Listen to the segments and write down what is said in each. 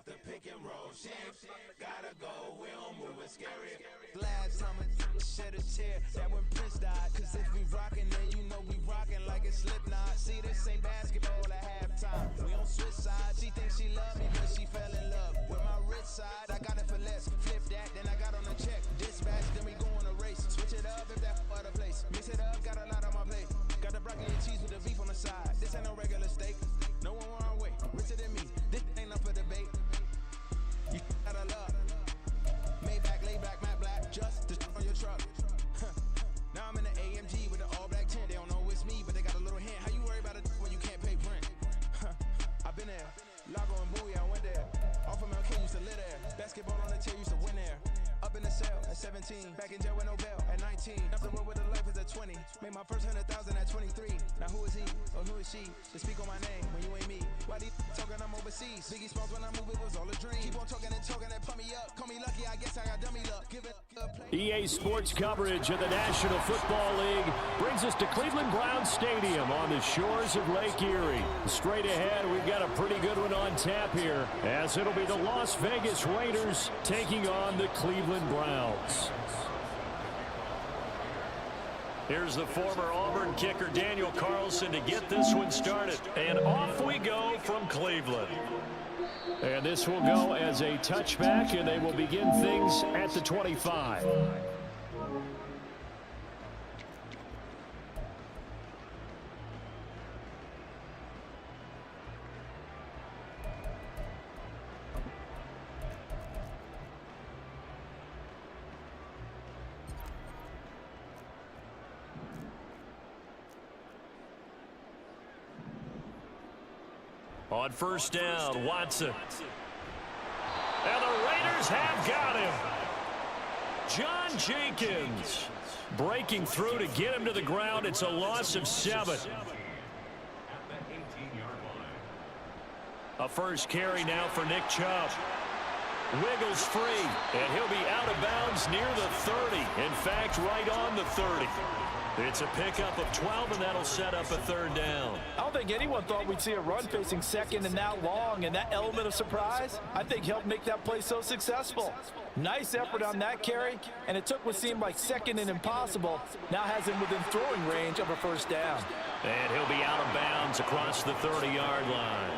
off the pick and roll. Shit, gotta go, we don't move it scary. Last time I shed a tear, that when Prince died. Cause if we rockin', then you know we rockin' like it's Slipknot. See, this ain't basketball at halftime. We on switch sides. She thinks she love me, but she fell in love with my rich side. I got it for less. Flip that, then I got on a check. Dispatch, then we go on a race. Switch it up if that other place. Mix it up, got a lot on my plate. Got the broccoli and cheese with the beef on the side. This ain't no regular steak. No one wrong way. Richer than me. This ain't up for debate. You gotta love. Maybach, lay back, matte black, just to on your truck. Now I'm in the AMG with the all black tent. They don't know it's me, but they got a little hint. How you worry about it when you can't pay rent? I've been there. Lago and Bowie, I went there. Off of Mel King used to live there. Basketball on the tier used to win there. Up in the cell at 17. Back in jail with no bail at 19. Up the road with a life as a 20. Made my first 100,000 at 23. Now who is he or who is she to speak on my name when you ain't me? Why they talking I'm overseas? Biggie Smalls when I move it was all a dream. Keep on talking and pump me up. Call me lucky, I guess I got dummy luck. Give it a play. EA Sports coverage of the National Football League brings us to Cleveland Browns Stadium on the shores of Lake Erie. Straight ahead, we've got a pretty good one on tap here, as it'll be the Las Vegas Raiders taking on the Cleveland Browns. Here's the former Auburn kicker Daniel Carlson to get this one started. And off we go from Cleveland. And this will go as a touchback, and they will begin things at the 25. On first down, Watson. And the Raiders have got him. John Jenkins breaking through to get him to the ground. It's a loss of 7. A first carry now for Nick Chubb. Wiggles free, and he'll be out of bounds near the 30. In fact, right on the 30. It's a pickup of 12, and that'll set up a third down. I don't think anyone thought we'd see a run facing second and that long, and that element of surprise, I think, helped make that play so successful. Nice effort on that carry, and it took what seemed like second and impossible. Now has him within throwing range of a first down. And he'll be out of bounds across the 30-yard line.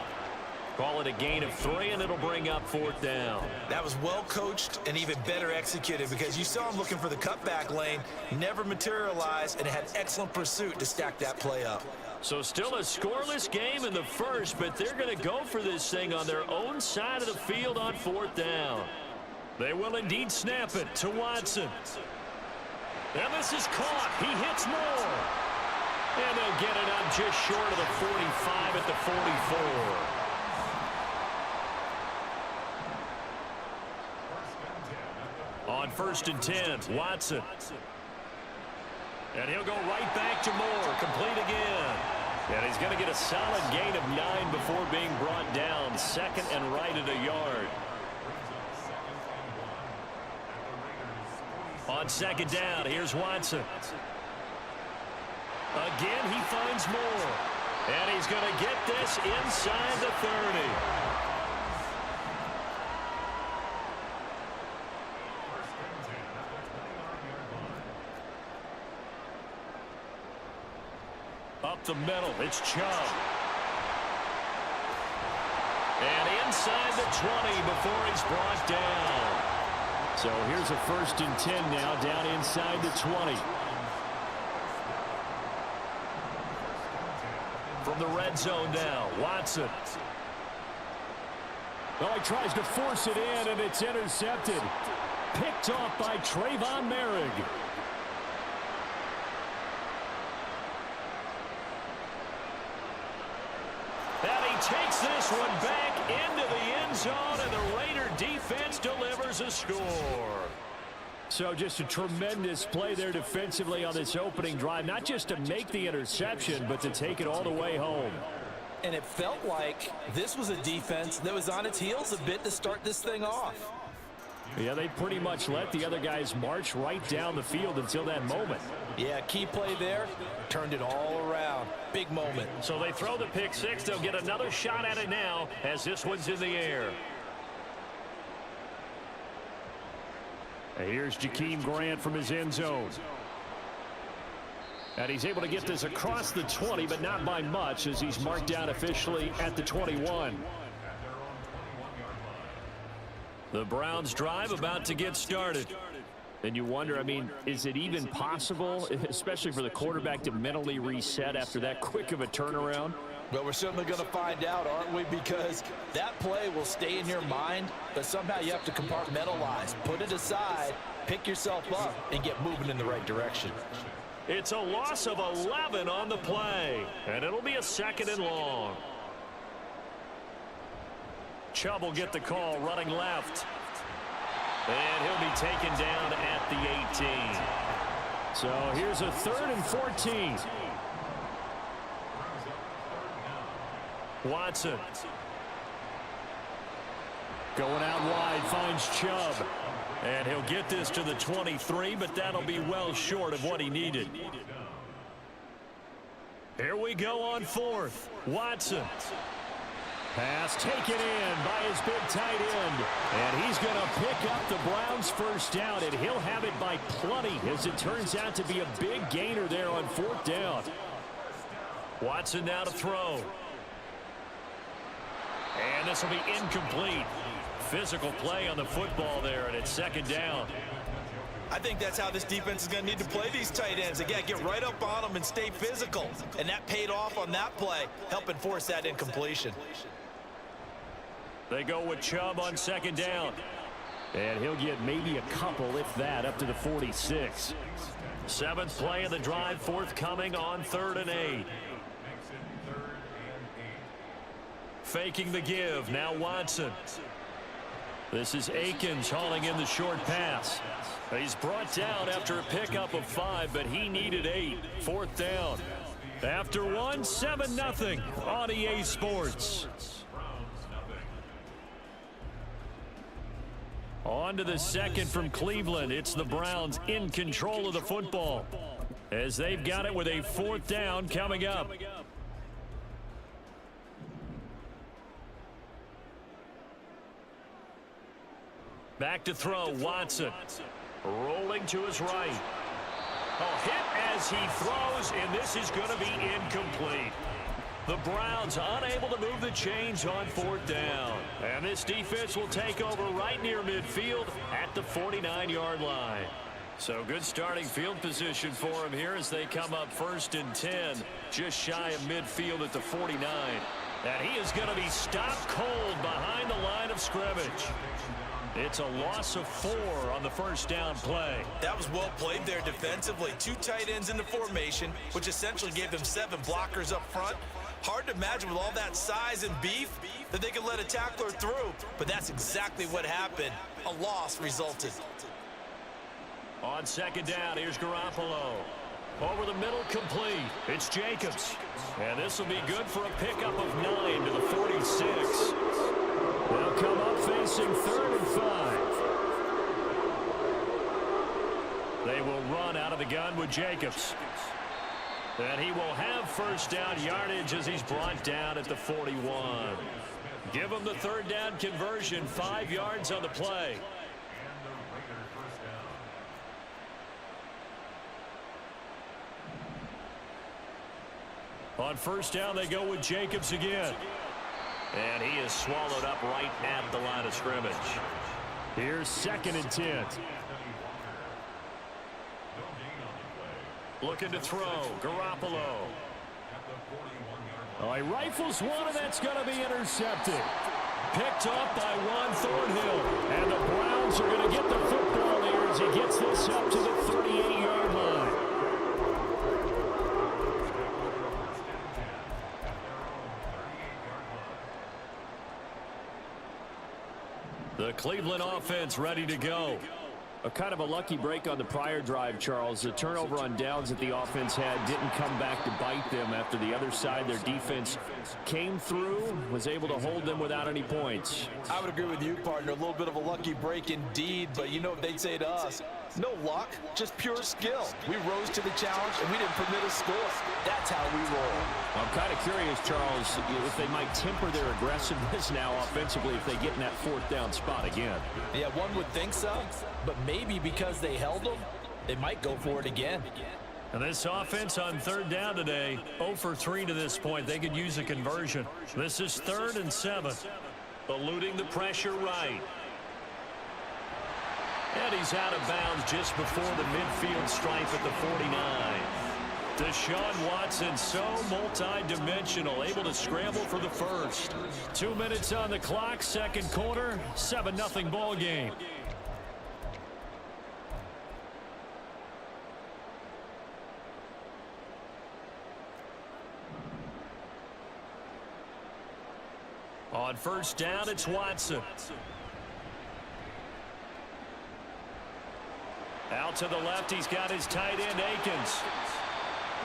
Call it a gain of 3, and it'll bring up fourth down. That was well coached and even better executed, because you saw him looking for the cutback lane, never materialized, and had excellent pursuit to stack that play up. So still a scoreless game in the first, but they're going to go for this thing on their own side of the field on fourth down. They will indeed snap it to Watson. And this is caught. He hits more. And they'll get it up just short of the 45 at the 44. On first and 10, Watson. And he'll go right back to Moore, complete again. And he's going to get a solid gain of 9 before being brought down, second and right at a yard. On second down, here's Watson. Again, he finds Moore. And he's going to get this inside the 30. Up the middle, it's Chubb. And inside the 20 before he's brought down. So here's a first and 10 now, down inside the 20. From the red zone now, Watson. Oh, he tries to force it in, and it's intercepted. Picked off by Trayvon Merrick. Takes this one back into the end zone, and the Raider defense delivers a score. So just a tremendous play there defensively on this opening drive, not just to make the interception, but to take it all the way home. And it felt like this was a defense that was on its heels a bit to start this thing off. Yeah, they pretty much let the other guys march right down the field until that moment. Yeah, key play there, turned it all around. Big moment. So they throw the pick six. They'll get another shot at it now as this one's in the air. And here's Jakeem Grant from his end zone. And he's able to get this across the 20, but not by much, as he's marked down officially at the 21. The Browns drive about to get started. And you wonder, I mean, is it even possible, especially for the quarterback, to mentally reset after that quick of a turnaround? Well, we're certainly going to find out, aren't we? Because that play will stay in your mind, but somehow you have to compartmentalize, put it aside, pick yourself up, and get moving in the right direction. It's a loss of 11 on the play, and it'll be a 2nd and long. Chubb will get the call running left. And he'll be taken down at the 18. So here's a 3rd and 14. Watson. Going out wide, finds Chubb. And he'll get this to the 23, but that'll be well short of what he needed. Here we go on 4th. Watson. Pass taken in by his big tight end. And he's going to pick up the Browns' first down, and he'll have it by plenty, as it turns out to be a big gainer there on 4th down. Watson now to throw. And this will be incomplete. Physical play on the football there, and it's 2nd down. I think that's how this defense is going to need to play these tight ends. Again, get right up on them and stay physical. And that paid off on that play, helping force that incompletion. They go with Chubb on 2nd down. And he'll get maybe a couple, if that, up to the 46. 7th play of the drive, forthcoming on 3rd and 8. Faking the give, now Watson. This is Akins hauling in the short pass. He's brought down after a pickup of 5, but he needed 8. 4th down. After 1, 7-0 on EA Sports. On to the 2nd from Cleveland. It's the Browns in control of the football, as they've got it with a 4th down coming up. Back to throw, Watson. Rolling to his right. A hit as he throws, and this is going to be incomplete. The Browns unable to move the chains on 4th down. And this defense will take over right near midfield at the 49-yard line. So good starting field position for him here as they come up 1st and 10, just shy of midfield at the 49. And he is going to be stopped cold behind the line of scrimmage. It's a loss of 4 on the 1st down play. That was well played there defensively. 2 tight ends in the formation, which essentially gave them 7 blockers up front. Hard to imagine with all that size and beef that they could let a tackler through, but that's exactly what happened. A loss resulted. On 2nd down, here's Garoppolo. Over the middle, complete. It's Jacobs. And this will be good for a pickup of 9 to the 46. They'll come up facing 3rd and 5. They will run out of the gun with Jacobs. And he will have 1st down yardage as he's brought down at the 41. Give him the 3rd down conversion, 5 yards on the play. On 1st down, they go with Jacobs again. And he is swallowed up right at the line of scrimmage. Here's 2nd and 10. Looking to throw, Garoppolo. Oh, he rifles one, and that's going to be intercepted. Picked up by Juan Thornhill. And the Browns are going to get the football there as he gets this up to the 38-yard line. The Cleveland offense ready to go. A kind of a lucky break on the prior drive, Charles. The turnover on downs that the offense had didn't come back to bite them after the other side. Their defense came through, was able to hold them without any points. I would agree with you, partner. A little bit of a lucky break indeed, but you know what they'd say to us? No luck, just pure skill. We rose to the challenge, and we didn't permit a score. That's how we roll. I'm kind of curious, Charles, if they might temper their aggressiveness now offensively if they get in that fourth down spot again. Yeah, one would think so, but maybe because they held them, they might go for it again. And this offense on third down today, 0 for 3 to this point. They could use a conversion. This is 3rd and 7. Eluding the pressure right. And he's out of bounds just before the midfield stripe at the 49. Deshaun Watson, so multi-dimensional, able to scramble for the first. 2 minutes on the clock, second quarter, 7-0 ball game. On first down, it's Watson. Out to the left, he's got his tight end, Akins.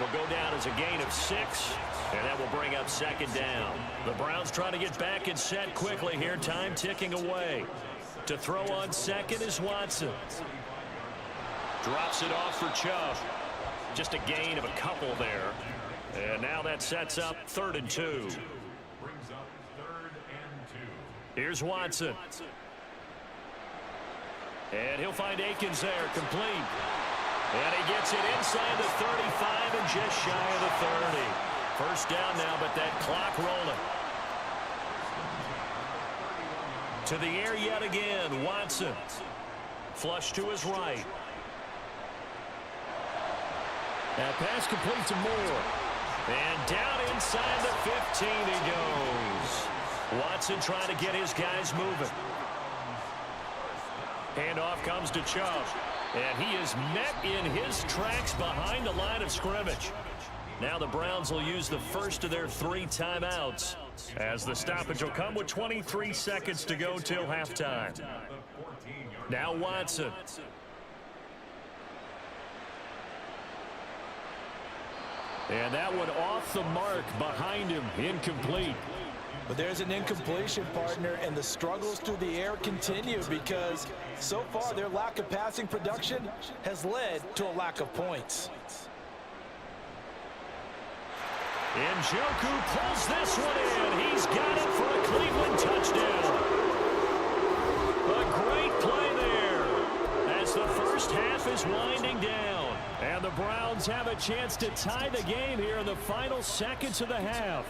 Will go down as a gain of 6, and that will bring up second down. The Browns trying to get back and set quickly here, time ticking away. To throw on second is Watson. Drops it off for Chubb. Just a gain of a couple there. And now that sets up 3rd and 2. Here's Watson. And he'll find Akins there, complete. And he gets it inside the 35 and just shy of the 30. First down now, but that clock rolling. To the air yet again, Watson. Flush to his right. That pass complete to Moore. And down inside the 15 he goes. Watson trying to get his guys moving. Handoff comes to Chubb. And he is met in his tracks behind the line of scrimmage. Now the Browns will use the first of their 3 timeouts, as the stoppage will come with 23 seconds to go till halftime. Now Watson. And that one off the mark behind him, incomplete. But there's an incompletion, partner, and the struggles through the air continue because so far their lack of passing production has led to a lack of points. Njoku pulls this one in. He's got it for a Cleveland touchdown. A great play there as the first half is winding down. And the Browns have a chance to tie the game here in the final seconds of the half.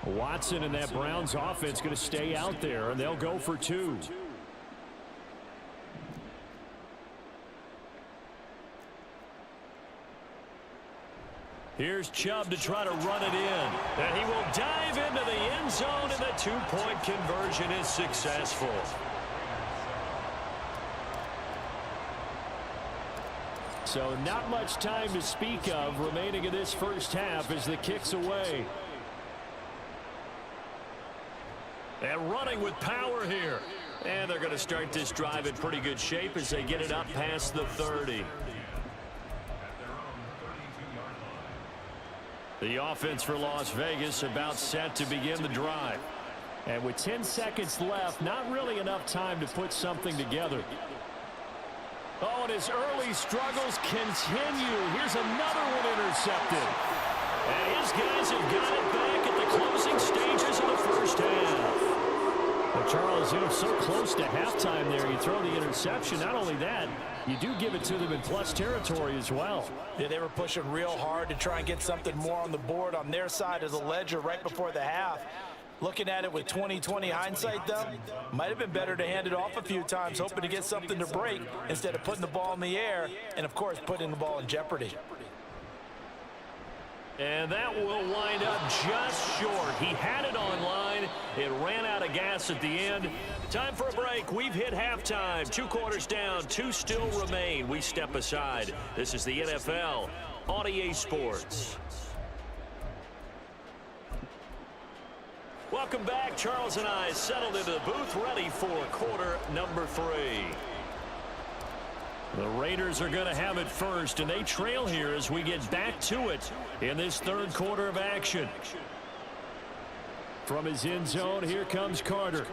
Watson and that Browns offense going to stay out there, and they'll go for 2. Here's Chubb to try to run it in. And he will dive into the end zone, and the 2-point conversion is successful. So not much time to speak of remaining in this first half as the kick's away. And running with power here. And they're going to start this drive in pretty good shape as they get it up past the 30. The offense for Las Vegas about set to begin the drive. And with 10 seconds left, not really enough time to put something together. Oh, and his early struggles continue. Here's another one intercepted. And his guys have got it back at the closing stages of the first half. Well, Charles, you know, so close to halftime there, you throw the interception. Not only that, you do give it to them in plus territory as well. Yeah, they were pushing real hard to try and get something more on the board on their side of the ledger right before the half. Looking at it with 20/20 hindsight, though, might have been better to hand it off a few times, hoping to get something to break instead of putting the ball in the air and, of course, putting the ball in jeopardy. And that will wind up just short. He had it on line. It ran out of gas at the end. Time for a break. We've hit halftime. 2 quarters down. 2 still remain. We step aside. This is the NFL on EA Sports. Welcome back. Charles and I settled into the booth, ready for quarter number 3. The Raiders are going to have it first, and they trail here as we get back to it in this third quarter of action. From his end zone, here comes Carter.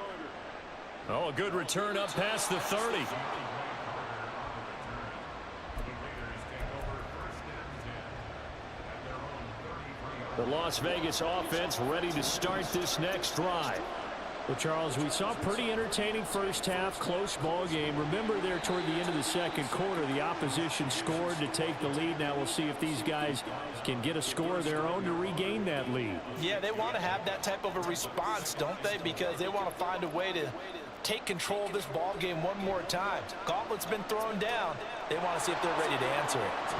Oh, a good return up past the 30. The Las Vegas offense ready to start this next drive. Well, Charles, we saw a pretty entertaining first half, close ball game. Remember there toward the end of the second quarter, the opposition scored to take the lead. Now we'll see if these guys can get a score of their own to regain that lead. Yeah, they want to have that type of a response, don't they? Because they want to find a way to take control of this ball game one more time. Gauntlet's been thrown down. They want to see if they're ready to answer it.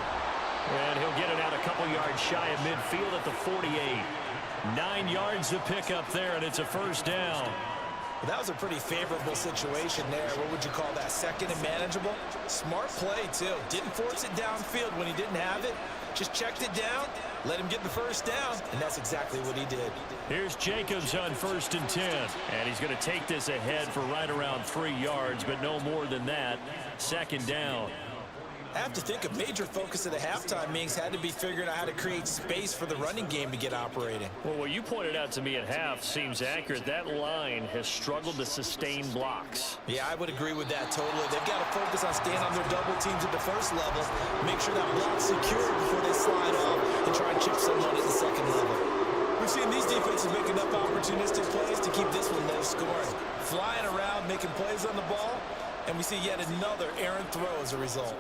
And he'll get it out a couple yards shy of midfield at the 48. 9 yards to pick up there, and it's a first down. Well, that was a pretty favorable situation there. What would you call that? Second and manageable? Smart play, too. Didn't force it downfield when he didn't have it. Just checked it down, let him get the first down, and that's exactly what he did. Here's Jacobs on 1st and 10. And he's going to take this ahead for right around 3 yards, but no more than that. Second down. I have to think a major focus of the halftime meetings had to be figuring out how to create space for the running game to get operating. Well, what you pointed out to me at half seems accurate. That line has struggled to sustain blocks. Yeah, I would agree with that totally. They've got to focus on staying on their double teams at the first level, make sure that block's secure before they slide off and try and chip someone at the second level. We've seen these defenses make enough opportunistic plays to keep this one low scoring. Flying around, making plays on the ball, and we see yet another errant throw as a result.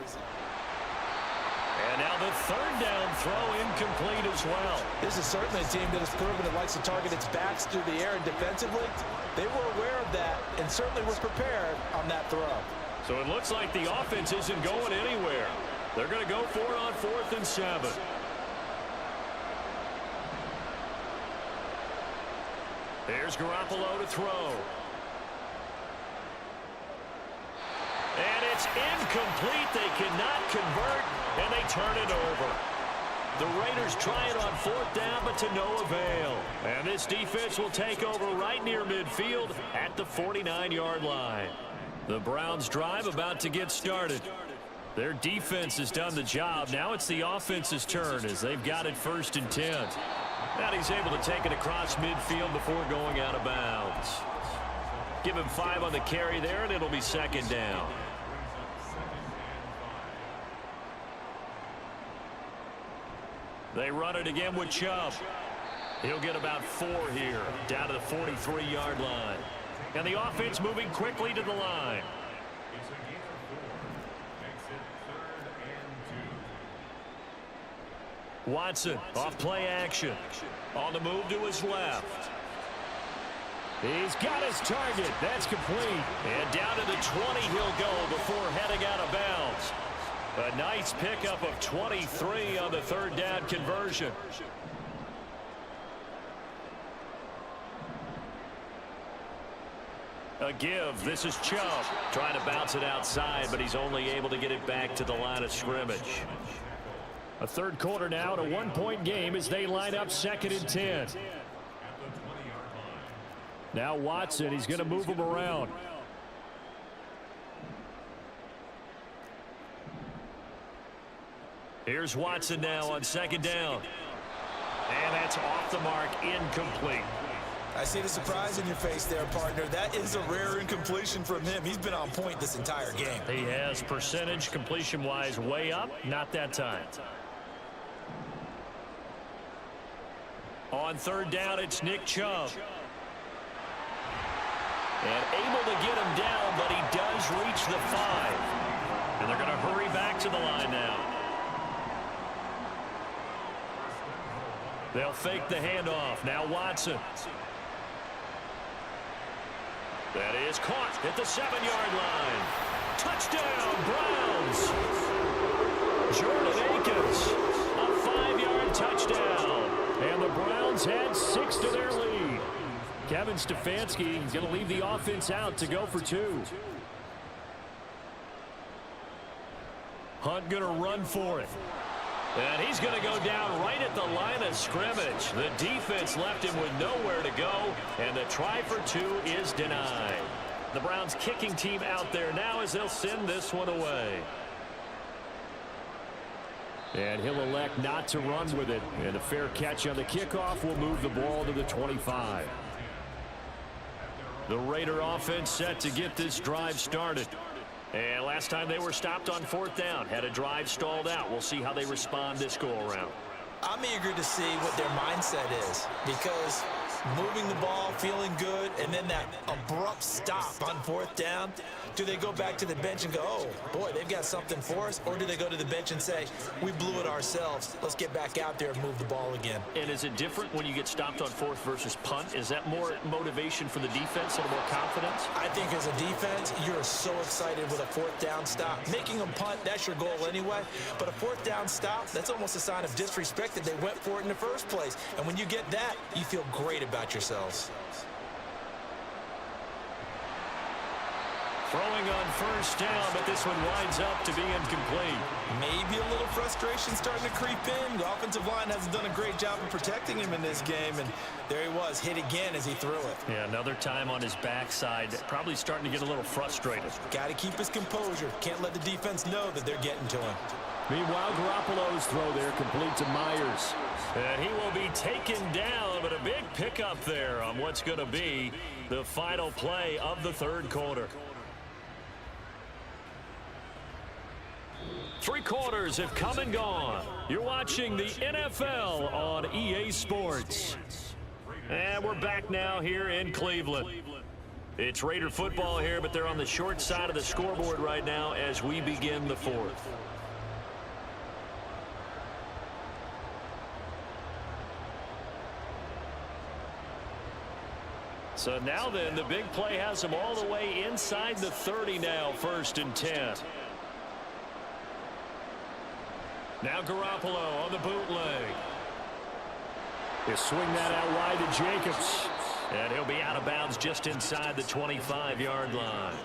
And now the third down throw incomplete as well. This is certainly a team that has proven it likes to target its backs through the air, and defensively, they were aware of that and certainly were prepared on that throw. So it looks like the offense isn't going anywhere. They're going to go for it on 4th and 7. There's Garoppolo to throw. And it's incomplete. They cannot convert, and they turn it over. The Raiders try it on 4th down, but to no avail. And this defense will take over right near midfield at the 49-yard line. The Browns drive about to get started. Their defense has done the job. Now it's the offense's turn as they've got it 1st and 10. And he's able to take it across midfield before going out of bounds. Give him 5 on the carry there, and it'll be 2nd down. They run it again with Chubb. He'll get about 4 here, down to the 43-yard line. And the offense moving quickly to the line. Watson off play action. On the move to his left. He's got his target. That's complete. And down to the 20 he'll go before heading out of bounds. A nice pickup of 23 on the 3rd down conversion. A give. This is Chubb trying to bounce it outside, but he's only able to get it back to the line of scrimmage. A third quarter now, to 1-point game as they line up 2nd and 10. Now Watson, he's going to move him around. Here's Watson now on 2nd down. And that's off the mark, incomplete. I see the surprise in your face there, partner. That is a rare incompletion from him. He's been on point this entire game. He has percentage completion-wise way up, not that time. On 3rd down, it's Nick Chubb. And able to get him down, but he does reach the 5. And they're going to hurry back to the line now. They'll fake the handoff. Now Watson. That is caught at the 7-yard line. Touchdown, Browns. Jordan Akins, a 5-yard touchdown. And the Browns had 6 to their lead. Kevin Stefanski is going to leave the offense out to go for 2. Hunt going to run for it. And he's going to go down right at the line of scrimmage. The defense left him with nowhere to go, and the try for 2 is denied. The Browns kicking team out there now as they'll send this one away. And he'll elect not to run with it. And a fair catch on the kickoff will move the ball to the 25. The Raider offense set to get this drive started. And last time they were stopped on 4th down, had a drive stalled out. We'll see how they respond this go-around. I'm eager to see what their mindset is, because moving the ball, feeling good, and then that abrupt stop on 4th down, do they go back to the bench and go, oh, boy, they've got something for us? Or do they go to the bench and say, we blew it ourselves, let's get back out there and move the ball again? And is it different when you get stopped on 4th versus punt? Is that more motivation for the defense and more confidence? I think as a defense, you're so excited with a 4th down stop. Making them punt, that's your goal anyway. But a 4th down stop, that's almost a sign of disrespect that they went for it in the first place. And when you get that, you feel great about yourselves. Throwing on 1st down, but this one winds up to be incomplete. Maybe a little frustration starting to creep in. The offensive line hasn't done a great job of protecting him in this game, and there he was, hit again as he threw it. Yeah, another time on his backside, probably starting to get a little frustrated. Got to keep his composure. Can't let the defense know that they're getting to him. Meanwhile, Garoppolo's throw there complete to Myers. And he will be taken down, but a big pickup there on what's going to be the final play of the 3rd quarter. 3 quarters have come and gone. You're watching the NFL on EA Sports. And we're back now here in Cleveland. It's Raider football here, but they're on the short side of the scoreboard right now as we begin the 4th. So now then, the big play has them all the way inside the 30 now, 1st and 10. Now Garoppolo on the bootleg. He'll swing that out wide to Jacobs. And he'll be out of bounds just inside the 25-yard line.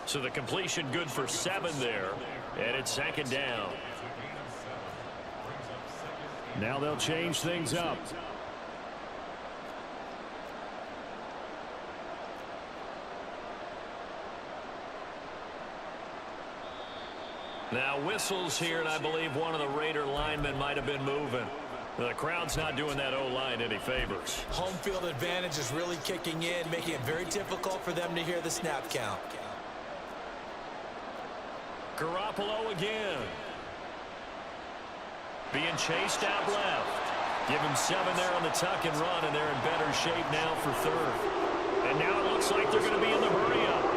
So the completion good for 7 there. And it's 2nd down. Now they'll change things up. Now whistles here, and I believe one of the Raider linemen might have been moving. The crowd's not doing that O-line any favors. Home field advantage is really kicking in, making it very difficult for them to hear the snap count. Garoppolo again. Being chased out left. Give him 7 there on the tuck and run, and they're in better shape now for 3rd. And now it looks like they're going to be in the hurry-up.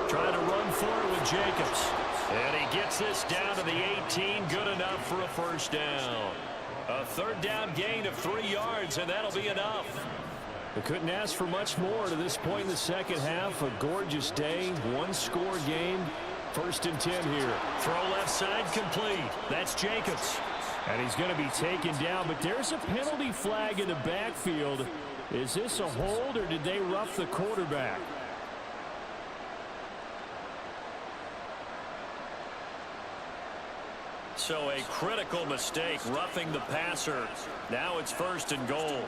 Trying to run for it with Jacobs. And he gets this down to the 18. Good enough for a 1st down. A 3rd down gain of 3 yards, and that'll be enough. They couldn't ask for much more to this point in the 2nd half. A gorgeous day, 1-score game. 1st and 10 here. Throw left side complete. That's Jacobs. And he's going to be taken down, but there's a penalty flag in the backfield. Is this a hold, or did they rough the quarterback? So a critical mistake, roughing the passer. Now it's 1st and goal.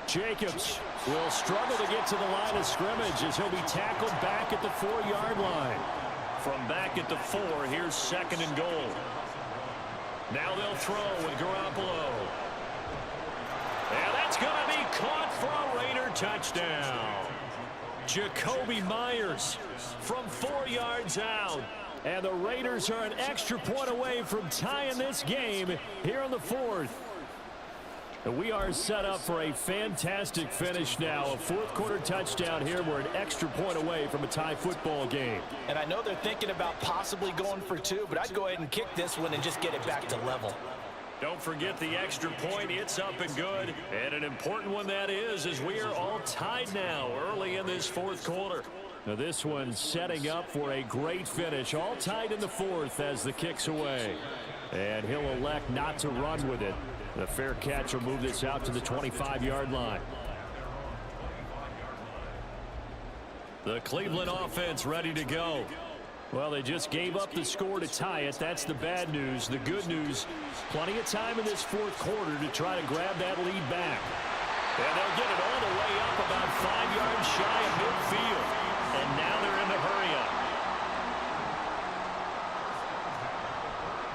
Jacobs will struggle to get to the line of scrimmage as he'll be tackled back at the 4-yard line. From back at the 4, here's 2nd and goal. Now they'll throw with Garoppolo. And that's going to be caught for a Raider touchdown. Jacoby Myers from 4 yards out. And the Raiders are an extra point away from tying this game here in the 4th. And we are set up for a fantastic finish now. A 4th quarter touchdown here. We're an extra point away from a tie football game. And I know they're thinking about possibly going for 2, but I'd go ahead and kick this one and just get it back to level. Don't forget the extra point. It's up and good. And an important one that is, as we are all tied now early in this 4th quarter. Now this one setting up for a great finish. All tied in the 4th as the kick's away. And he'll elect not to run with it. The fair catch will move this out to the 25-yard line. The Cleveland offense ready to go. Well, they just gave up the score to tie it. That's the bad news. The good news, plenty of time in this 4th quarter to try to grab that lead back. And they'll get it all the way up about 5 yards shy of midfield. And now they're in the hurry-up.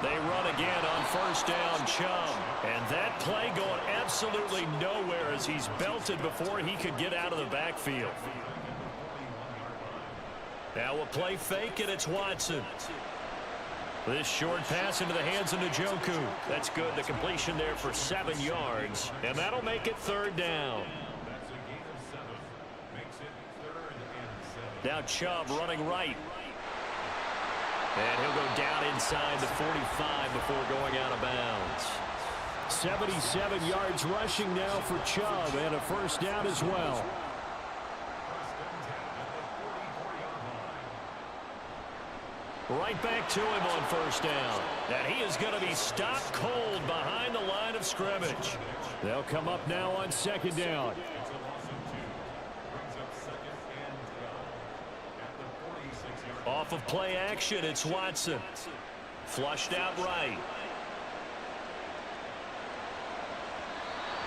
They run again on first down, Chubb. And that play going absolutely nowhere as he's belted before he could get out of the backfield. Now a play fake, and it's Watson. This short pass into the hands of Njoku. That's good. The completion there for 7 yards. And that'll make it third down. Now Chubb running right. And he'll go down inside the 45 before going out of bounds. 77 yards rushing now for Chubb, and a first down as well. Right back to him on first down. And he is going to be stopped cold behind the line of scrimmage. They'll come up now on second down. Off of play action, it's Watson. Flushed out right.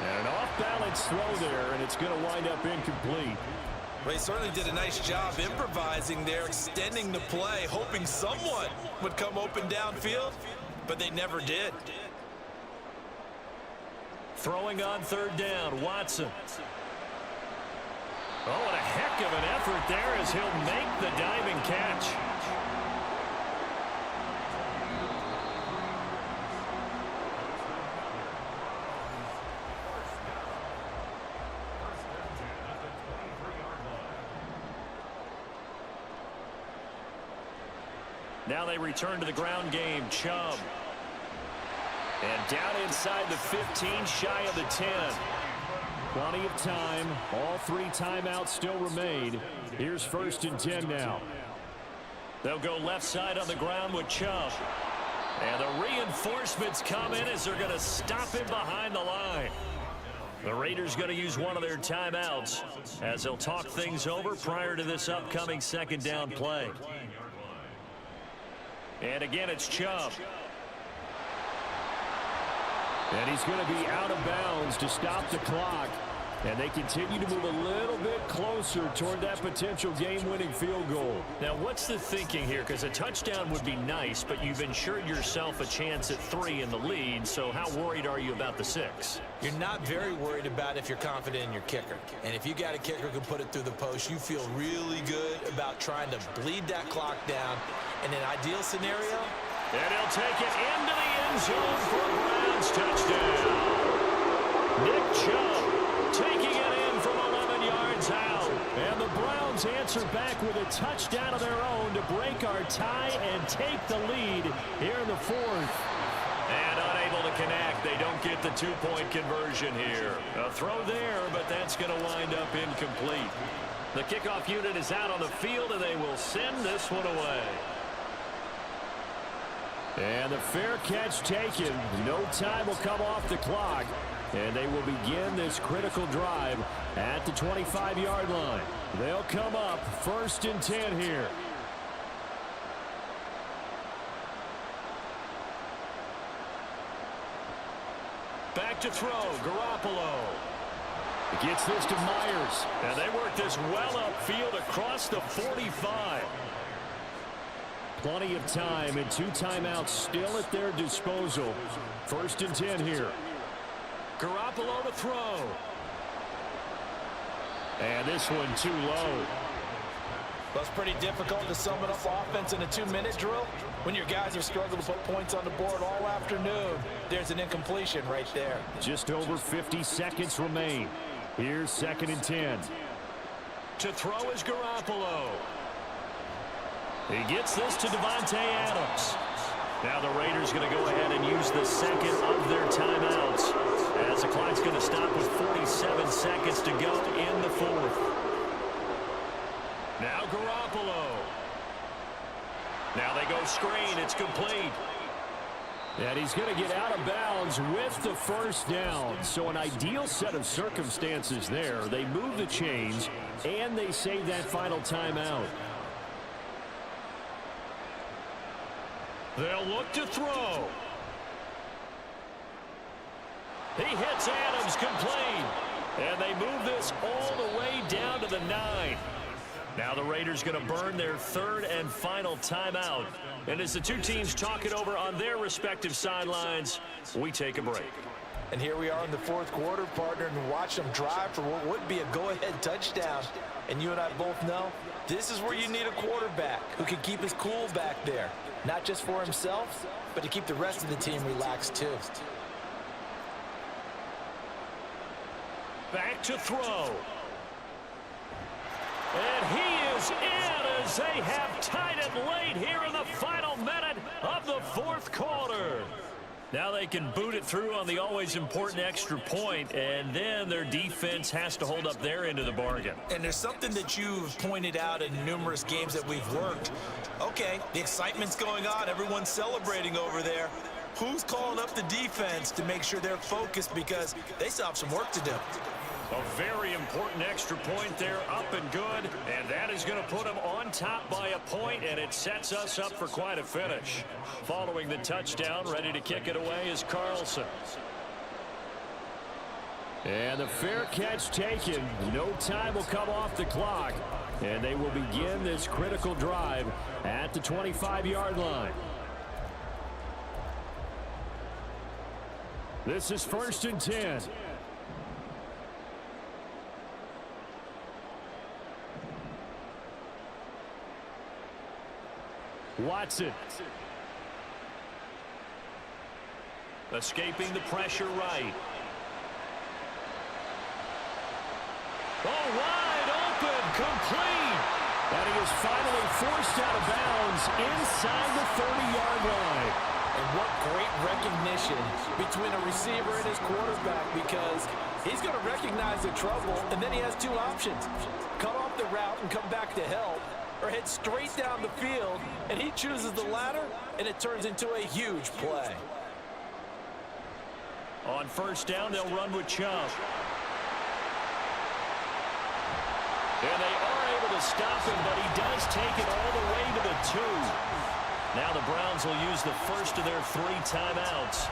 And an off-balance throw there, and it's going to wind up incomplete. Well, he certainly did a nice job improvising there, extending the play, hoping someone would come open downfield, but they never did. Throwing on third down, Watson. Oh, what a heck of an effort there as he'll make the diving catch. Now they return to the ground game. Chubb. And down inside the 15, shy of the 10. Plenty of time. All 3 timeouts still remain. Here's first and 10 now. They'll go left side on the ground with Chubb. And the reinforcements come in as they're going to stop him behind the line. The Raiders going to use one of their timeouts as they'll talk things over prior to this upcoming second down play. And again, it's Chubb. And he's going to be out of bounds to stop the clock. And they continue to move a little bit closer toward that potential game-winning field goal. Now, what's the thinking here? Because a touchdown would be nice, but you've ensured yourself a chance at 3 in the lead. So how worried are you about the 6? You're not very worried about if you're confident in your kicker. And if you got a kicker who can put it through the post, you feel really good about trying to bleed that clock down. In an ideal scenario, and he'll take it into the end zone for a Browns touchdown. Nick Chubb taking it in from 11 yards out. And the Browns answer back with a touchdown of their own to break our tie and take the lead here in the 4th. And unable to connect. They don't get the 2-point conversion here. A throw there, but that's going to wind up incomplete. The kickoff unit is out on the field, and they will send this one away. And the fair catch taken. No time will come off the clock. And they will begin this critical drive at the 25-yard line. They'll come up first and 10 here. Back to throw, Garoppolo. Gets this to Myers. And they work this well upfield across the 45. Plenty of time and 2 timeouts still at their disposal. First and 10 here. Garoppolo to throw. And this one too low. Well, it's pretty difficult to sum it up offense in a 2-minute drill when your guys are struggling to put points on the board all afternoon. There's an incompletion right there. Just over 50 seconds remain. Here's second and 10. To throw is Garoppolo. He gets this to Devontae Adams. Now the Raiders going to go ahead and use the second of their timeouts as the clock's going to stop with 47 seconds to go in the 4th. Now Garoppolo. Now they go screen. It's complete. And he's going to get out of bounds with the first down. So an ideal set of circumstances there. They move the chains, and they save that final timeout. They'll look to throw. He hits Adams complete. And they move this all the way down to the 9. Now the Raiders going to burn their third and final timeout. And as the two teams talk it over on their respective sidelines, we take a break. And here we are in the fourth quarter, partner, and watch them drive for what would be a go-ahead touchdown. And you and I both know this is where you need a quarterback who can keep his cool back there. Not just for himself, but to keep the rest of the team relaxed too. Back to throw. And he is in as they have tied it late here in the final minute of the fourth quarter. Now they can boot it through on the always important extra point, and then their defense has to hold up their end of the bargain. And there's something that you've pointed out in numerous games that we've worked. Okay, the excitement's going on. Everyone's celebrating over there. Who's calling up the defense to make sure they're focused because they still have some work to do? A very important extra point there, up and good, and that is going to put them on top by a point, and it sets us up for quite a finish. Following the touchdown, ready to kick it away is Carlson. And the fair catch taken. No time will come off the clock, and they will begin this critical drive at the 25-yard line. This is 1st and 10. Watson. Escaping the pressure right. Oh, wide open, complete. And he is finally forced out of bounds inside the 30-yard line. And what great recognition between a receiver and his quarterback, because he's going to recognize the trouble, and then he has two options. Cut off the route and come back to help, or head straight down the field, and he chooses the latter, and it turns into a huge play. On first down, they'll run with Chubb. And they are able to stop him, but he does take it all the way to the 2. Now the Browns will use the first of their 3 timeouts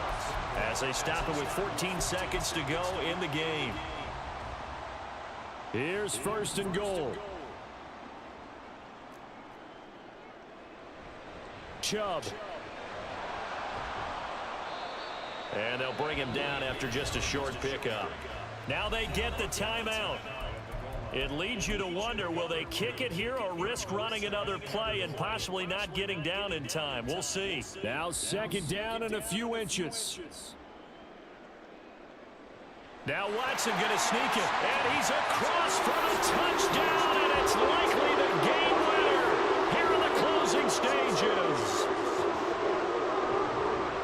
as they stop it with 14 seconds to go in the game. Here's 1st and goal. Chubb. And they'll bring him down after just a short pickup. Now they get the timeout. It leads you to wonder, will they kick it here or risk running another play and possibly not getting down in time? We'll see. Now 2nd down and a few inches. Now Watson going to sneak it, and he's across for the touchdown, and it's likely the game winner here in the closing stages.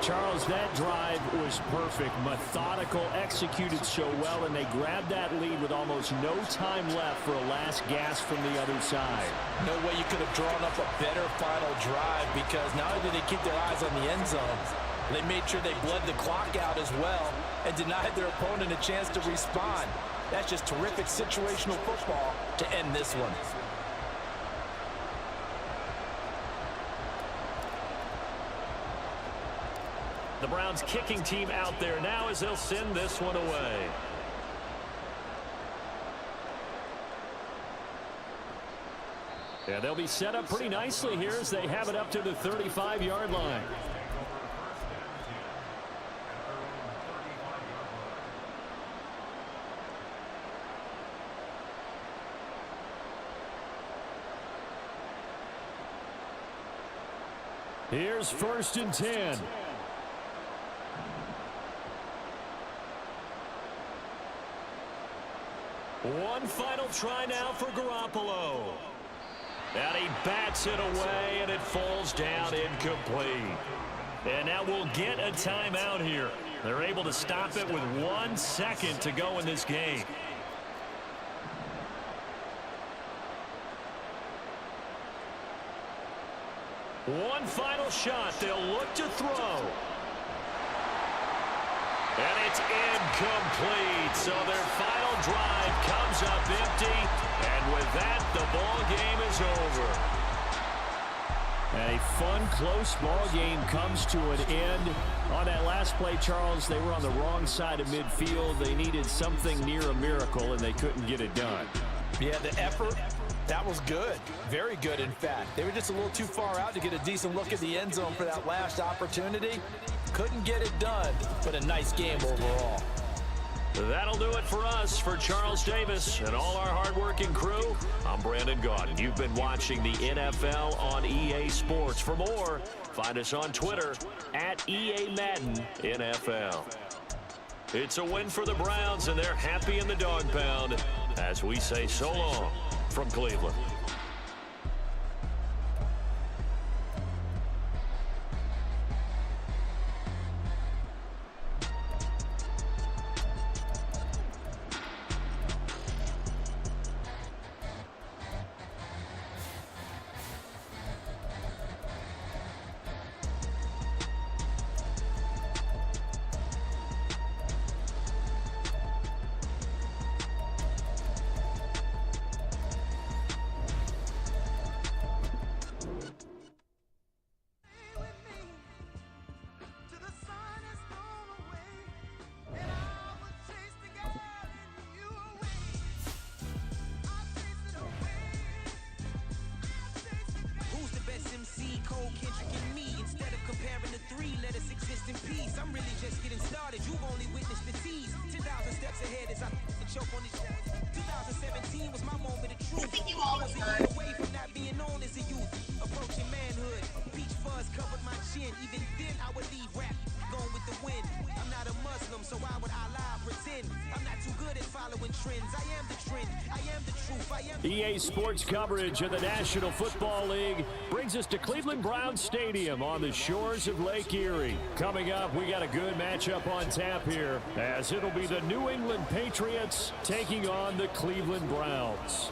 Charles, that drive was perfect, methodical, executed so well, and they grabbed that lead with almost no time left for a last gasp from the other side. No way you could have drawn up a better final drive, because not only did they keep their eyes on the end zone, they made sure they bled the clock out as well and denied their opponent a chance to respond. That's just terrific situational football to end this one. The Browns kicking team out there now as they'll send this one away. Yeah, they'll be set up pretty nicely here as they have it up to the 35-yard line. Here's 1st and 10. One final try now for Garoppolo. And he bats it away, and it falls down incomplete. And now we'll get a timeout here. They're able to stop it with 1 second to go in this game. One final shot. They'll look to throw. And it's incomplete. So their final drive comes up empty. And with that, the ball game is over. And a fun, close ball game comes to an end. On that last play, Charles, they were on the wrong side of midfield. They needed something near a miracle, and they couldn't get it done. Yeah, the effort, that was good. Very good, in fact. They were just a little too far out to get a decent look at the end zone for that last opportunity. Couldn't get it done, but a nice game overall. That'll do it for us. For Charles Davis and all our hardworking crew, I'm Brandon Gaudin. You've been watching the NFL on EA Sports. For more, find us on Twitter at EA MADden NFL. It's a win for the Browns, and they're happy in the dog pound as we say so long from Cleveland. in peace. I'm really just getting started. You've only witnessed the tease. 10,000 steps ahead as I choke on this. 2017 was my moment of truth. I was a year away from not being known as a youth. Approaching manhood. Peach fuzz covered my chin. Even then I would leave rap going with the wind. I'm not a Muslim, so why would I lie, pretend? I'm not too good at following trends. I am the trend. I am the truth. I am EA Sports coverage of the National Football League brings us to Cleveland Browns Stadium on the shores of Lake Erie. Coming up, we got a good matchup on tap here, as it'll be the New England Patriots taking on the Cleveland Browns.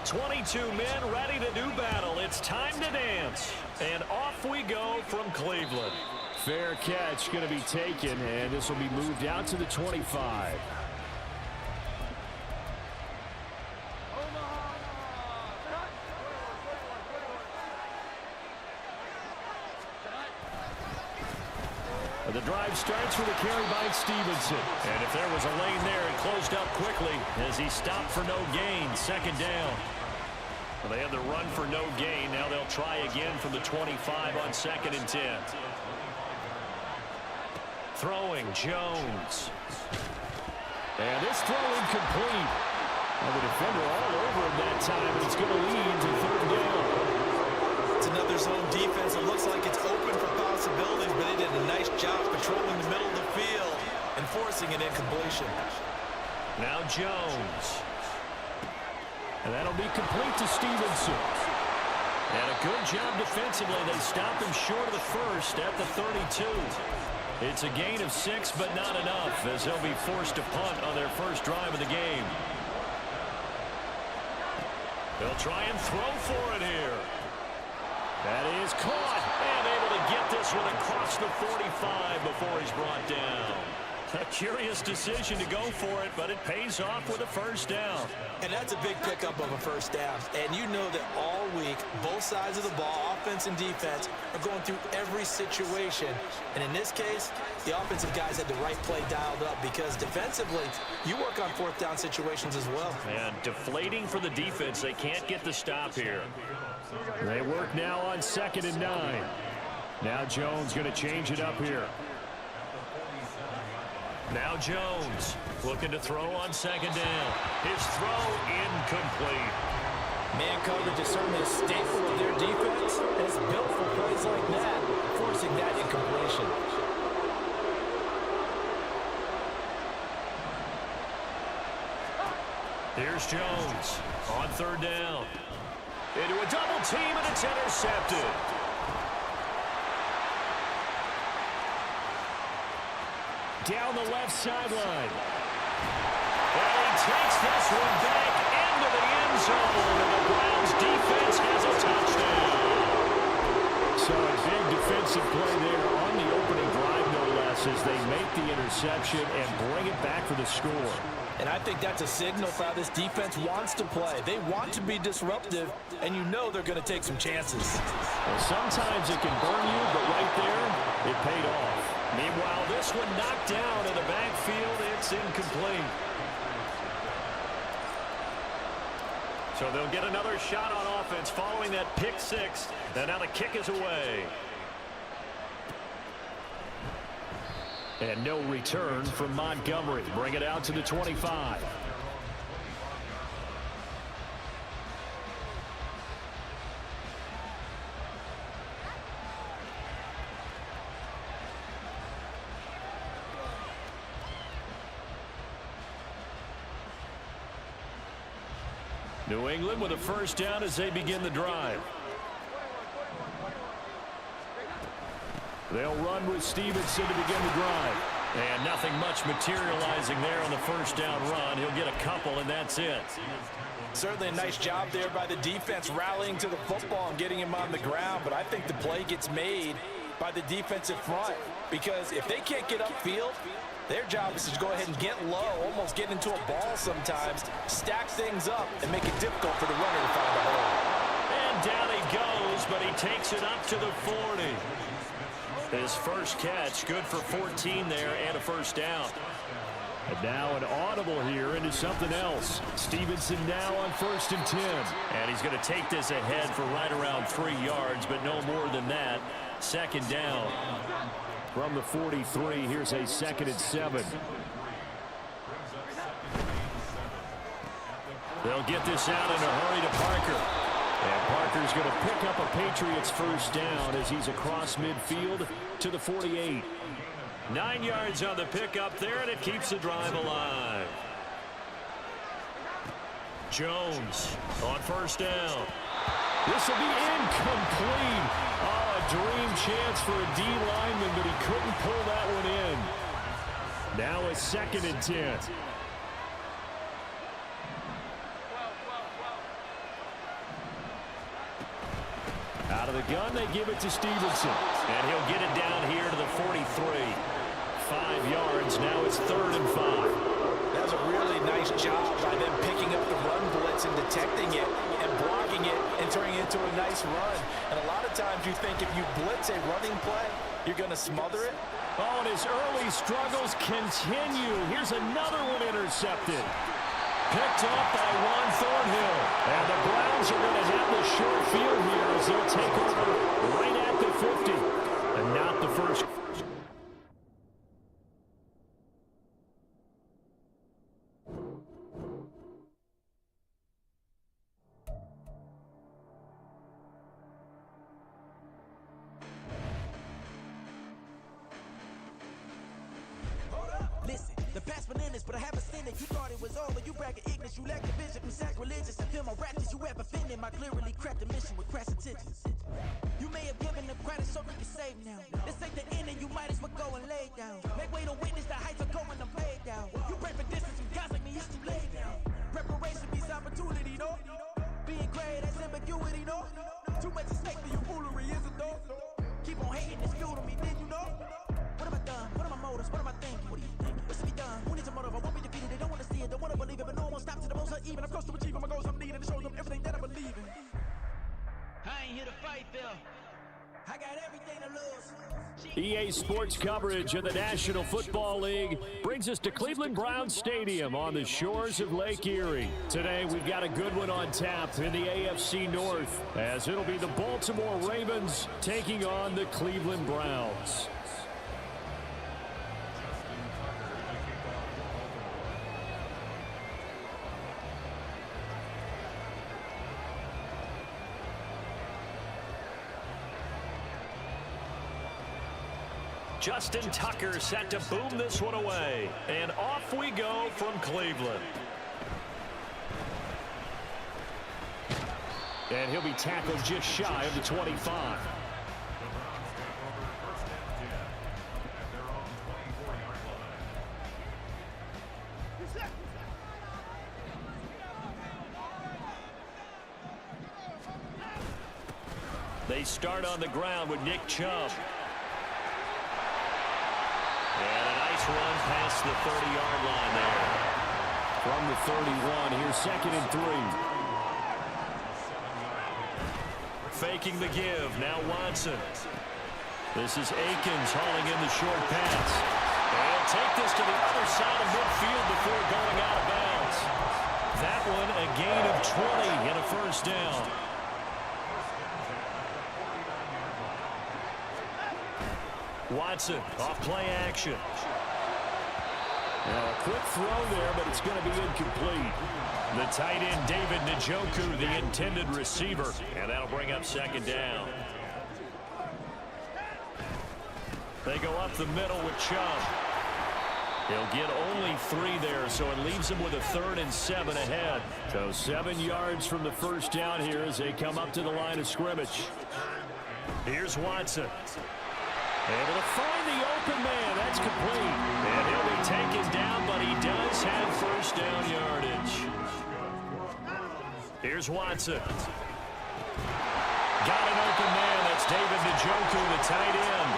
"22 men ready to do battle. It's time to dance." And off we go from Cleveland. Fair catch going to be taken, and this will be moved out to the 25. The drive starts with a carry by Stevenson. And if there was a lane there, it closed up quickly as he stopped for no gain. Second down. Well, they had the run for no gain. Now they'll try again from the 25 on 2nd and 10. Throwing, Jones. And this throw incomplete. Well, the defender all over him that time, and it's going to lead to 3rd down. It's another zone defense. It looks like it's open for possibilities, but they did a nice job patrolling the middle of the field and forcing an incompletion. Now Jones. And that'll be complete to Stevenson. And a good job defensively. They stop him short of the first at the 32. It's a gain of 6, but not enough, as they'll be forced to punt on their first drive of the game. They'll try and throw for it here. That is caught, and able to get this one across the 45 before he's brought down. A curious decision to go for it, but it pays off with a first down. And that's a big pickup of a first down. And you know that all week, both sides of the ball, offense and defense, are going through every situation. And in this case, the offensive guys had the right play dialed up, because defensively, you work on 4th down situations as well. And deflating for the defense. They can't get the stop here. They work now on 2nd and 9. Now Jones going to change it up here. Now Jones looking to throw on 2nd down. His throw incomplete. Man coverage is certainly a staple of their defense. It's built for plays like that, forcing that incompletion. Here's Jones on 3rd down. Into a double team, and it's intercepted. Down the left sideline. And he takes this one back into the end zone, and the Browns defense has a touchdown. So a big defensive play there on the opening drive, no less. this as they make the interception and bring it back for the score. And I think that's a signal for how this defense wants to play. They want to be disruptive, and you know they're going to take some chances. Well, sometimes it can burn you, but right there, it paid off. Meanwhile, this one knocked down in the backfield. It's incomplete. So they'll get another shot on offense following that pick six. And now the kick is away. And no return from Montgomery. Bring it out to the 25. New England with a first down as they begin the drive. They'll run with Stevenson to begin the drive. And nothing much materializing there on the first down run. He'll get a couple, and that's it. Certainly a nice job there by the defense rallying to the football and getting him on the ground. But I think the play gets made by the defensive front. Because if they can't get upfield, their job is to go ahead and get low, almost get into a ball sometimes, stack things up, and make it difficult for the runner to find a hole. And down he goes, but he takes it up to the 40. His first catch, good for 14 there and a first down. And now an audible here into something else. Stevenson now on 1st and 10. And he's going to take this ahead for right around 3 yards, but no more than that. Second down. From the 43, here's a 2nd and 7. They'll get this out in a hurry to Parker. And Parker's going to pick up a Patriots first down as he's across midfield to the 48. 9 yards on the pickup there, and it keeps the drive alive. Jones on first down. This will be incomplete. Oh, a dream chance for a D lineman, but he couldn't pull that one in. Now a 2nd and 10. Out of the gun, they give it to Stevenson. And he'll get it down here to the 43. 5 yards, now it's 3rd and 5. That was a really nice job by them picking up the run blitz and detecting it and blocking it and turning it into a nice run. And a lot of times you think if you blitz a running play, you're going to smother it. Oh, and his early struggles continue. Here's another one intercepted. Picked up by Juan Thornhill. And the Browns are going to have the short field here as they'll take over right at the 50. And not the first. Listen, the past bananas, but I haven't seen it. You thought it was over, you bragging ignorance, you lack the vision, you sacrilegious. I feel my raptors, you ever offended my clearly crafted mission with crass intentions. You may have given them credit so you can save now. This ain't the end and you might as well go and lay down. Make way to witness the heights are going, I'm laid down. You pray for distance from guys like me, it's too late now. Preparation means opportunity, no? Being great, that's ambiguity, no? Too much at stake for you foolery, is it though? Keep on hating, it's fuel to me, did you know? What have I done? What are my motives? What am I thinking? What do you think? What's to be done? Who needs a motive? I won't be defeated. They don't want to see it. Don't want to believe it. But no one won't stop to the most uneven. I'm close to achieving my goals. I'm needing. It shows them everything that I believe in. I ain't here to fight, Phil. I got everything to lose. EA Sports coverage of the National Football League brings us to Cleveland Browns Stadium on the shores of Lake Erie. Today, we've got a good one on tap in the AFC North, as it'll be the Baltimore Ravens taking on the Cleveland Browns. Justin Tucker set to boom this one away. And off we go from Cleveland. And he'll be tackled just shy of the 25. They start on the ground with Nick Chubb. run past the 30-yard line there. From the 31, here's 2nd and 3. Faking the give. Now Watson. This is Akins hauling in the short pass. They'll take this to the other side of midfield before going out of bounds. That one a gain of 20 and a first down. Watson off play action. Now a quick throw there, but it's going to be incomplete. The tight end David Njoku, the intended receiver, and that'll bring up 2nd down. They go up the middle with Chubb. He'll get only 3 there, so it leaves him with a 3rd and 7 ahead. So 7 yards from the first down here as they come up to the line of scrimmage. Here's Watson. Able to find the open man. That's complete. And he'll be taken down, but he does have first down yardage. Here's Watson. Got an open man. That's David Njoku, the tight end.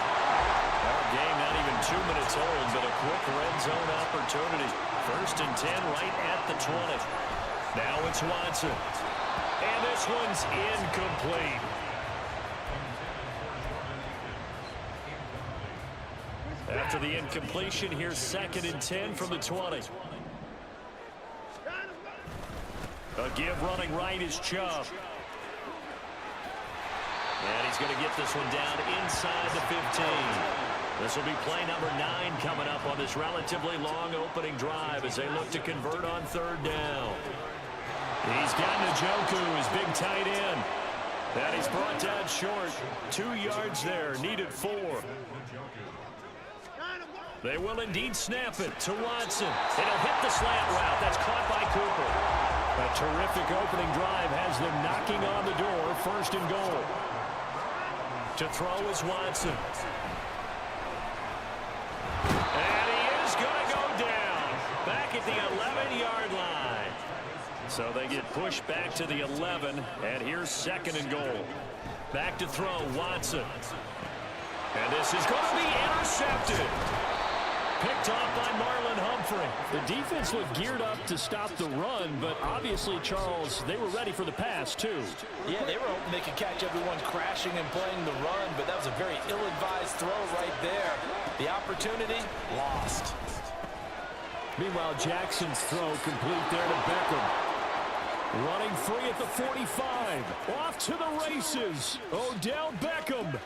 Our game not even 2 minutes old, but a quick red zone opportunity. 1st and 10 right at the 20. Now it's Watson. And this one's incomplete. After the incompletion, here's 2nd and 10 from the 20. A give running right is Chubb. And he's going to get this one down inside the 15. This will be play number 9 coming up on this relatively long opening drive as they look to convert on 3rd down. He's got Njoku, his big tight end. And he's brought down short. 2 yards there, needed 4. They will indeed snap it to Watson. It'll hit the slant route. That's caught by Cooper. A terrific opening drive has them knocking on the door. 1st and goal. To throw is Watson. And he is going to go down. Back at the 11-yard line. So they get pushed back to the 11. And here's 2nd and goal. Back to throw, Watson. And this is going to be intercepted. Picked off by Marlon Humphrey. The defense looked geared up to stop the run, but obviously, Charles, they were ready for the pass, too. Yeah, they were hoping they could catch everyone crashing and playing the run, but that was a very ill-advised throw right there. The opportunity, lost. Meanwhile, Jackson's throw complete there to Beckham. Running free at the 45. Off to the races. Odell Beckham.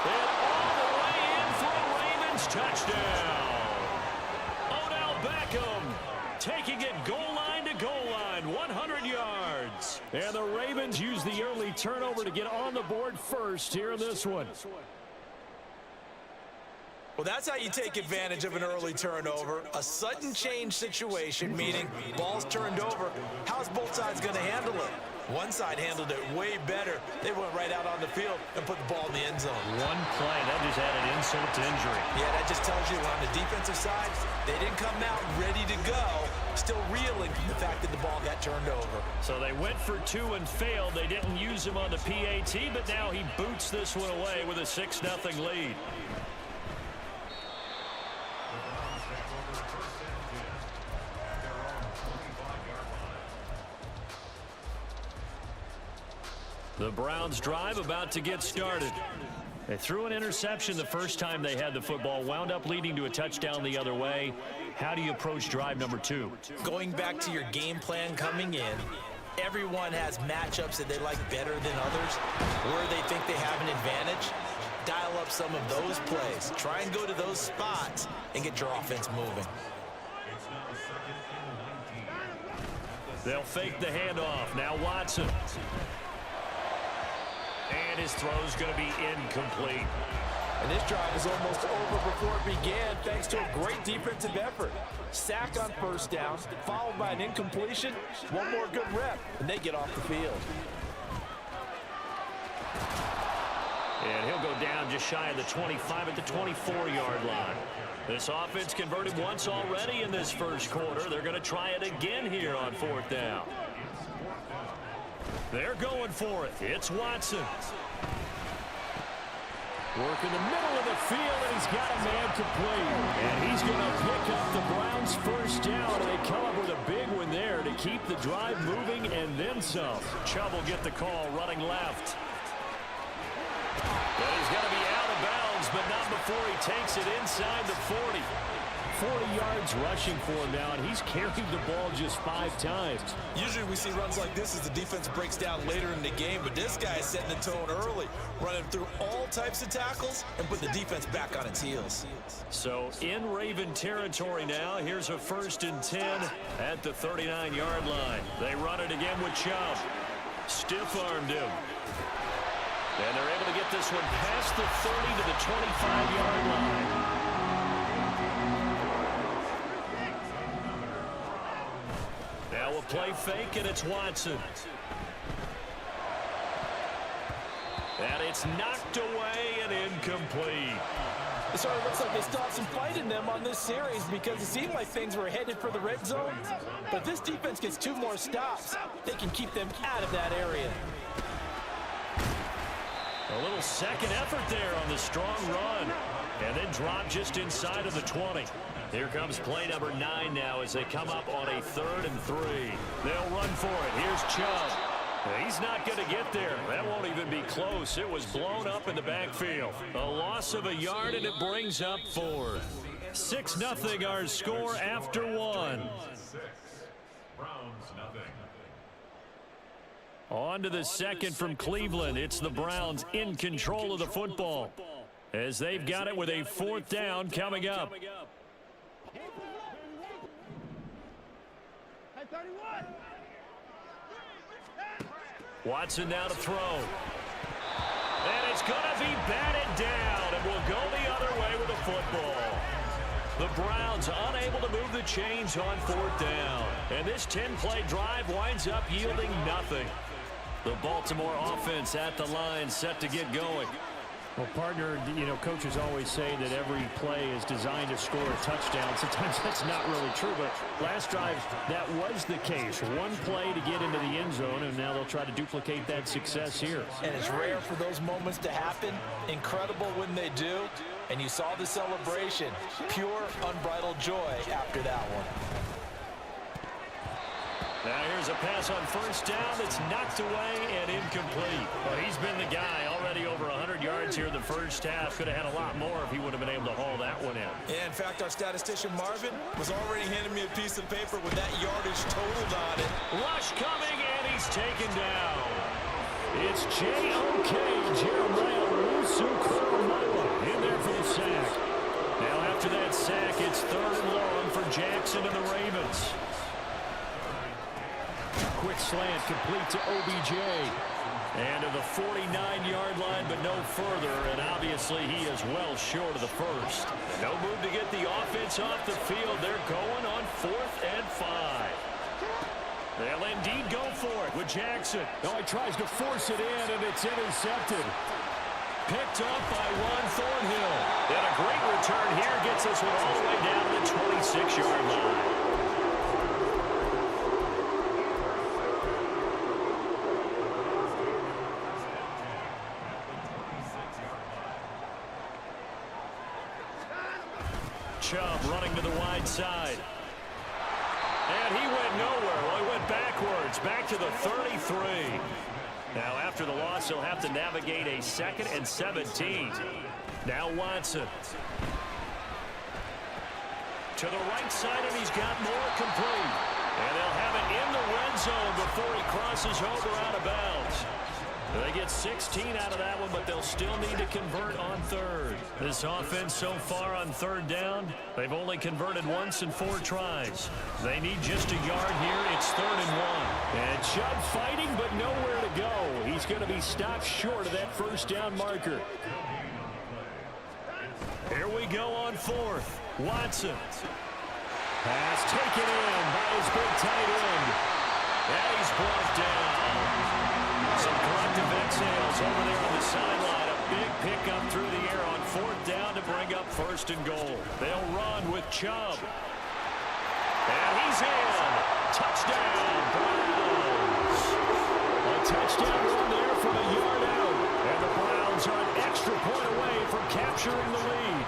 And all the way in for a Ravens touchdown. Odell Beckham taking it goal line to goal line, 100 yards. And the Ravens use the early turnover to get on the board first here in this one. Well, that's how you take advantage of an early turnover. A sudden change situation, meaning ball's turned over. How's both sides going to handle it? One side handled it way better. They went right out on the field and put the ball in the end zone. One play, that just added insult to injury. Yeah, that just tells you on the defensive side, they didn't come out ready to go, still reeling from the fact that the ball got turned over. So they went for 2 and failed. They didn't use him on the PAT, but now he boots this one away with a 6-0 lead. The Browns drive about to get started. They threw an interception the first time they had the football, wound up leading to a touchdown the other way. How do you approach drive number 2? Going back to your game plan coming in, everyone has matchups that they like better than others, where they think they have an advantage. Dial up some of those plays. Try and go to those spots and get your offense moving. They'll fake the handoff. Now Watson. And his throw's going to be incomplete. And this drive is almost over before it began thanks to a great defensive effort. Sack on first down, followed by an incompletion. One more good rep, and they get off the field. And he'll go down just shy of the 25 at the 24-yard line. This offense converted once already in this first quarter. They're going to try it again here on 4th down. They're going for it. It's Watson. Work in the middle of the field, and he's got a man complete. And he's going to pick up the Browns' first down. And they come up with a big one there to keep the drive moving and then some. Chubb will get the call running left. And he's going to be out of bounds, but not before he takes it inside the 40. 40 yards rushing for him now, and he's carried the ball just 5 times. Usually we see runs like this as the defense breaks down later in the game, but this guy is setting the tone early, running through all types of tackles and put the defense back on its heels. So in Raven territory now, here's a 1st and 10 at the 39-yard line. They run it again with Chubb. Stiff-armed him. And they're able to get this one past the 30 to the 25-yard line. Now a play fake, and it's Watson. And it's knocked away and incomplete. It sort of looks like they still have some fight in them on this series because it seemed like things were headed for the red zone. But this defense gets 2 more stops. They can keep them out of that area. A little second effort there on the strong run. And then drop just inside of the 20. Here comes play number 9 now as they come up on a 3rd and 3. They'll run for it. Here's Chubb. He's not going to get there. That won't even be close. It was blown up in the backfield. A loss of a yard, and it brings up 4th. 6-0 our score after 1. On to the second from Cleveland. It's the Browns in control of the football as they've got it with a 4th down coming up. Watson now to throw. And it's going to be batted down, and will go the other way with the football. The Browns unable to move the chains on 4th down. And this 10-play drive winds up yielding nothing. The Baltimore offense at the line set to get going. Well, partner, you know, coaches always say that every play is designed to score a touchdown. Sometimes that's not really true, but last drive, that was the case. One play to get into the end zone, and now they'll try to duplicate that success here. And it's rare for those moments to happen. Incredible when they do. And you saw the celebration. Pure, unbridled joy after that one. Now here's a pass on 1st down that's knocked away and incomplete. But he's been the guy already over 100 yards here in the first half. Could have had a lot more if he would have been able to haul that one in. Yeah, in fact, our statistician Marvin was already handing me a piece of paper with that yardage totaled on it. Rush coming, and he's taken down. It's J.O.K. Jeremiah Owusu-Koramoah in there for the sack. Now after that sack, it's 3rd and long for Jackson and the Ravens. Quick slant complete to OBJ. And to the 49-yard line, but no further. And obviously he is well short of the first. No move to get the offense off the field. They're going on 4th and 5. They'll indeed go for it with Jackson. Oh, he tries to force it in, and it's intercepted. Picked up by Juan Thornhill. And a great return here gets us one all the way down to the 26-yard line. Chubb running to the wide side. And he went nowhere. Well, he went backwards, back to the 33. Now, after the loss, he'll have to navigate a 2nd and 17. Now Watson. To the right side, and he's got more complete. And they'll have it in the red zone before he crosses over out of bounds. They get 16 out of that one, but they'll still need to convert on 3rd. This offense so far on 3rd down, they've only converted once in 4 tries. They need just a yard here. It's 3rd and 1. And Chubb fighting, but nowhere to go. He's going to be stopped short of that 1st down marker. Here we go on 4th. Watson. Pass taken in by his big tight end. And he's brought down. Some collective exhales over there on the sideline. A big pickup through the air on 4th down to bring up 1st and goal. They'll run with Chubb. And he's in. Touchdown, Browns. A touchdown run there from a yard out. And the Browns are an extra point away from capturing the lead.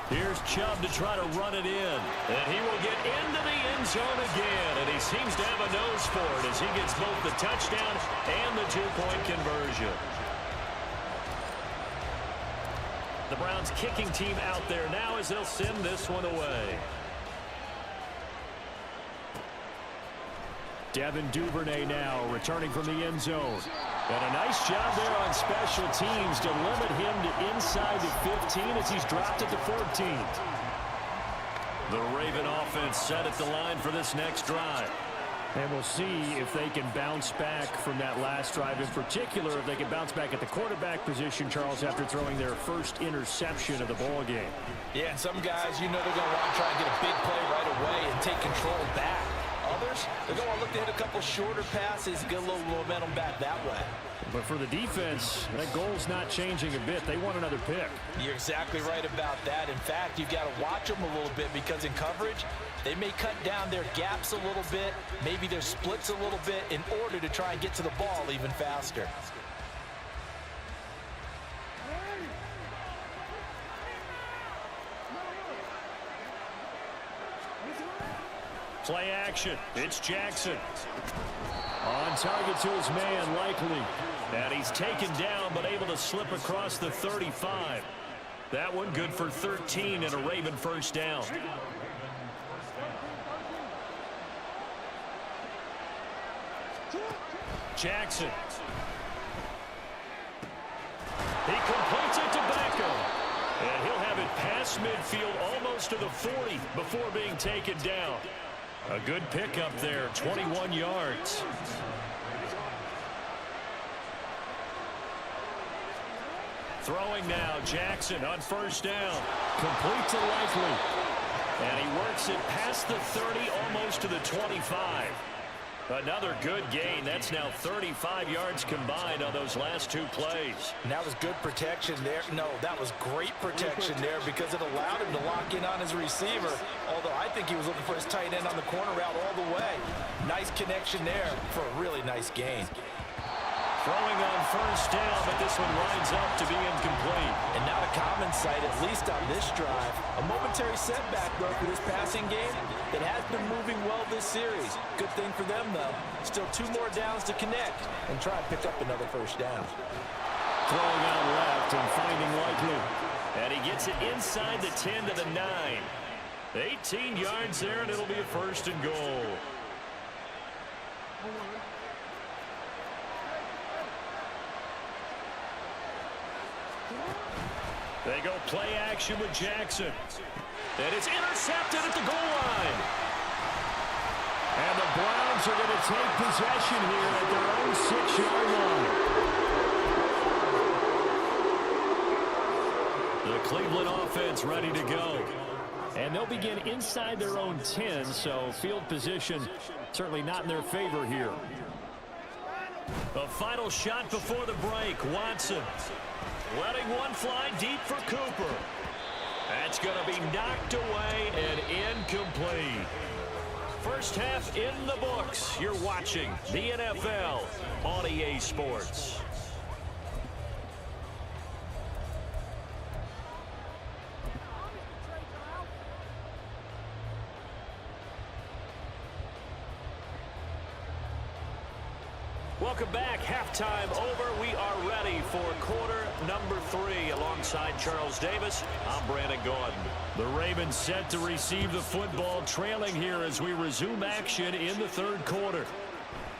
Here's Chubb to try to run it in. And he will get into the end zone again. And he seems to have a nose for it as he gets both the touchdown and the two-point conversion. The Browns kicking team out there now as they'll send this one away. Devin Duvernay now returning from the end zone. And a nice job there on special teams to limit him to inside the 15 as he's dropped at the 14. The Raven offense set at the line for this next drive. And we'll see if they can bounce back from that last drive. In particular, if they can bounce back at the quarterback position, Charles, after throwing their first interception of the ball game. Yeah, and some guys, you know they're going to want to try and get a big play right away and take control back. Others, they're going to look to hit a couple shorter passes, get a little momentum back that way. But for the defense, that goal's not changing a bit. They want another pick. You're exactly right about that. In fact, you've got to watch them a little bit because in coverage, they may cut down their gaps a little bit, maybe their splits a little bit in order to try and get to the ball even faster. Play action. It's Jackson. On target to his man, Likely. And he's taken down but able to slip across the 35. That one good for 13 and a Raven first down. Jackson. He completes it to Beckham. And he'll have it past midfield almost to the 40 before being taken down. A good pickup there, 21 yards. Throwing now, Jackson on first down. Complete to Likely. And he works it past the 30, almost to the 25. Another good gain. That's now 35 yards combined on those last two plays. And that was good protection there. No, that was great protection there because it allowed him to lock in on his receiver. Although I think he was looking for his tight end on the corner route all the way. Nice connection there for a really nice gain. Throwing on first down, but this one lines up to be incomplete. And not a common sight, at least on this drive. A momentary setback, though, for this passing game that has been moving well this series. Good thing for them, though. Still 2 more downs to connect and try and pick up another first down. Throwing out left and finding Likely. And he gets it inside the 10 to the 9. 18 yards there, and it'll be a first and goal. They go play action with Jackson. And it's intercepted at the goal line. And the Browns are going to take possession here at their own 6-yard line. The Cleveland offense ready to go. And they'll begin inside their own 10, so field position certainly not in their favor here. A final shot before the break. Watson letting one fly deep for Cooper. That's going to be knocked away and incomplete. First half in the books. You're watching the NFL on EA Sports. Welcome back. Halftime over. We are ready for quarter number 3 alongside Charles Davis. I'm Brandon Gordon. The Ravens set to receive the football, trailing here as we resume action in the third quarter.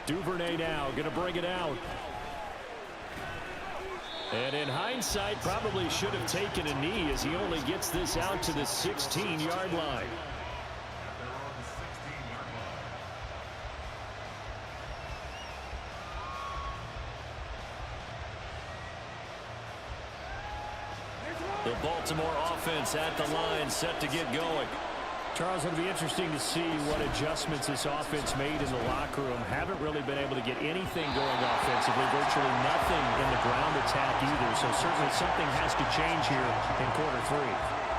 Duvernay now going to bring it out. And in hindsight, probably should have taken a knee as he only gets this out to the 16-yard line. The Baltimore offense at the line, set to get going. Charles, it'll be interesting to see what adjustments this offense made in the locker room. Haven't really been able to get anything going offensively, virtually nothing in the ground attack either. So certainly something has to change here in quarter 3.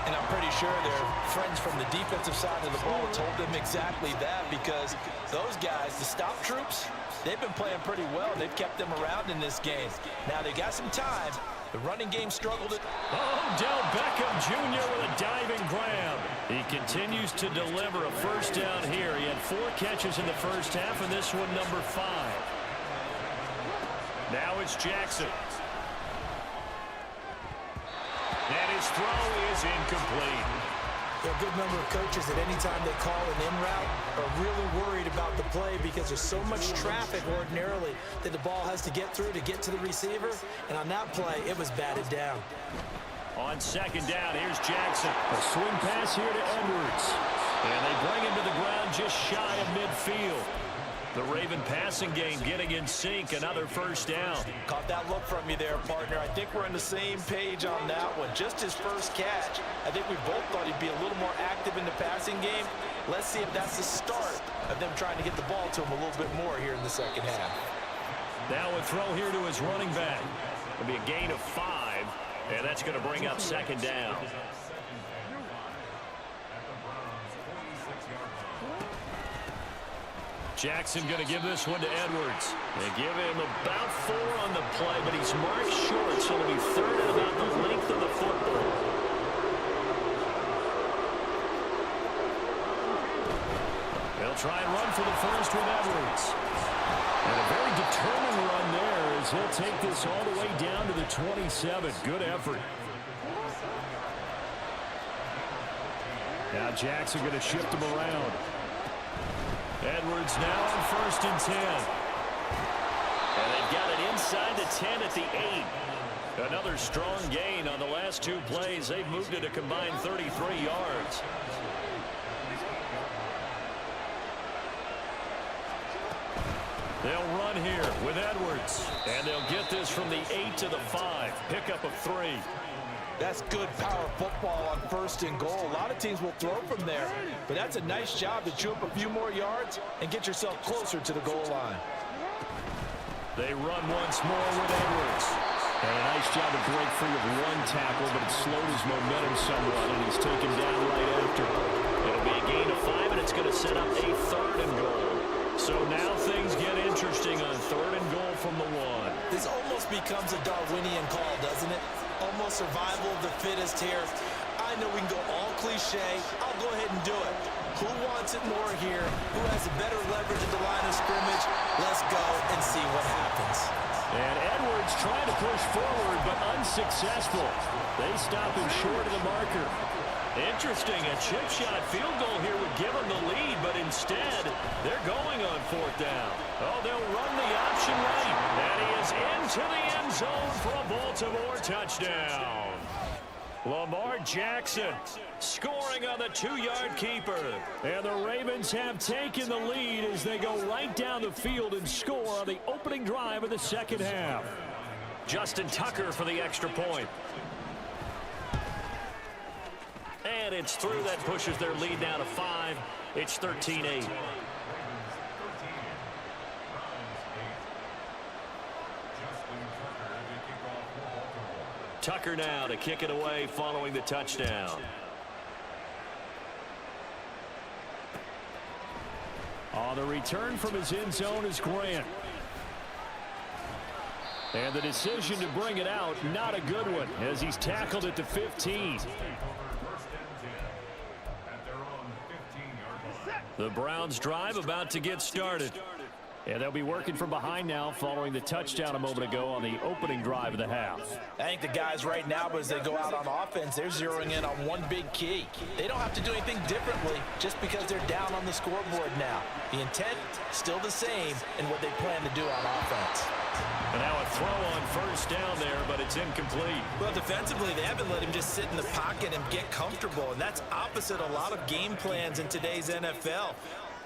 And I'm pretty sure their friends from the defensive side of the ball told them exactly that, because those guys, the stop troops, they've been playing pretty well. They've kept them around in this game. Now, they got some time, The running game struggled. Odell Beckham Jr. with a diving grab. He continues to deliver a first down here. He had 4 catches in the first half, and this one number 5. Now it's Jackson. And his throw is incomplete. There are a good number of coaches that any time they call an in route are really worried about the play because there's so much traffic ordinarily that the ball has to get through to get to the receiver. And on that play, it was batted down. On second down, here's Jackson. A swing pass here to Edwards. And they bring him to the ground just shy of midfield. The Raven passing game getting in sync. Another first down. Caught that look from you there, partner. I think we're on the same page on that one. Just his first catch. I think we both thought he'd be a little more active in the passing game. Let's see if that's the start of them trying to get the ball to him a little bit more here in the second half. Now a throw here to his running back. It'll be a gain of 5, and that's going to bring up second down. Jackson going to give this one to Edwards. They give him about 4 on the play, but he's marked short, so it'll be third and about the length of the football. They'll try and run for the first with Edwards. And a very determined run there as he'll take this all the way down to the 27. Good effort. Now Jackson going to shift him around. Edwards now on first and 10. And they've got it inside the 10 at the 8. Another strong gain on the last 2 plays. They've moved it a combined 33 yards. They'll run here with Edwards. And they'll get this from the 8 to the 5. Pickup of 3. That's good power football on first and goal. A lot of teams will throw from there, but that's a nice job to chew up a few more yards and get yourself closer to the goal line. They run once more with Edwards. And a nice job to break free of 1 tackle, but it slowed his momentum somewhat, and he's taken down right after. It'll be a gain of 5, and it's going to set up a 3rd and goal. So now things get interesting on 3rd and goal from the 1. This almost becomes a Darwinian call, doesn't it? Almost survival of the fittest here. I know we can go all cliche. I'll go ahead and do it. Who wants it more here? Who has a better leverage at the line of scrimmage? Let's go and see what happens. And Edwards trying to push forward, but unsuccessful. They stop him short of the marker. Interesting, a chip shot field goal here would give them the lead, but instead, they're going on 4th down. Oh, they'll run the option right. And he is into the end zone for a Baltimore touchdown. Lamar Jackson scoring on the 2-yard keeper. And the Ravens have taken the lead as they go right down the field and score on the opening drive of the second half. Justin Tucker for the extra point. And it's through. That pushes their lead now to 5. It's 13-8. Tucker now to kick it away following the touchdown. On the return from his end zone is Grant. And the decision to bring it out, not a good one, as he's tackled at the 15. The Browns drive about to get started. And they'll be working from behind now following the touchdown a moment ago on the opening drive of the half. I think the guys right now, as they go out on offense, they're zeroing in on one big key. They don't have to do anything differently just because they're down on the scoreboard now. The intent, still the same in what they plan to do on offense. And now a throw on first down there, but it's incomplete. Well, defensively, they haven't let him just sit in the pocket and get comfortable, and that's opposite a lot of game plans in today's NFL.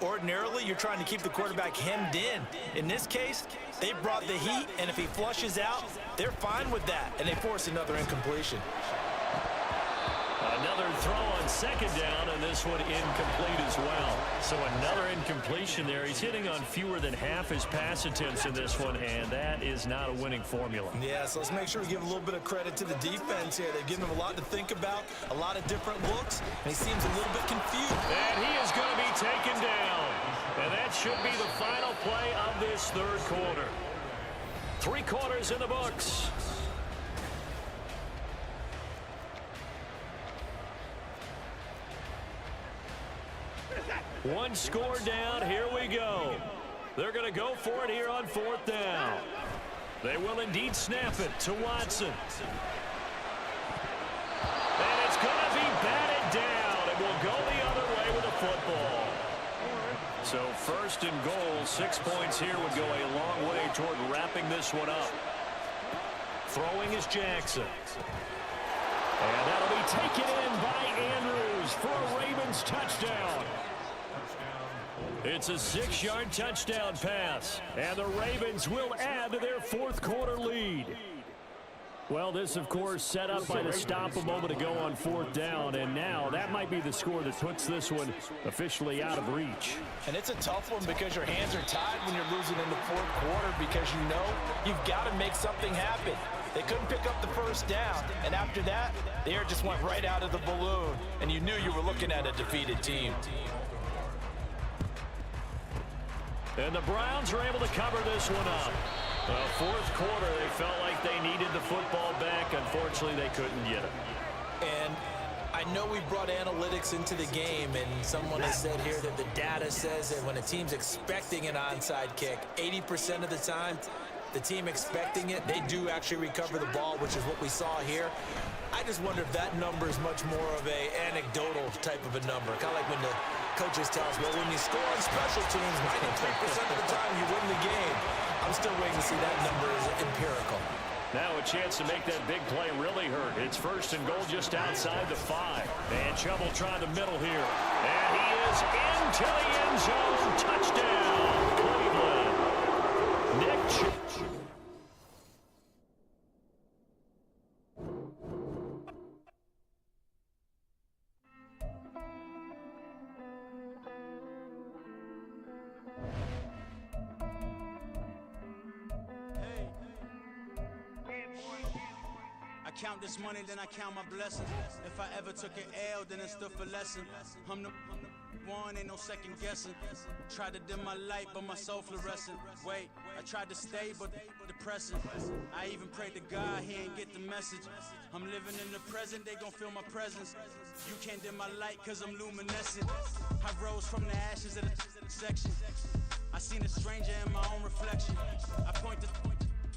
Ordinarily, you're trying to keep the quarterback hemmed in. In this case, they brought the heat, and if he flushes out, they're fine with that, and they force another incompletion. Another throw on second down, and this one incomplete as well. So another incompletion there. He's hitting on fewer than half his pass attempts in this one, and that is not a winning formula. Yeah, so let's make sure we give a little bit of credit to the defense here. They've given him a lot to think about, a lot of different looks, and he seems a little bit confused. And he is going to be taken down. And that should be the final play of this third quarter. 3 quarters in the books. One score down. Here we go. They're going to go for it here on 4th down. They will indeed snap it to Watson. And it's going to be batted down. It will go the other way with the football. So 1st and goal, 6 points here would go a long way toward wrapping this one up. Throwing is Jackson. And that'll be taken in by Andrews for a Ravens touchdown. It's a 6-yard touchdown pass. And the Ravens will add to their 4th quarter lead. Well, this, of course, set up by the stop a moment ago on 4th down, and now that might be the score that puts this one officially out of reach. And it's a tough one because your hands are tied when you're losing in the 4th quarter because you know you've got to make something happen. They couldn't pick up the 1st down, and after that, the air just went right out of the balloon, and you knew you were looking at a defeated team. And the Browns are able to cover this one up. Well, 4th quarter, they felt like they needed the football back. Unfortunately, they couldn't get it. And I know we brought analytics into the game, and someone has said here that the data says that when a team's expecting an onside kick, 80% of the time, the team expecting it, they do actually recover the ball, which is what we saw here. I just wonder if that number is much more of a anecdotal type of a number. Kind of like when the coaches tell us, well, when you score on special teams, 93% of the time you win the game. I'm still waiting to see that number is empirical. Now a chance to make that big play really hurt. It's 1st and goal just outside the 5. And Chubb will try the middle here. And he is into the end zone. Touchdown, Cleveland. Nick Chubb. I count this money, then I count my blessings. If I ever took an L, then it stood for lesson. I'm the one, ain't no second guessing. Tried to dim my light, but my soul fluorescent. Wait, I tried to stay, but depressing. I even prayed to God, he ain't get the message. I'm living in the present, they gon' feel my presence. You can't dim my light, cause I'm luminescent. I rose from the ashes of the section. I seen a stranger in my own reflection. I point to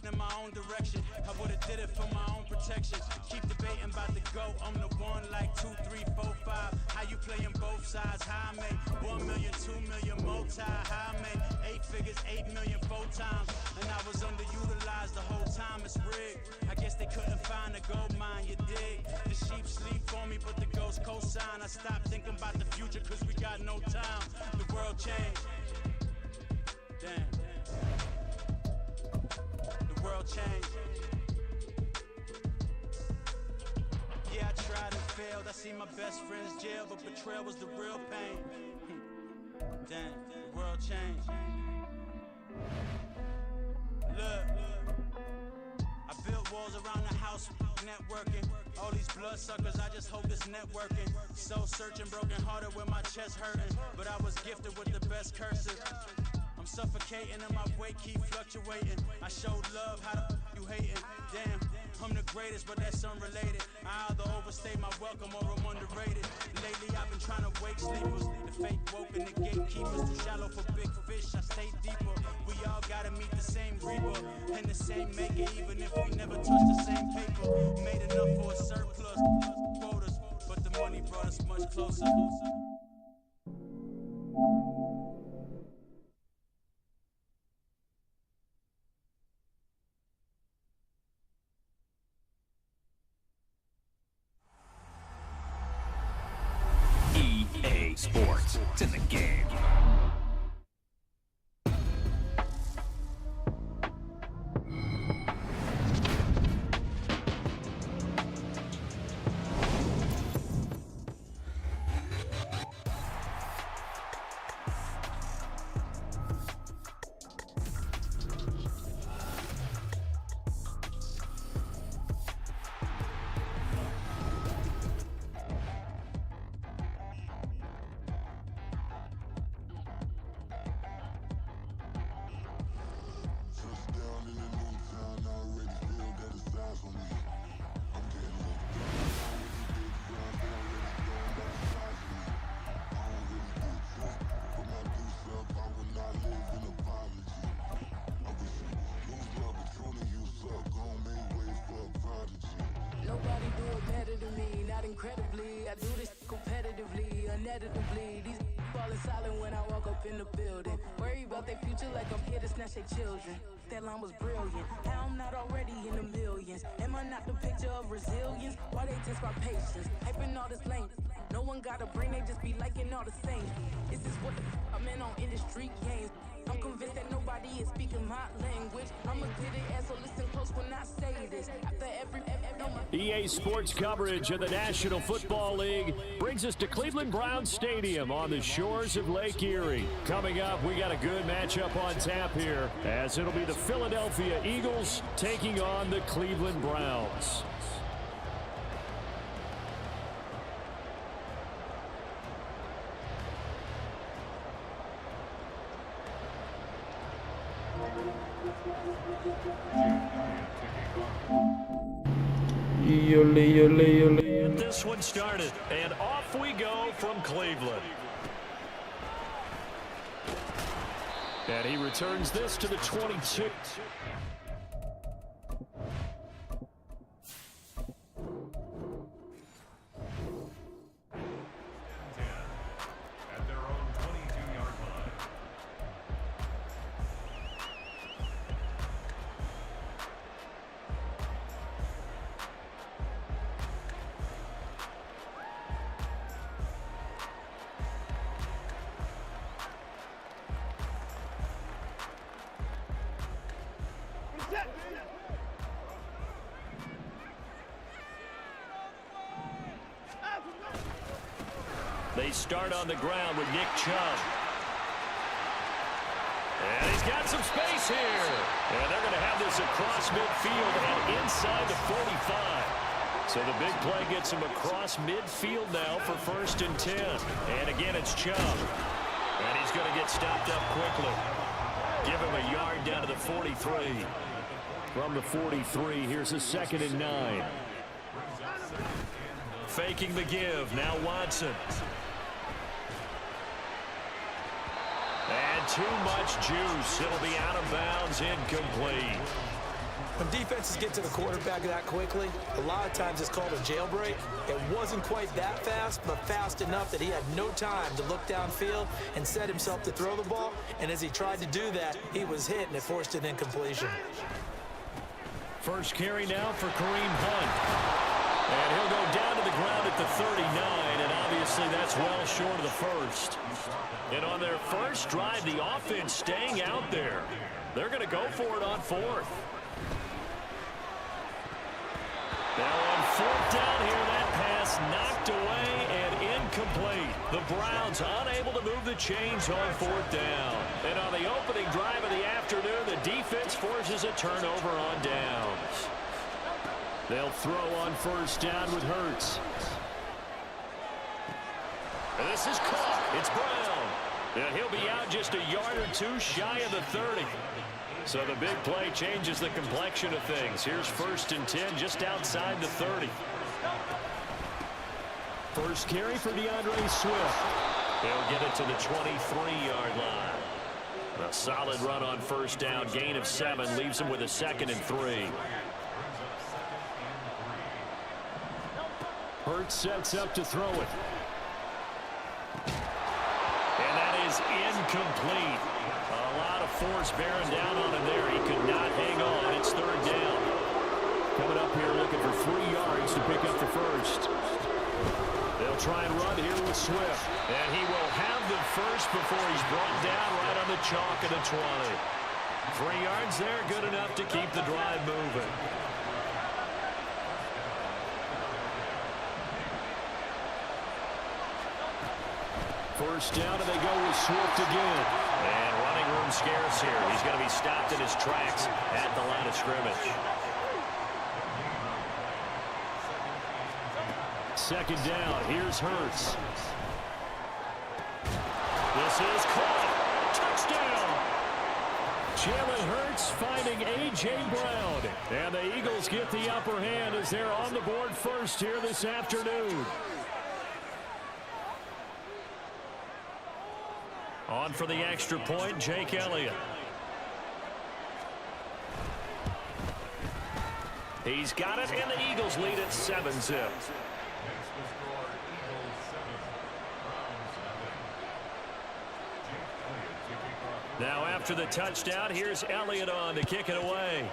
in my own direction. I would've did it for my own protection. Keep debating about the GOAT. I'm the one like 2, 3, 4, 5. How you playing both sides? How I make 1 million, 2 million, multi. How I make 8 figures, 8 million 4 times. And I was underutilized the whole time. It's rigged. I guess they couldn't find a gold mine. You dig? The sheep sleep for me, but the ghost cosign. I stopped thinking about the future cause we got no time. The world changed. Damn. World change. Yeah, I tried and failed. I see my best friends jail, but betrayal was the real pain. Damn, the world changed. Look, I built walls around the house, networking. All these blood suckers, I just hope it's networking. Soul searching, broken hearted with my chest hurting. But I was gifted with the best cursive. I'm suffocating and my weight keep fluctuating. I showed love, how the you hating? Damn, I'm the greatest, but that's unrelated. I either overstay my welcome or I'm underrated. Lately I've been trying to wake sleepers. The fake woke and the gatekeepers. Too shallow for big fish, I stay deeper. We all gotta meet the same reaper and the same maker, even if we never touch the same paper. Made enough for a surplus quotas, but the money brought us much closer. Sports. It's in the game. incredibly. I do this competitively, uneditably. These falling silent when I walk up in the building. Worry about their future like I'm here to snatch their children. That line was brilliant. How I'm not already in the millions. Am I not the picture of resilience? Why they test my patience? Hyping all this lane. No one got a brain, they just be liking all the same. This is what I'm in on industry games. I'm convinced that nobody is speaking my language. I'ma clear the air, so listen close when I say this. After every EA Sports coverage of the National Football League brings us to Cleveland Browns Stadium on the shores of Lake Erie. Coming up, we got a good matchup on tap here, as it'll be the Philadelphia Eagles taking on the Cleveland Browns. Yole. This one started, and off we go from Cleveland. And he returns this to the 22. They start on the ground with Nick Chubb. And he's got some space here. And they're going to have this across midfield and inside the 45. So the big play gets him across midfield now for 1st and 10. And again, it's Chubb. And he's going to get stopped up quickly. Give him a yard down to the 43. From the 43, here's a 2nd and 9. Faking the give, now Watson. And too much juice. It'll be out of bounds, incomplete. When defenses get to the quarterback that quickly, a lot of times it's called a jailbreak. It wasn't quite that fast, but fast enough that he had no time to look downfield and set himself to throw the ball. And as he tried to do that, he was hit and it forced an incompletion. First carry now for Kareem Hunt. And he'll go down to the ground at the 39, and obviously that's well short of the first. And on their first drive, the offense staying out there. They're going to go for it on 4th. Now on 4th down here, that pass knocked away and incomplete. The Browns unable to move the chains on 4th down. And on the opening drive of the afternoon, the defense forces a turnover on downs. They'll throw on 1st down with Hurts. And this is caught. It's Brown. And he'll be out just a yard or two shy of the 30. So the big play changes the complexion of things. Here's 1st and 10 just outside the 30. First carry for DeAndre Swift. He'll get it to the 23-yard line. A solid run on 1st down. Gain of 7 leaves him with a 2nd and 3. Hurts sets up to throw it. And that is incomplete. A lot of force bearing down on him there. He could not hang on. It's 3rd down. Coming up here looking for 3 yards to pick up the first. They'll try and run here with Swift. And he will have the first before he's brought down right on the chalk of the 20. 3 yards there, good enough to keep the drive moving. First down, and they go with Swift again. And running room scarce here. He's going to be stopped in his tracks at the line of scrimmage. 2nd down. Here's Hurts. This is caught. Touchdown. Jalen Hurts finding A.J. Brown. And the Eagles get the upper hand as they're on the board first here this afternoon. On for the extra point, Jake Elliott. He's got it, and the Eagles lead at 7-zip. Now after the touchdown, here's Elliott on to kick it away.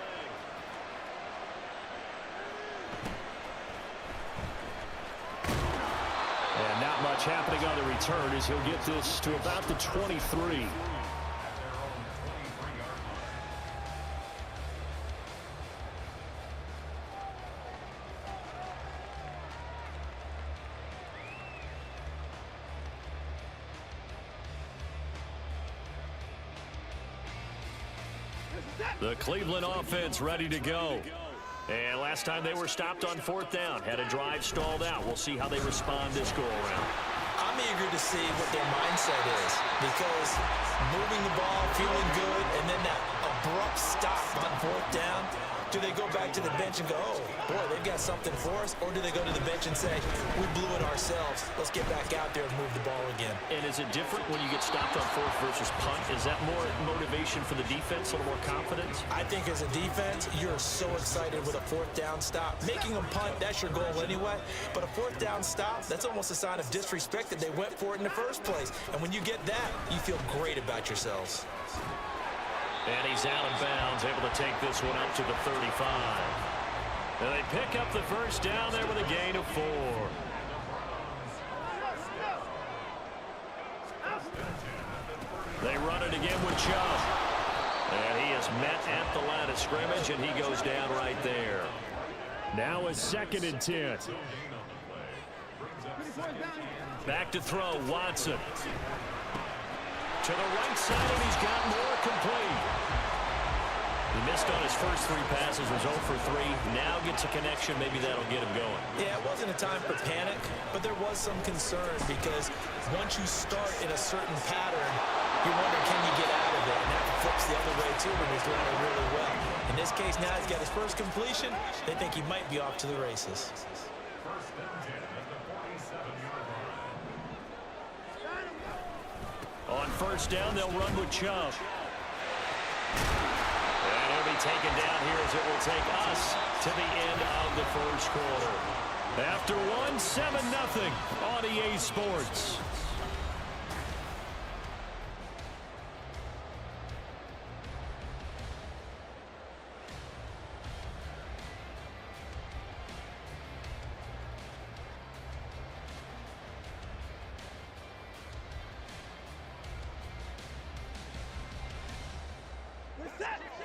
And not much happening on the return as he'll get this to about the 23. The Cleveland offense ready to go. And last time they were stopped on fourth down, had a drive stalled out. We'll see how they respond this go-around. I'm eager to see what their mindset is, because moving the ball, feeling good, and then that abrupt stop on fourth down, do they go back to the bench and go, oh, boy, they've got something for us? Or do they go to the bench and say, we blew it ourselves. Let's get back out there and move the ball again. And is it different when you get stopped on fourth versus punt? Is that more motivation for the defense, a little more confidence? I think as a defense, you're so excited with a fourth down stop. Making them punt, that's your goal anyway. But a fourth down stop, that's almost a sign of disrespect that they went for it in the first place. And when you get that, you feel great about yourselves. And he's out of bounds, able to take this one up to the 35. And they pick up the first down there with a gain of 4. They run it again with Chubb. And he is met at the line of scrimmage, and he goes down right there. Now a 2nd and 10. Back to throw, Watson. To the right side, and he's got more complete. He missed on his first 3 passes, was 0 for 3. Now gets a connection. Maybe that'll get him going. Yeah, it wasn't a time for panic, but there was some concern because once you start in a certain pattern, you wonder, can you get out of it? And that flips the other way, too, when you're throwing it really well. In this case, now he's got his first completion. They think he might be off to the races. On first down, they'll run with Chubb. And he'll be taken down here as it will take us to the end of the first quarter. After one, 7-0 on EA Sports.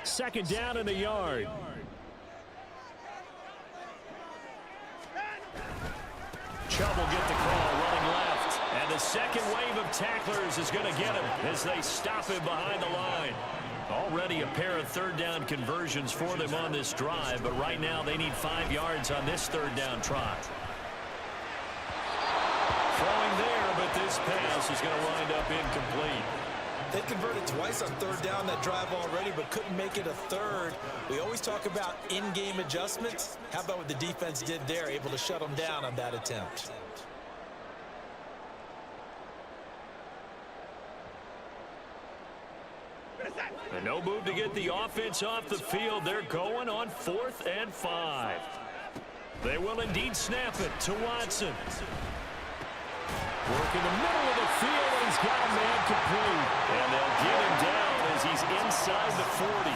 Second down in the yard. Chubb will get the call, running left. And the second wave of tacklers is going to get him as they stop him behind the line. Already a pair of third down conversions for them on this drive, but right now they need 5 yards on this third down try. Throwing there, but this pass is going to wind up incomplete. They converted twice on third down that drive already, but couldn't make it a third. We always talk about in-game adjustments. How about what the defense did there, able to shut them down on that attempt? And no move to get the offense off the field. They're going on 4th and 5. They will indeed snap it to Watson. Work in the middle of the field, and he's got a man complete. And they'll get him down as he's inside the 40.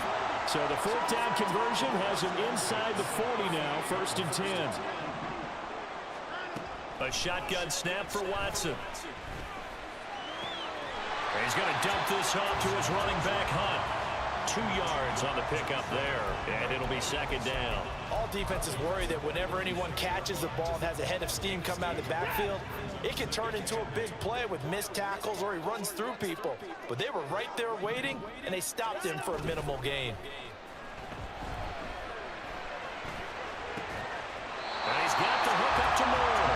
So the fourth down conversion has him inside the 40 now, 1st and 10. A shotgun snap for Watson. And he's going to dump this off to his running back, Hunt. 2 yards on the pickup there, and it'll be 2nd down. All defenses worry that whenever anyone catches the ball and has a head of steam come out of the backfield, it can turn into a big play with missed tackles or he runs through people. But they were right there waiting, and they stopped him for a minimal gain. And he's got the hook up to Moore.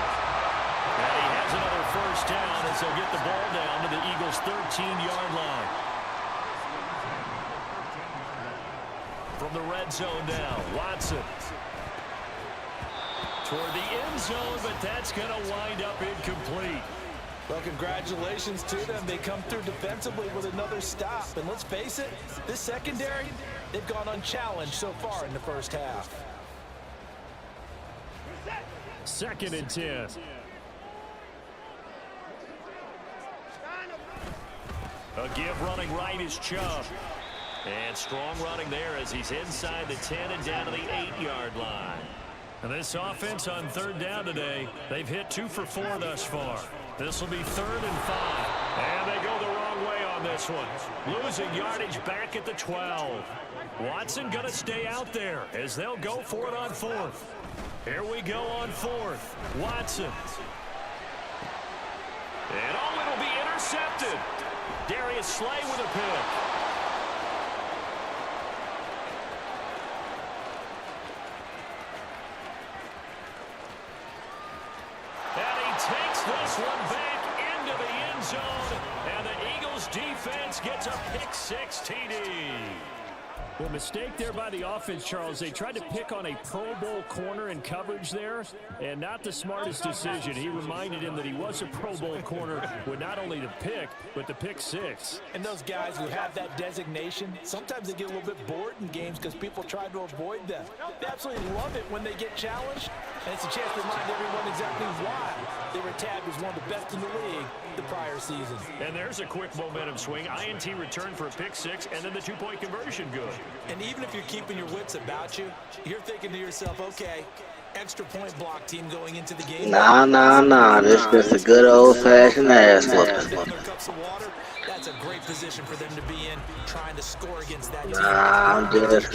And he has another first down as they'll get the ball down to the Eagles' 13-yard line. From the red zone now, Watson. Toward the end zone, but that's going to wind up incomplete. Well, congratulations to them. They come through defensively with another stop. And let's face it, this secondary, they've gone unchallenged so far in the first half. 2nd and 10. A give running right is Chubb. And strong running there as he's inside the 10 and down to the 8-yard line. And this offense on 3rd down today, they've hit 2 for 4 thus far. This will be 3rd and 5. And they go the wrong way on this one. Losing yardage back at the 12. Watson going to stay out there as they'll go for it on 4th. Here we go on 4th. Watson. And it'll be intercepted. Darius Slay with a pick. And he takes this one back into the end zone. And the Eagles defense gets a pick-6 TD. Well, mistake there by the offense, Charles. They tried to pick on a Pro Bowl corner in coverage there, and not the smartest decision. He reminded him that he was a Pro Bowl corner with not only the pick, but the pick-6. And those guys who have that designation, sometimes they get a little bit bored in games because people try to avoid them. They absolutely love it when they get challenged, and it's a chance to remind everyone exactly why they were tagged as one of the best in the league the prior season. And there's a quick momentum swing. INT return for a pick-6, and then the 2-point conversion good. And even if you're keeping your wits about you, you're thinking to yourself, okay, extra point block team going into the game. Nah. This is just a good old-fashioned ass whooping. That's a great position for them to be in, trying to score against that team. Nah, I'm just...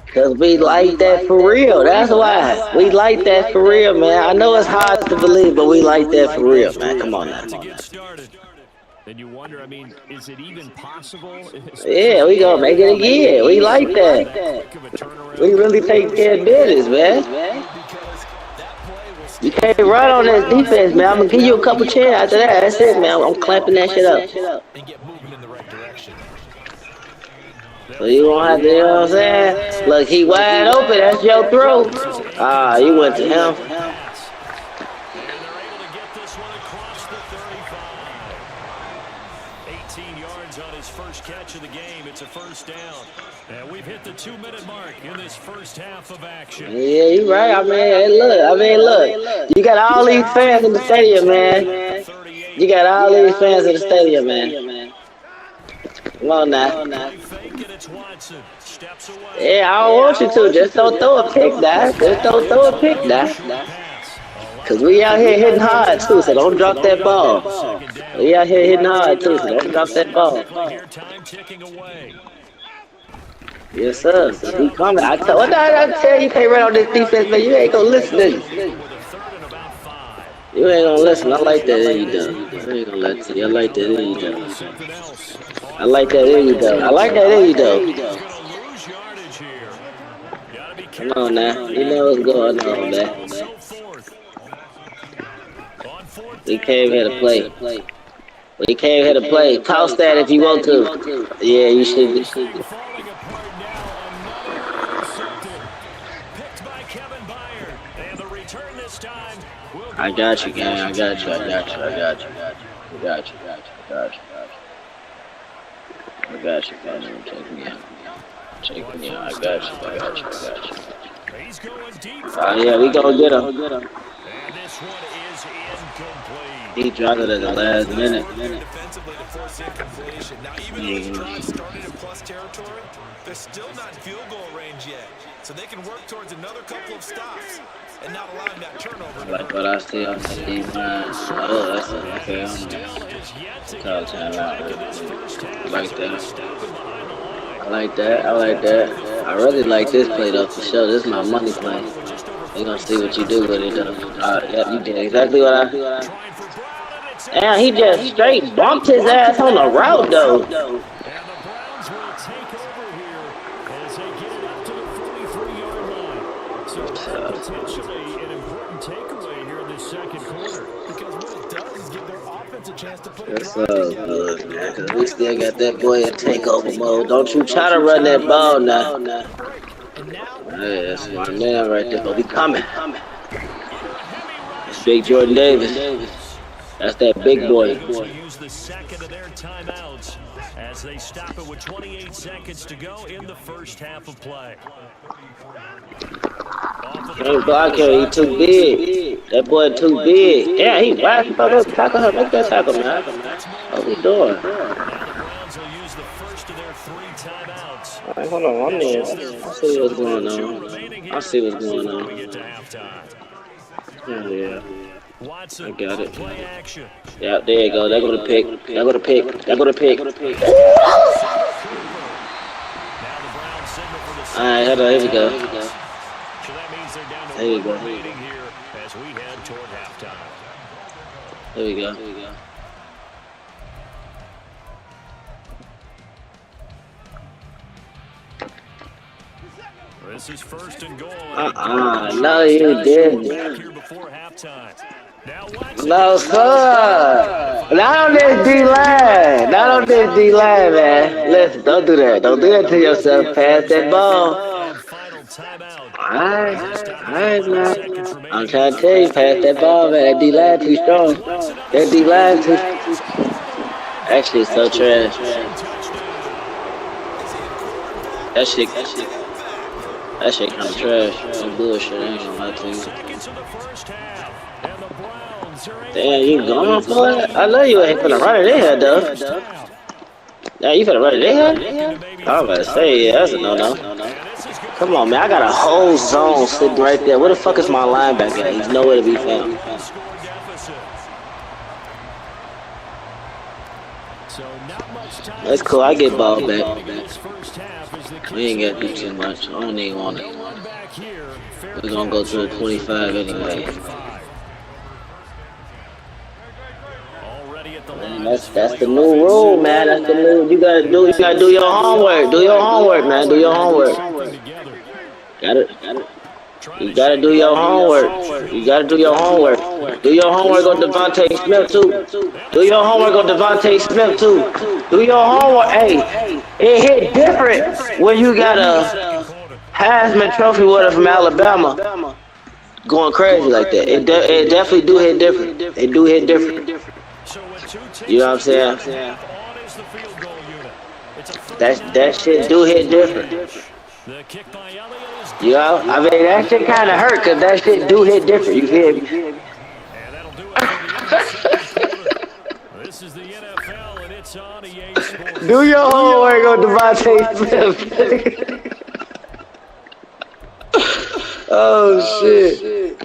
Because we like that for real. That's why. We like that for real, man. I know it's hard to believe, but we like that for real, man. Come on now. To get started. And you wonder, I mean, is it even possible? Yeah, we gonna make it again. We like that. We really take care of business, man. You can't run on this defense, man. I'm gonna give you a couple chairs after that. That's it, man. I'm clamping that shit up. And get moving in the right direction. So you won't have to, you know what I'm saying? Look, he wide open. That's your throw. Ah, you went to him. Catch of the game. It's a first down. And we've hit the 2-minute mark in this first half of action. Yeah, you're right. I mean, look. You got all these fans in the stadium, man. You got all these fans in the stadium, man. Come on now. Yeah, I don't want you to. Just don't throw a pick, now. Just don't throw a pick, now. Because we out here hitting hard, too, so don't drop that ball. We out here hitting hard, too, so don't drop that ball. Yes, sir. We coming. I tell you, you can't run on this defense, man. You ain't going to listen to you. You ain't going to listen. I like that. There you go. I ain't going to let you. I like that. There you go. I like that. There you go. I like that. There you go. Come on now. You know what's going on, man. We came here to play. We came here to play. Toss that if you want to. Yeah, you should. I got you, gang. I got you. I got you. I got you. I got you. I got you, man. Check me out. Check me out. I got you. I got you. I got you. Oh, yeah, we gonna get him. And this one is incomplete. He dropped it at the last minute. Defensively to force incompletion. Now, even though those drives started in plus territory, they're still not in field goal range yet. So they can work towards another couple of stops and not allowing that turnover. Like what I see on the team, oh, that's okay. I like that. I like that. I like that. I really like this play though for sure. This is my money play. We're gonna see what you do with it though. Yep, you did exactly what I. Damn, he just straight bumped his ass on the route though. And the Browns will take over here as they get it up to the 43-yard line. So potentially an important takeaway here in this second quarter. Because what it does is give their offense a chance to put it That's good, man. Cause we still got that boy in takeover mode. Don't you try to run that ball now. Yeah, that's my man right there. But we coming. That's Big Jordan Davis. That's that big boy. Use the second of their timeouts as they stop it with 28 seconds to go in the first half of play. Can't block him. He too big. That boy too big. Yeah, he whack. Tackle her. Make that tackle, man. What we doing? Now the Browns will use the first of their 3 timeouts. All right, hold on. I'm there. I see what's going on. I see what's going We on. get to halftime. Yeah. Watson, I got it. play action. Yeah, there you go. There go the pick. There go the pick. There go the pick. Now the Browns signal for the All right, hold on. Here we go. So that means they're down to There you 1 go. remaining here as we head toward halftime. Here we go. This is first and goal. No, you didn't. Back here before halftime. Now Watson. No, sir. Not on this D-line. Not on this D-line, man. Listen, don't do that. Don't do that to yourself. Pass that ball. And final timeout. Alright, man. I'm trying to tell you, pass that ball, man. That D-line too strong. That D-line too. Actually, it's so trash. That shit kind of trash. Some bullshit. I ain't gonna lie to you. Seconds of the first half. And the Browns are Damn, you going for it? I know you ain't finna run it in here, though. Now you finna run it in here? I was about to say, yeah, that's a no-no. Come on, man. I got a whole zone sitting right there. Where the fuck is my linebacker at? He's nowhere to be found. That's cool. I get ball back. We ain't got to do too much. I don't even want it. We're going to go to the 25 anyway. Man, that's the new rule, man. That's the new. You gotta do your homework. Do your homework, man. Do your homework. You gotta do your homework. You gotta do your homework. Do your homework on Devontae Smith too. Do your homework on Devontae Smith too. Do your homework. Hey, it hit different when you got a Heisman Trophy winner from Alabama going crazy like that. It definitely do hit different. It do hit different. You know what I'm saying? That shit do hit different. You know, I mean that shit kind of hurt because that shit do hit different. You feel me? This is the NFL and it's on EA Sports. Do your homework on Devontae Smith. Oh shit.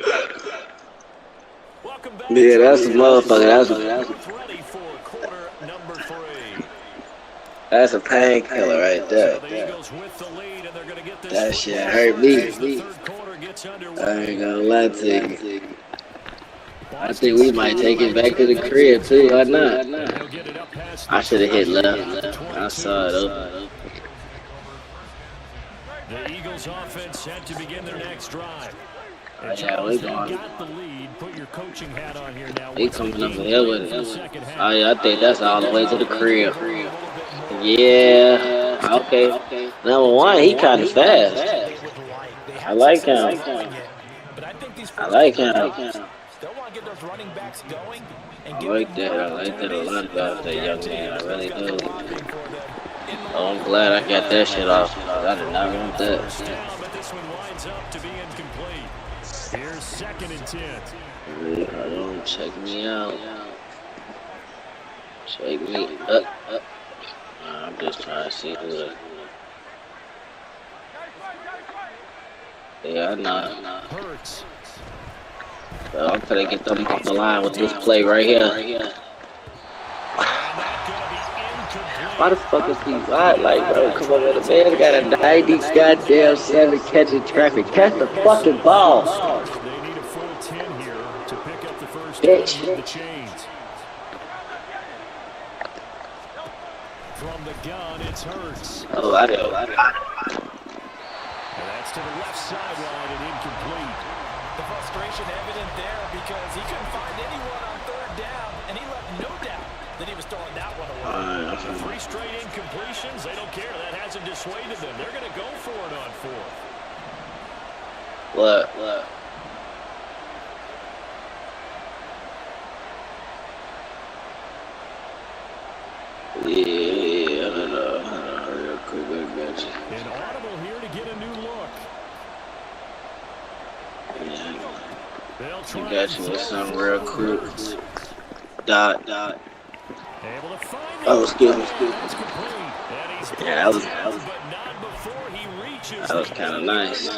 Yeah, that's a motherfucker. That's a painkiller right there. That shit hurt me. I ain't gonna lie to you. I think we might take it back to the crib too. Why not? I should have hit left. I saw it open. The Eagles offense set to begin their next drive. Yeah, we going. Got the lead. Put your coaching hat on here now. We coming up here with it. Oh yeah, I think that's all the way to the crib. Yeah. Okay. Number one, he kind of fast. I like him. I like him. I like that. I like that a lot about that young man. I really do. Oh, I'm glad I got that shit off. I did not want that. But this one winds up to be incomplete. Here's 2nd and 10. Hold on, check me out. Check me up. I'm just trying to see who the... Yeah, I know. Well, I'm gonna get them off the line with this play right here. Why the fuck is he wide? Like, bro, come on, man. The man got a 90 goddamn 7 catching traffic. Catch the fucking ball. They need a full 10 here to pick up the first Bitch. down with the chains. From the gun, it's Hurts. Oh, I know. And that's to the left sideline and incomplete. The frustration evident there because he couldn't find anyone on 3rd down, and he left no doubt that he was throwing that one away. 3 straight incompletions, they don't care. That hasn't dissuaded them. They're going to go for it on 4th. What? Yeah, I don't know. Hurry up, quick, got you. An audible here to get a new look. I got you with something real quick. Dot. Oh, excuse me. Yeah, that was kind of nice.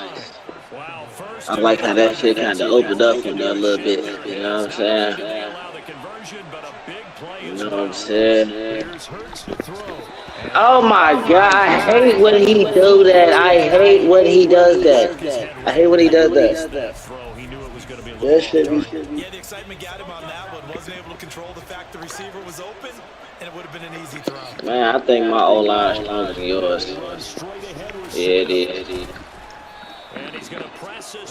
I like how that shit kind of opened up for me a little bit. You know what I'm saying? You know what I'm saying? Oh my God, I hate when he do that. I hate when he does that. I hate when he does that. That should be. Yeah, the excitement got him on that one. Wasn't able to control the fact the receiver was open, and it would have been an easy throw. Man, I think my O-line is stronger than yours. Yeah, it is.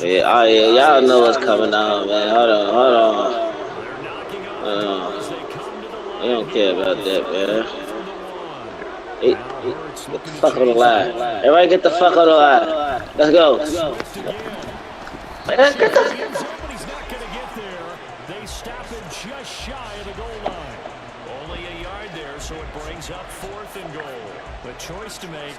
Yeah, oh yeah, y'all know what's coming on, man. Hold on. They don't care about that, man. Get the fuck on the line. Everybody get the fuck on the line. Let's go. Let's get the... They stop him just shy of the goal line. Only a yard there, so it brings up 4th and goal. The choice to make.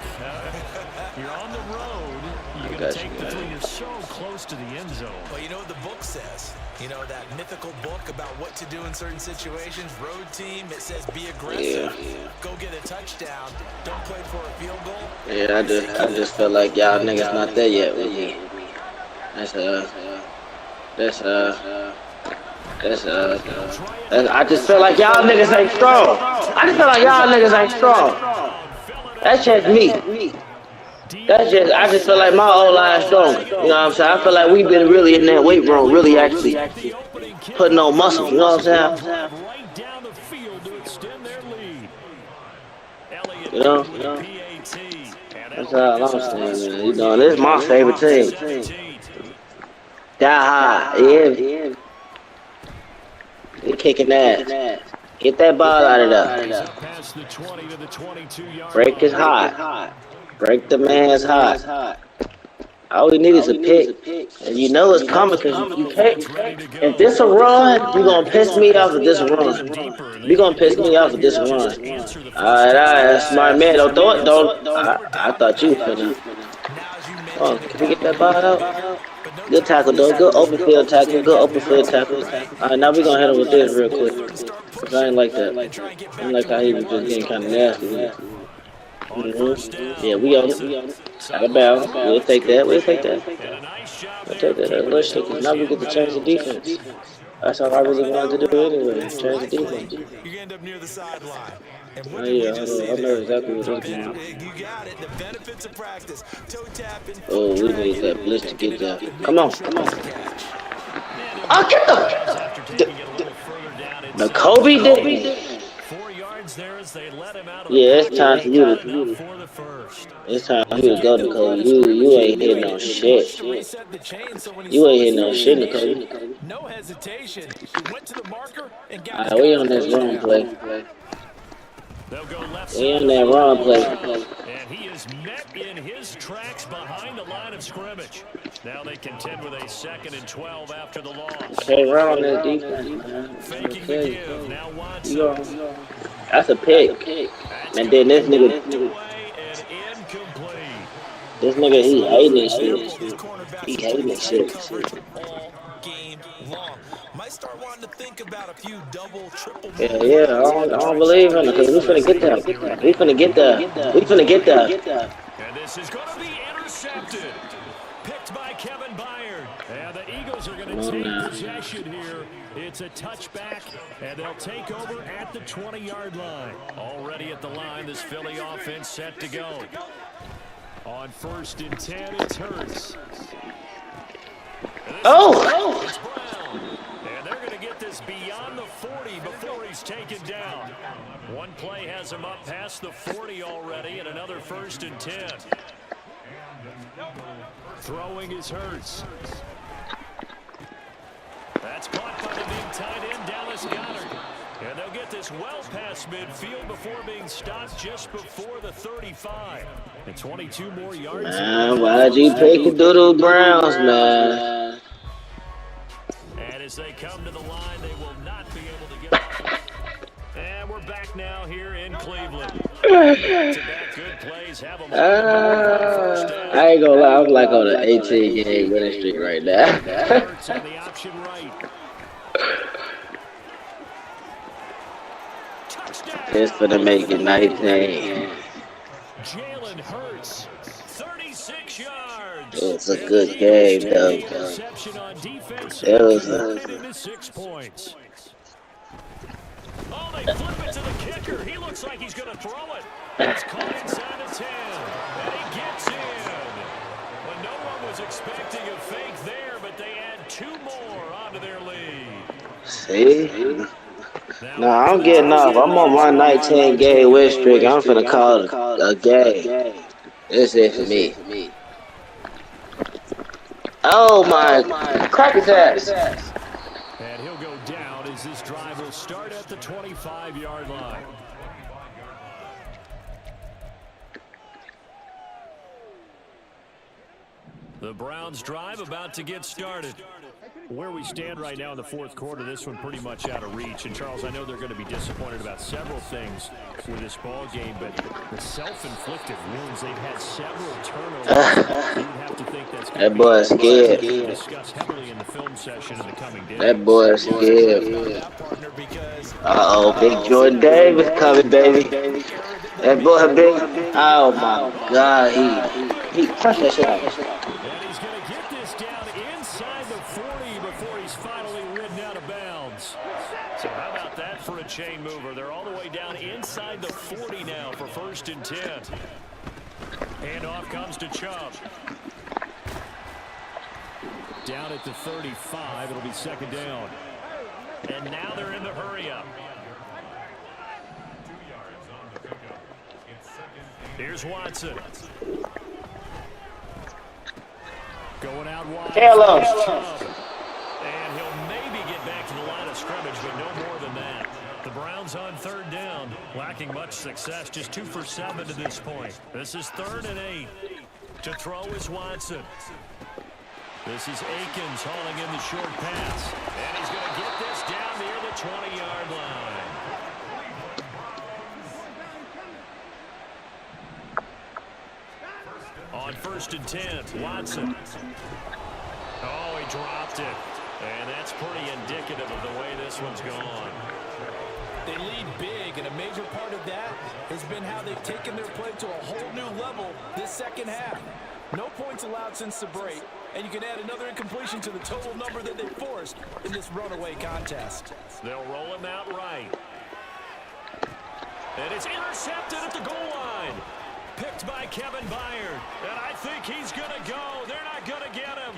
You're on the road. You're going to take the lead. You're so close to the end zone. Well, you know what the book says. You know, that mythical book about what to do in certain situations. Road team, it says be aggressive. Yeah. Go get a touchdown. Don't play for a field goal. Yeah, I just feel like y'all niggas not there yet with me. I just feel like y'all niggas ain't strong. I just feel like y'all niggas ain't strong. That's just me. I just feel like my O-line strong. You know what I'm saying? I feel like we've been really in that weight room, really actually putting on muscle. You know what I'm saying? You know? That's all I'm saying, man. You know, this is my favorite team. Die high, yeah. You're kicking ass. Get that ball out of there. Break his heart. Break the man's heart. All we need is a pick. And you know it's coming because you can't. If this a run, you're going to piss me off with this run. You're going to piss me off with this run. All right, smart man. Don't throw it. I thought you finna. Oh, can we get that ball out? Good tackle, though. Good open field tackle. Good open field tackle. All right, now we're going to hit him with this real quick. Because I ain't like that. I ain't like how he was just getting kind of nasty. Yeah, we on it. Out of bounds. We'll take that. We'll take that. Let's take it. Now we get to change the defense. That's all I really wanted to do anyway. Change the defense. You end up near the sideline. Oh, yeah, I know exactly what they're doing. You got it. The benefits of practice. Toe tapping. Oh, we need that blitz to get there. Come on. Oh, get the Kobe did. Yeah, it's time for you to. It's time for you to go, Nicole. You ain't hitting no shit. You ain't hitting no shit, Nicole. No hesitation. Went to the marker and got. Alright, we on this wrong play. We on that wrong play. And he is met in his tracks behind the line of scrimmage. Now they contend with a 2nd and 12 after the loss. Can't run on this defense, man. Faking the give. Now Watson. That's a pick. And then this nigga, he hating this shit. He hating this shit. Might start wanting to think about a few double, triple. Yeah, I don't believe in it because we finna get there. We finna get there. And this is going to be intercepted. Picked by Kevin Byard. And the Eagles are going to take possession here. It's a touchback, and they'll take over at the 20-yard line. Already at the line, this Philly offense set to go. On 1st and 10, it's Hurts. Oh! And they're going to get this beyond the 40 before he's taken down. One play has him up past the 40 already, and another 1st and 10. Throwing is Hurts. That's caught by the big tight end, Dallas Goedert. And they'll get this well past midfield before being stopped just before the 35. And 22 more yards. Man, why'd you pick the Doodle Browns, man? And as they come to the line, they will not be able to get. And we're back now here in Cleveland. Back-to-back good plays have them I ain't gonna lie, I'm like on an 18-game winning streak right now. Hurts on the option right. Just for to make it 19. Jalen Hurts, 36 yards. It was a good game, though. It was into 6 points. Oh, they flip it to the kicker. He looks like he's going to throw it. It's caught inside the 10, and he gets in. Well, no one was expecting a fake there, but they add 2 more onto their lead. See? No, I'm getting off. I'm on my 19-game win streak. I'm finna call it a game. This is it for me. Oh my, crack his ass. And he'll go down as this drive will start at the 25-yard line. The Browns drive about to get started. Where we stand right now in the fourth quarter, this one pretty much out of reach. And, Charles, I know they're going to be disappointed about several things with this ball game, but the self-inflicted wounds, they've had several turnovers. You have to think that's that boy is scared. Discussed heavily in the film session in the coming days. That boy is scared. Uh-oh, big Jordan Davis coming, baby. That boy big. Oh, my God. He crushed that shit out. So how about that for a chain mover? They're all the way down inside the 40 now for 1st and 10. Handoff comes to Chubb. Down at the 35, it'll be 2nd down. And now they're in the hurry-up. Here's Watson. Going out wide. Hello. And he'll maybe get back to the line of scrimmage, but no more than that. The Browns on 3rd down, lacking much success, just 2 for 7 to this point. This is 3rd and 8. To throw is Watson. This is Akins hauling in the short pass. And he's going to get this down near the 20-yard line. On 1st and 10, Watson. Oh, he dropped it. And that's pretty indicative of the way this one's gone. They lead big, and a major part of that has been how they've taken their play to a whole new level this second half. No points allowed since the break, and you can add another incompletion to the total number that they forced in this runaway contest. They'll roll him out right. And it's intercepted at the goal line. Picked by Kevin Byard. And I think he's going to go. They're not going to get him.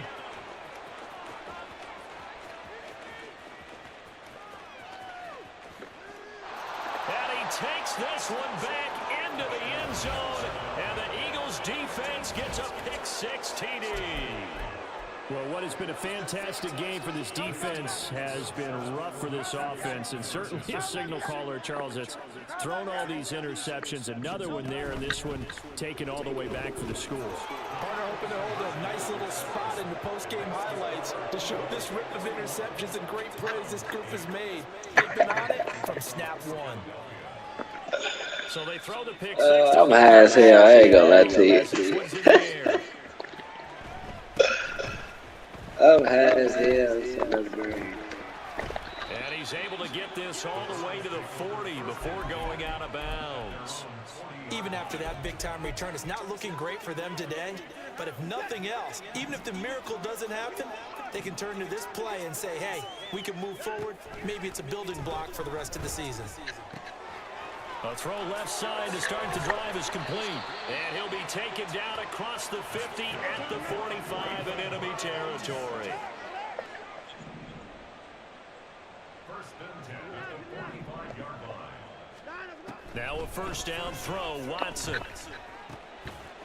And he takes this one back into the end zone. And the Eagles defense gets a pick-6 TD. Well, what has been a fantastic game for this defense has been rough for this offense, and certainly a signal caller, Charles, that's thrown all these interceptions. Another one there, and this one taken all the way back for the Schools. Partner hoping to hold a nice little spot in the post-game highlights to show this rip of interceptions and great plays this group has made. They've been on it from snap one. So they throw the pick-6. I'm high as hell. I ain't gonna lie to you. I'm high as hell. And he's able to get this all the way to the 40 before going out of bounds. Even after that big-time return, it's not looking great for them today. But if nothing else, even if the miracle doesn't happen, they can turn to this play and say, hey, we can move forward. Maybe it's a building block for the rest of the season. A throw left side to start the drive is complete. And he'll be taken down across the 50 at the 45 in enemy territory. Now a 1st down throw, Watson.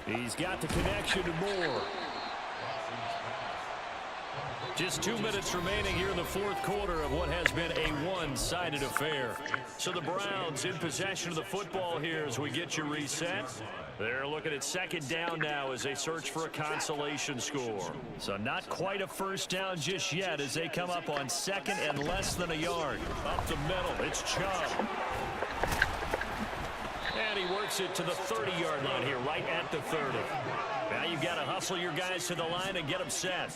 He's got the connection to Moore. Just 2 minutes remaining here in the fourth quarter of what has been a one-sided affair. So the Browns in possession of the football here as we get you reset. They're looking at 2nd down now as they search for a consolation score. So not quite a 1st down just yet as they come up on 2nd and less than a yard. Up the middle, it's Chubb. he works it to the 30-yard line here, right at the 30. Now you've got to hustle your guys to the line and get them set.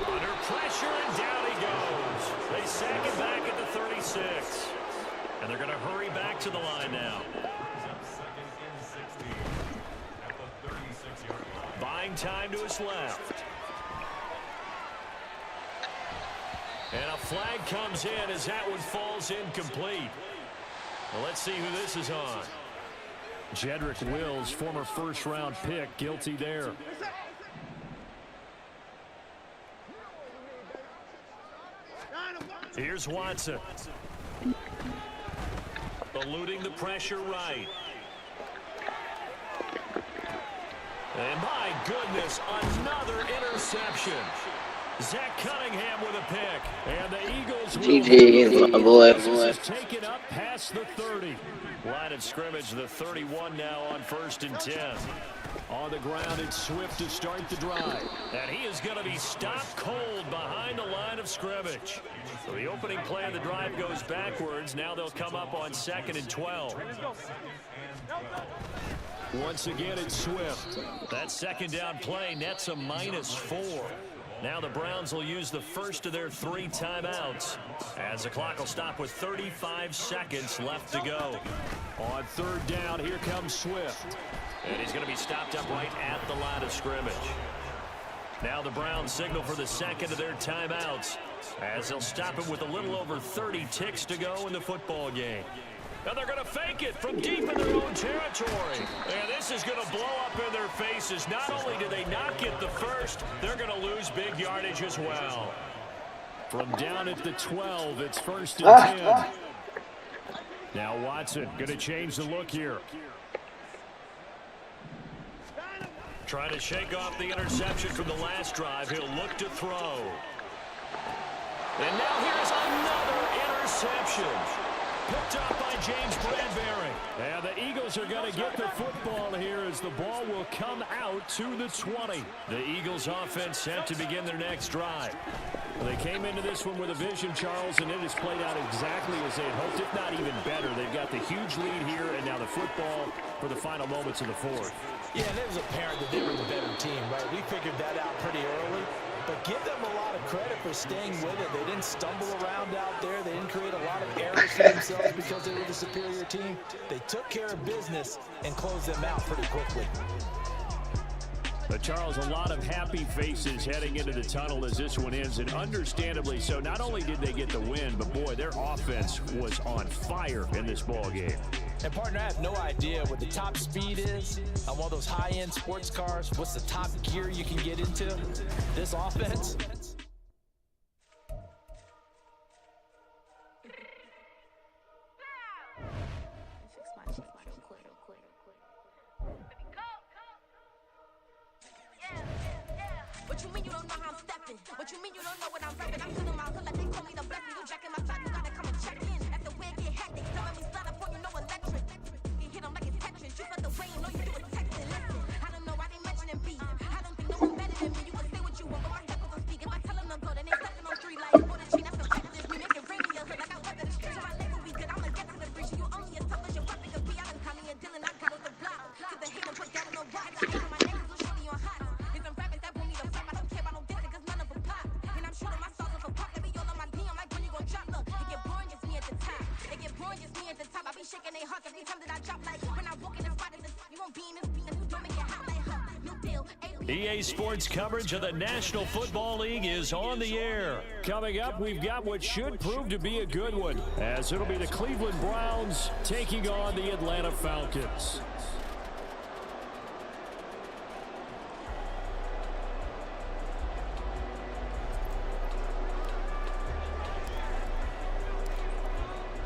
Under pressure, and down he goes. They sack him back at the 36. And they're going to hurry back to the line now. Buying time to his left. And a flag comes in as that one falls incomplete. Well, let's see who this is on. Jedrick Wills, former first-round pick, guilty there. Here's Watson. Eluding the pressure right. And my goodness, another interception. Zach Cunningham with a pick. And the Eagles GG, my boy. is taken up past the 30. Line of scrimmage, the 31 now on 1st and 10. On the ground, it's Swift to start the drive. And he is going to be stopped cold behind the line of scrimmage. So the opening play of the drive goes backwards. Now they'll come up on 2nd and 12. Once again, it's Swift. That second down play nets a -4. Now the Browns will use the first of their 3 timeouts as the clock will stop with 35 seconds left to go. On 3rd down, here comes Swift. And he's going to be stopped up right at the line of scrimmage. Now the Browns signal for the second of their timeouts as they'll stop him with a little over 30 ticks to go in the football game. Now they're going to fake it from deep in their own territory. And this is going to blow up in their faces. Not only do they not get the first, they're going to lose big yardage as well. From down at the 12, it's 1st and 10. Now Watson going to change the look here. Trying to shake off the interception from the last drive. He'll look to throw. And now here's another interception. Picked up by James Bradbury. And the Eagles are going to get the football here as the ball will come out to the 20. The Eagles offense set to begin their next drive. Well, they came into this one with a vision, Charles, and it has played out exactly as they had hoped, if not even better. They've got the huge lead here, and now the football for the final moments of the 4th. Yeah, and it was apparent that they were the better team, right? We figured that out pretty early. But give them a lot of credit for staying with it. They didn't stumble around out there. They didn't create a lot of errors for themselves because they were the superior team. They took care of business and closed them out pretty quickly. But Charles, a lot of happy faces heading into the tunnel as this one ends, and understandably so. Not only did they get the win, but boy, their offense was on fire in this ball game. And partner, I have no idea what the top speed is on one of those high-end sports cars. What's the top gear you can get into? This offense. What you mean you don't know how I'm stepping? What you mean you don't know what I'm rapping? I'm feeling my hood like they told me to bless me. You jacking my side, you gotta come and check in. After where it get hectic, telling me slide up on you, no electric. You hit them like it's Tetris. You felt the way, you know you do it texting. Listen, I don't know why they mentioning beef. I don't think no one's better than me. You can say what you want, but my heckles don't speak. If I tell them to go, then they stepping on 3 like for the chain. That's the fact of this. We make it rain in your hood like I weather the street. So my legs will be good. I'ma get to the breach. You only as tough as your weapon could be. I done Tommy and Dylan, I got off the block. To the hate and put down no rock. I ain't on my niggas, so shorty on hot. If them rappers that want me to flop, I don't care about no dissing, cause none of them pop. And I'm shooting my sauce off a pop. They be all on my DM like when you gon' drop. Look, it get boring, just me at the top. It get boring, just me at the top. I be shaking their hearts every time that I drop. Like when I walk in the spot, you won't be in this beat. You don't make it hot like her. New deal. EA Sports coverage of the National Football League is on the air. Coming up, we've got what should prove to be a good one, as it'll be the Cleveland Browns taking on the Atlanta Falcons.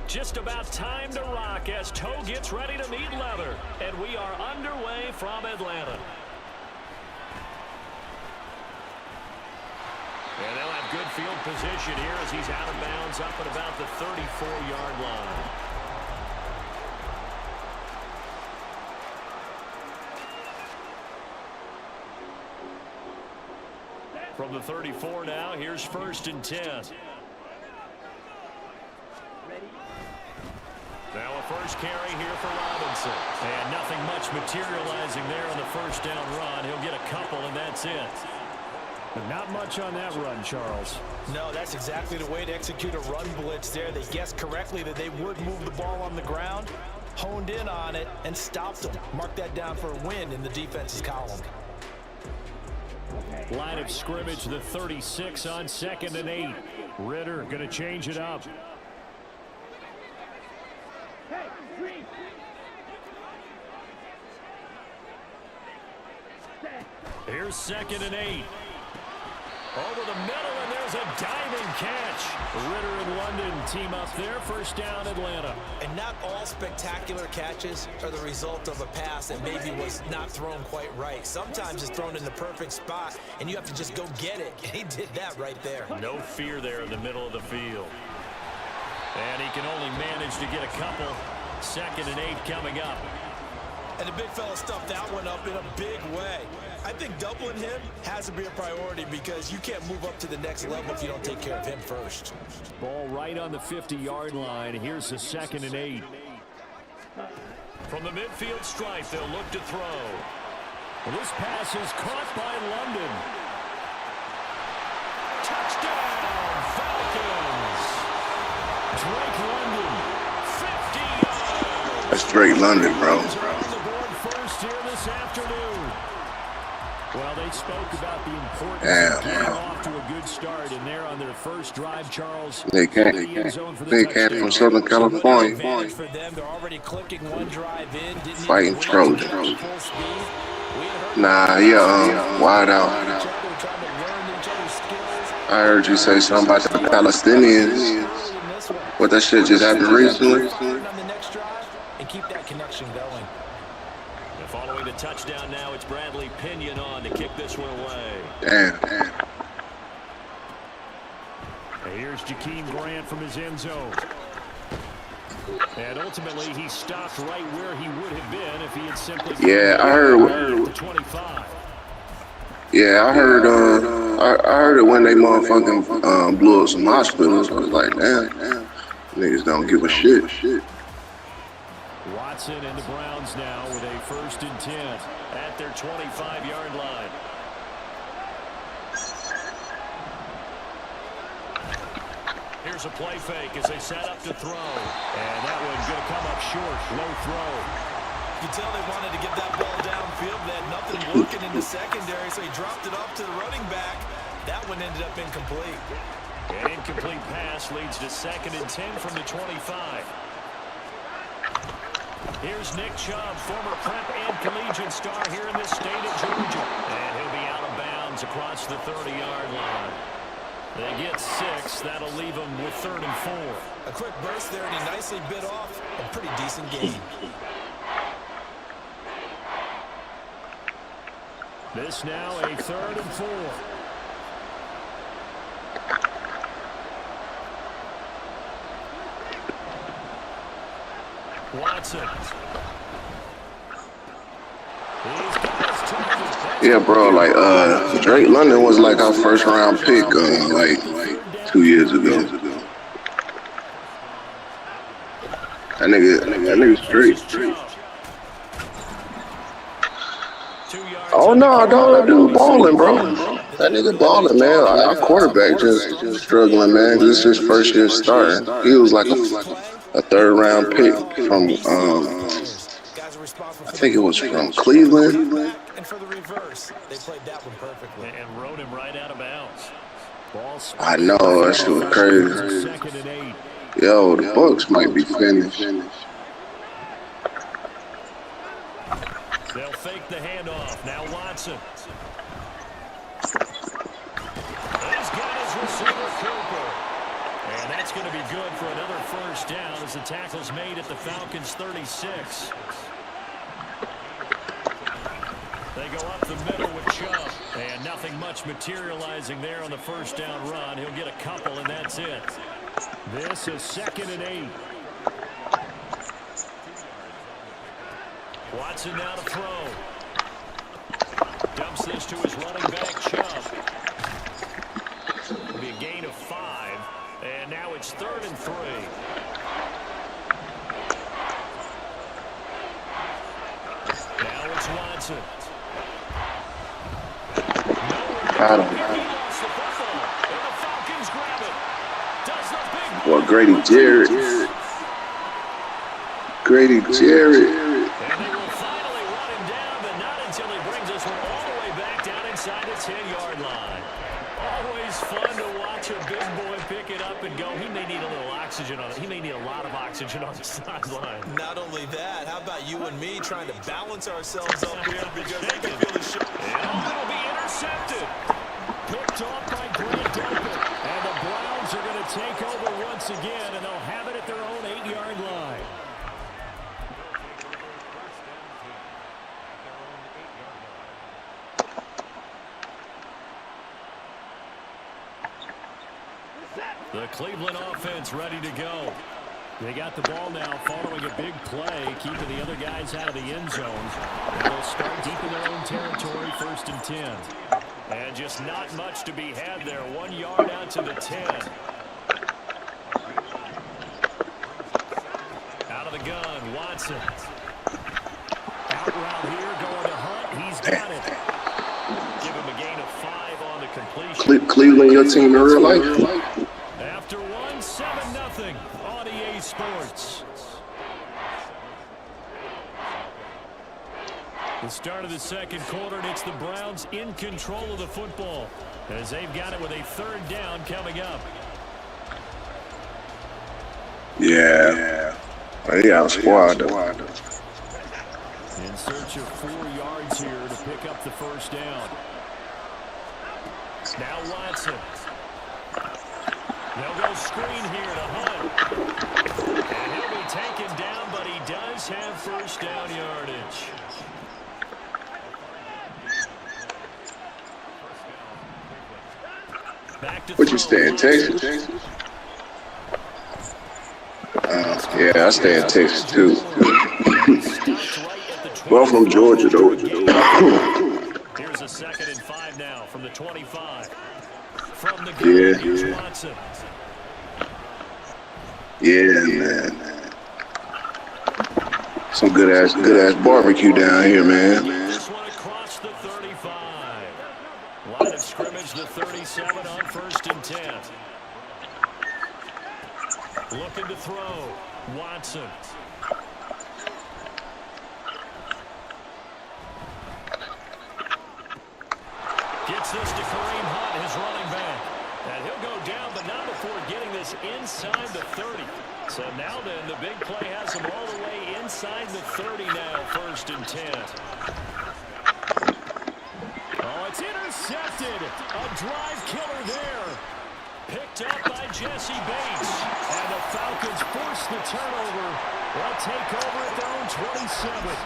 Just about time to rock as Toe gets ready to meet leather. And we are underway from Atlanta. And they'll have good field position here as he's out of bounds up at about the 34-yard line. From the 34 now, here's 1st and 10. first carry here for Robinson. And nothing much materializing there on the first down run. He'll get a couple, and that's it. But not much on that run, Charles. No, that's exactly the way to execute a run blitz there. They guessed correctly that they would move the ball on the ground, honed in on it, and stopped them. Mark that down for a win in the defense's column. Line of scrimmage, the 36 on 2nd and 8. Ritter going to change it up. Here's 2nd and 8. Over the middle, and there's a diving catch. Ritter and London team up there. First down, Atlanta. And not all spectacular catches are the result of a pass that maybe was not thrown quite right. Sometimes it's thrown in the perfect spot, and you have to just go get it. And he did that right there. No fear there in the middle of the field. And he can only manage to get a couple. 2nd and 8 coming up. And the big fella stuffed that one up in a big way. I think doubling him has to be a priority because you can't move up to the next level if you don't take care of him first. Ball right on the 50-yard line. Here's the 2nd and 8. From the midfield stripe, they'll look to throw. Well, this pass is caught by London. Touchdown, Falcons! Drake London, 50 yards. That's Drake London, bro. On the board first here this afternoon. Well, they spoke about the importance of getting off to a good start, and they're on their first drive, Charles. They came from Southern California. For them, they're already clicking one drive in. Fighting Trojans. Nah, yeah, wide out. I heard you say something about the Palestinians. What, that shit just happened recently? And keep that connection going. Following the touchdown now, it's Bradley Pinion on to kick this one away. Damn. Here's Jakeem Grant from his end zone. And ultimately, he stopped right where he would have been if he had simply... Yeah, I heard... 25. Yeah, I heard it when they motherfucking blew up some hospitals. I was like, damn. Niggas don't give a shit. Watson and the Browns now with a 1st and 10 at their 25-yard line. Here's a play fake as they set up to throw. And that one's going to come up short. Low throw. You can tell they wanted to get that ball downfield. They had nothing working in the secondary, so he dropped it off to the running back. That one ended up incomplete. An incomplete pass leads to 2nd and 10 from the 25. Here's Nick Chubb, former prep and collegiate star here in this state of Georgia. And he'll be out of bounds across the 30-yard line. They get 6. That'll leave them with 3rd and 4. A quick burst there, and he nicely bit off a pretty decent gain. This now a 3rd and 4. Watson. Yeah, bro, like, Drake London was like our first round pick, like 2 years ago. That nigga straight. Oh no, that dude balling, bro. That nigga balling, man. Our quarterback just struggling, man. This is his first year starting. He was like a 3rd round pick from I think it was from Cleveland. And for the reverse, they played that one perfectly. And rode him right out of bounds. I know, that shit was crazy. Yo, the Bucks might be finished. They'll fake the handoff. Now Watson. He's got his receiver, Cooper. And that's going to be good for another first down as the tackle's made at the Falcons' 36. They go up the middle with Chubb. And nothing much materializing there on the first down run. He'll get a couple, and that's it. This is 2nd and 8. Watson now to throw. Dumps this to his running back, Chubb. It'll be a gain of 5. And now it's 3rd and 3. Watson. Got him. He lost the football, and the Falcons grab it. Does the big Boy, Grady Jarrett. Grady Jarrett. And they will finally run him down, but not until he brings us all the way back down inside the 10-yard line. Always fun to watch a big boy pick it up and go. He may need a little oxygen on it. He may need a lot of oxygen on the sideline. Not only that, how about you and me trying to balance ourselves up here because they can feel the shot. And it'll be intercepted. Picked off by Grant Delpit. And the Browns are going to take over once again, and they'll have it at their own 8-yard line. The Cleveland offense ready to go. They got the ball now following a big play, keeping the other guys out of the end zone. And they'll start deep in their own territory, 1st and 10. And just not much to be had there. 1 yard out to the 10. Out of the gun, Watson. Out route here, going to Hunt. He's got it. Give him a gain of 5 on the completion. Cleveland, your team in real life. After 1, 7-0 on EA Sports. The start of the second quarter, and it's the Browns in control of the football as they've got it with a 3rd down coming up. Yeah. They out squad though. In search of 4 yards here to pick up the 1st down. Now Watson. They'll go screen here to Hunt. And he'll be taken down, but he does have 1st down yardage. Would you stay in Texas? Yeah, I stay in Texas too. Well, from Georgia though. Here's a 2nd and 5 now from the 25. From the gun, here's Watson. Yeah, man. Some good ass barbecue down here, man. This one across the 35. Line of scrimmage, the 37 on 1st and 10. Looking to throw. Watson. Gets this to Kareem Hunt, his running back. And he'll go down, but not before getting this inside the 30. So now then, the big play has him all the way inside the 30 now, 1st and 10. Oh, it's intercepted. A drive killer there. Picked up by Jesse Bates. And the Falcons force the turnover. They'll take over at their own 27.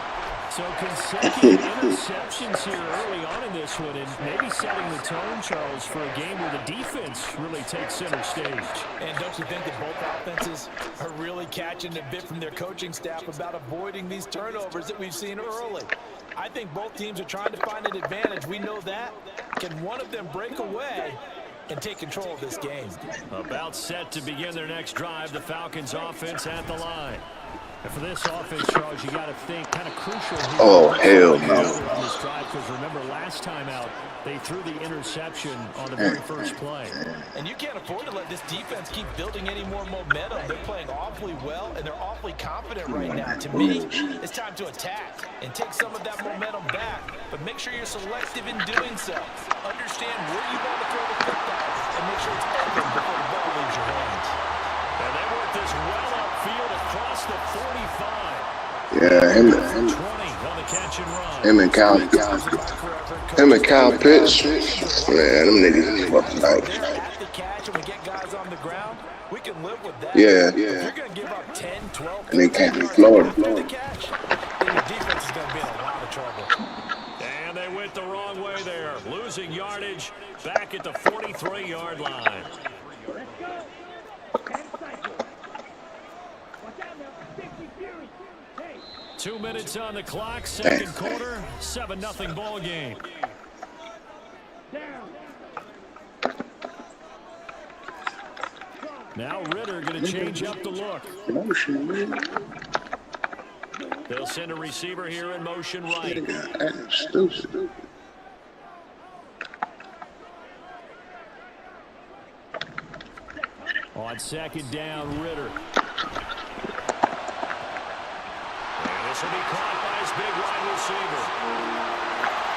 So consecutive interceptions here early on in this one, and maybe setting the tone, Charles, for a game where the defense really takes center stage. And don't you think that both offenses are really catching a bit from their coaching staff about avoiding these turnovers that we've seen early? I think both teams are trying to find an advantage. We know that. Can one of them break away and take control of this game? About set to begin their next drive, the Falcons offense at the line. And for this offense, Charles, you got to think kind of crucial here. Oh, hell no. This drive, because remember, last time out, they threw the interception on the very first play. And you can't afford to let this defense keep building any more momentum. They're playing awfully well, and they're awfully confident right now. To me, it's time to attack and take some of that momentum back. But make sure you're selective in doing so. Understand where you want to throw the football, and make sure it's open before the ball leaves your hands. And they work this well upfield across the 45. Yeah, him and Kyle Pitts. Man, them niggas is fucking out. At the catch and we get guys on the ground, we can live with that. Yeah. If you're going to give up 10, 12, And they can't be Florida. after the catch, then your defense is going to be in a lot of trouble. And they went the wrong way there. Losing yardage back at the 43-yard line. 2 minutes on the clock, second quarter, 7-0 ball game. Now Ritter going to change up the look. They'll send a receiver here in motion right. That's stupid. On second down, Ritter. And this will be caught by his big wide receiver.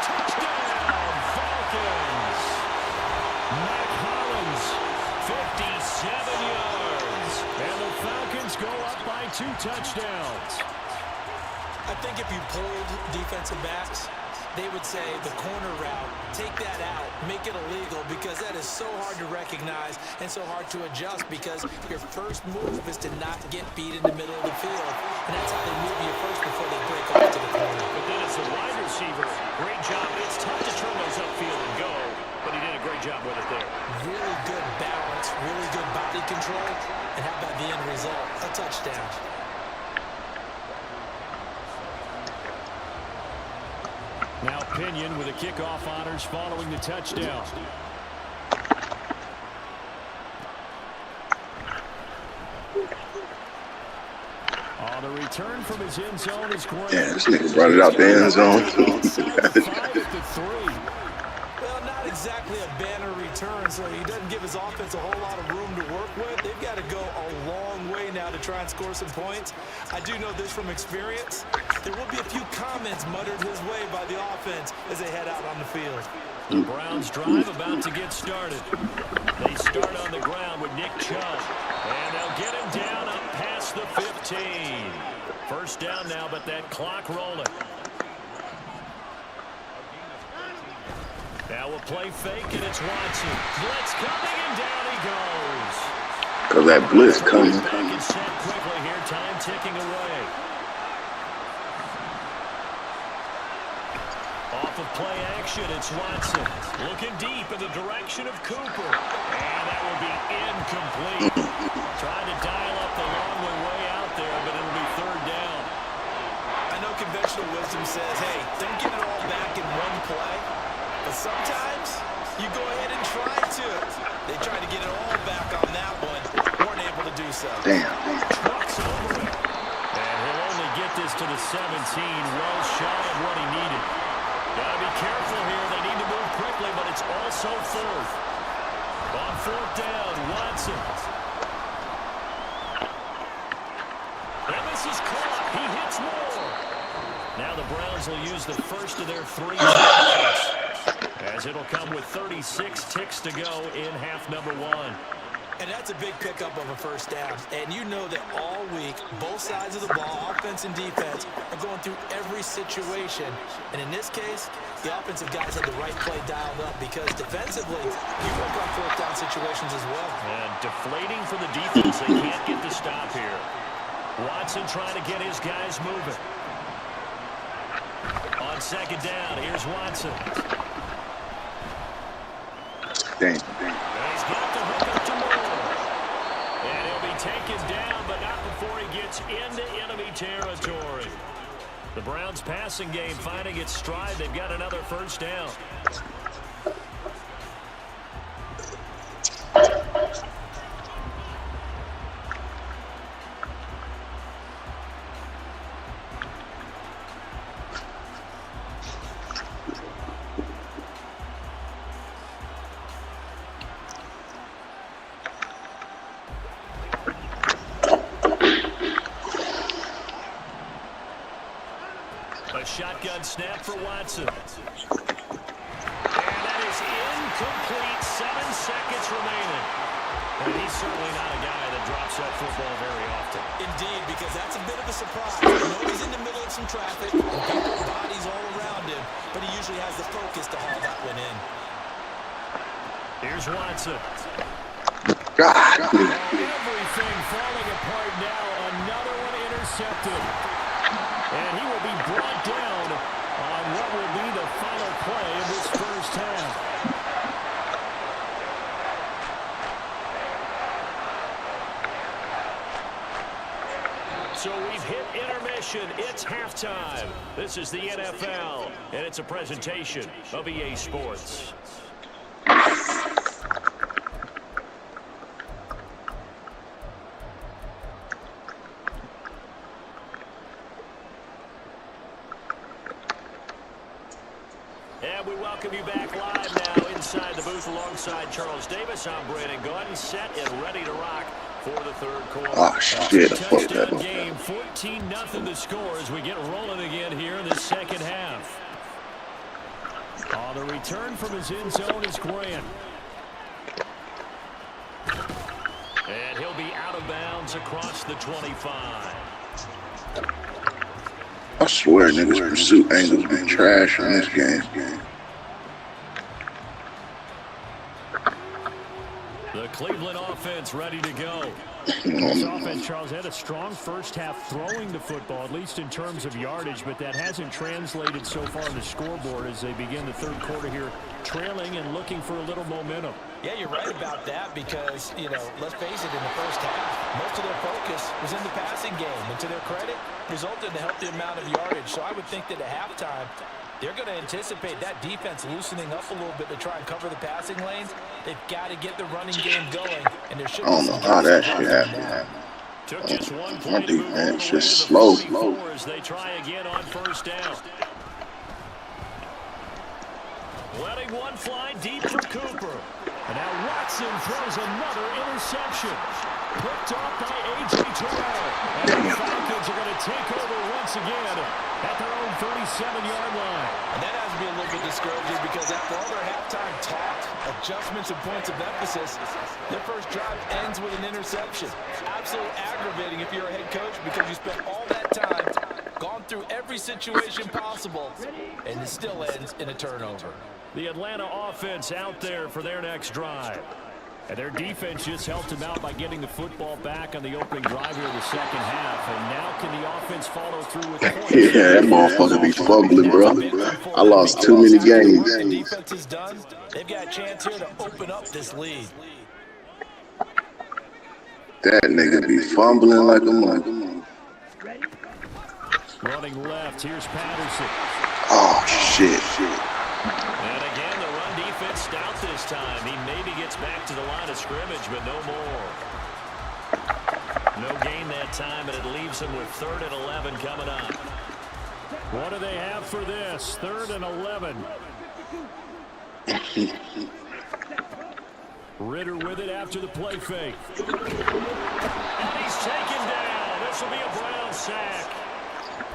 Touchdown, Falcons. Mac Hollins, 57 yards. And the Falcons go up by 2 touchdowns. I think if you pulled defensive backs, they would say the corner route, take that out, make it illegal, because that is so hard to recognize and so hard to adjust, because your first move is to not get beat in the middle of the field. And that's how they move you first before they break off to the corner. But then as a wide receiver, great job. It's tough to turn those upfield and go, but he did a great job with it there. Really good balance, really good body control, and how about the end result? A touchdown. Now Pinion with the kickoff honors following the touchdown. On the return from his end zone is Gordon. Yeah, this nigga brought it out the end zone. 5-3. Well, not exactly a banner return, so he doesn't give his offense a whole lot of room to work with. They've got to go a long way now to try and score some points. I do know this from experience. There will be a few comments muttered his way by the offense as they head out on the field. The Browns drive about to get started. They start on the ground with Nick Chubb. And they'll get him down up past the 15. First down now, but that clock rolling. Now we'll play fake, and it's Watson. Blitz coming, and down he goes. Because that blitz coming. Back and set quickly here, time ticking away. Off of play action, it's Watson. Looking deep in the direction of Cooper. And that will be incomplete. Trying to dial up the long way out there, but it'll be third down. I know conventional wisdom says, hey, don't get it all back in one play. But sometimes you go ahead and try to. They tried to get it all back on that one. Weren't able to do so. Damn. Trucks over it. And he'll only get this to the 17, well shy of what he needed. Gotta be careful here. They need to move quickly, but it's also fourth. On fourth down, Watson. And this is caught. He hits more. Now the Browns will use the first of their 3 timeouts, as it'll come with 36 ticks to go in half number 1. And that's a big pickup of a first down. And you know that all week, both sides of the ball, offense and defense, are going through every situation. And in this case, the offensive guys had the right play dialed up, because defensively, you work on fourth down situations as well. And deflating for the defense. They can't get the stop here. Watson trying to get his guys moving. On second down, here's Watson. Damn. And he's got the hook up to Moore. And he'll be taken down, but not before he gets into enemy territory. The Browns passing game finding its stride. They've got another first down. Shotgun snap for Watson. And that is incomplete. 7 seconds remaining. And he's certainly not a guy that drops that football very often. Indeed, because that's a bit of a surprise. I know he's in the middle of some traffic, and people's bodies all around him, but he usually has the focus to haul that one in. Here's Watson. God. Everything falling apart now. Another one intercepted. And he will be brought down on what will be the final play of this first half. So we've hit intermission. It's halftime. This is the NFL, and it's a presentation of EA Sports. And we welcome you back live now inside the booth alongside Charles Davis. I'm Brandon Gordon, set and ready to rock for the third quarter. Oh, shit. Touchdown game, 14-0 the score as we get rolling again here in the second half. On the return from his end zone is Grant. And he'll be out of bounds across the 25. I swear niggas' pursuit angles be trash in this game. The Cleveland offense ready to go. This offense, Charles, had a strong first half throwing the football, at least in terms of yardage, but that hasn't translated so far on the scoreboard as they begin the third quarter here, trailing and looking for a little momentum. Yeah, you're right about that because, you know, let's face it, in the first half, most of their focus was in the passing game. And to their credit, resulted in a healthy amount of yardage. So I would think that at halftime, they're going to anticipate that defense loosening up a little bit to try and cover the passing lanes. They've got to get the running game going, and there should be I don't know how that shit happened. Took just one My play to move all defense the way just to the slow. 44 as they try again on first down. Letting one fly deep for Cooper. And now Watson throws another interception. Picked off by A.J. Terrell. And the Falcons are going to take over once again at their own 37-yard line. And that has to be a little bit discouraging because after all their halftime talk, adjustments and points of emphasis, their first drive ends with an interception. Absolutely aggravating if you're a head coach because you spent all that time, gone through every situation possible, and it still ends in a turnover. The Atlanta offense out there for their next drive. And their defense just helped them out by getting the football back on the opening drive here in the second half. And now can the offense follow through with points? Yeah, that motherfucker be fumbling, bro. I lost too many games. The defense is done. They've got a chance here to open up this lead. That nigga be fumbling like a monkey. Running left, here's Patterson. Oh, shit. And again, the run defense stout this time. He maybe gets back to the line of scrimmage, but no more. No gain that time, and it leaves him with 3rd and 11 coming up. What do they have for this? 3rd and 11. Ritter with it after the play fake. And he's taken down. This will be a Brown sack.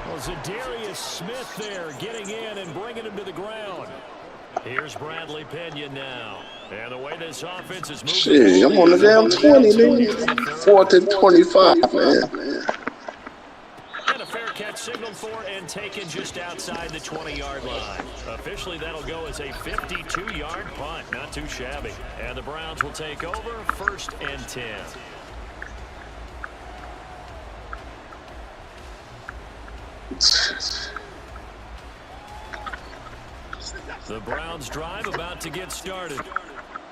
Well, Zadarius Smith there getting in and bringing him to the ground. Here's Bradley Pena now. And the way this offense is moving. Shit, I'm on the damn 20, nigga. 4th and 25, man. And a fair catch signaled for and taken just outside the 20-yard line. Officially, that'll go as a 52-yard punt. Not too shabby. And the Browns will take over 1st and 10. The Browns drive about to get started.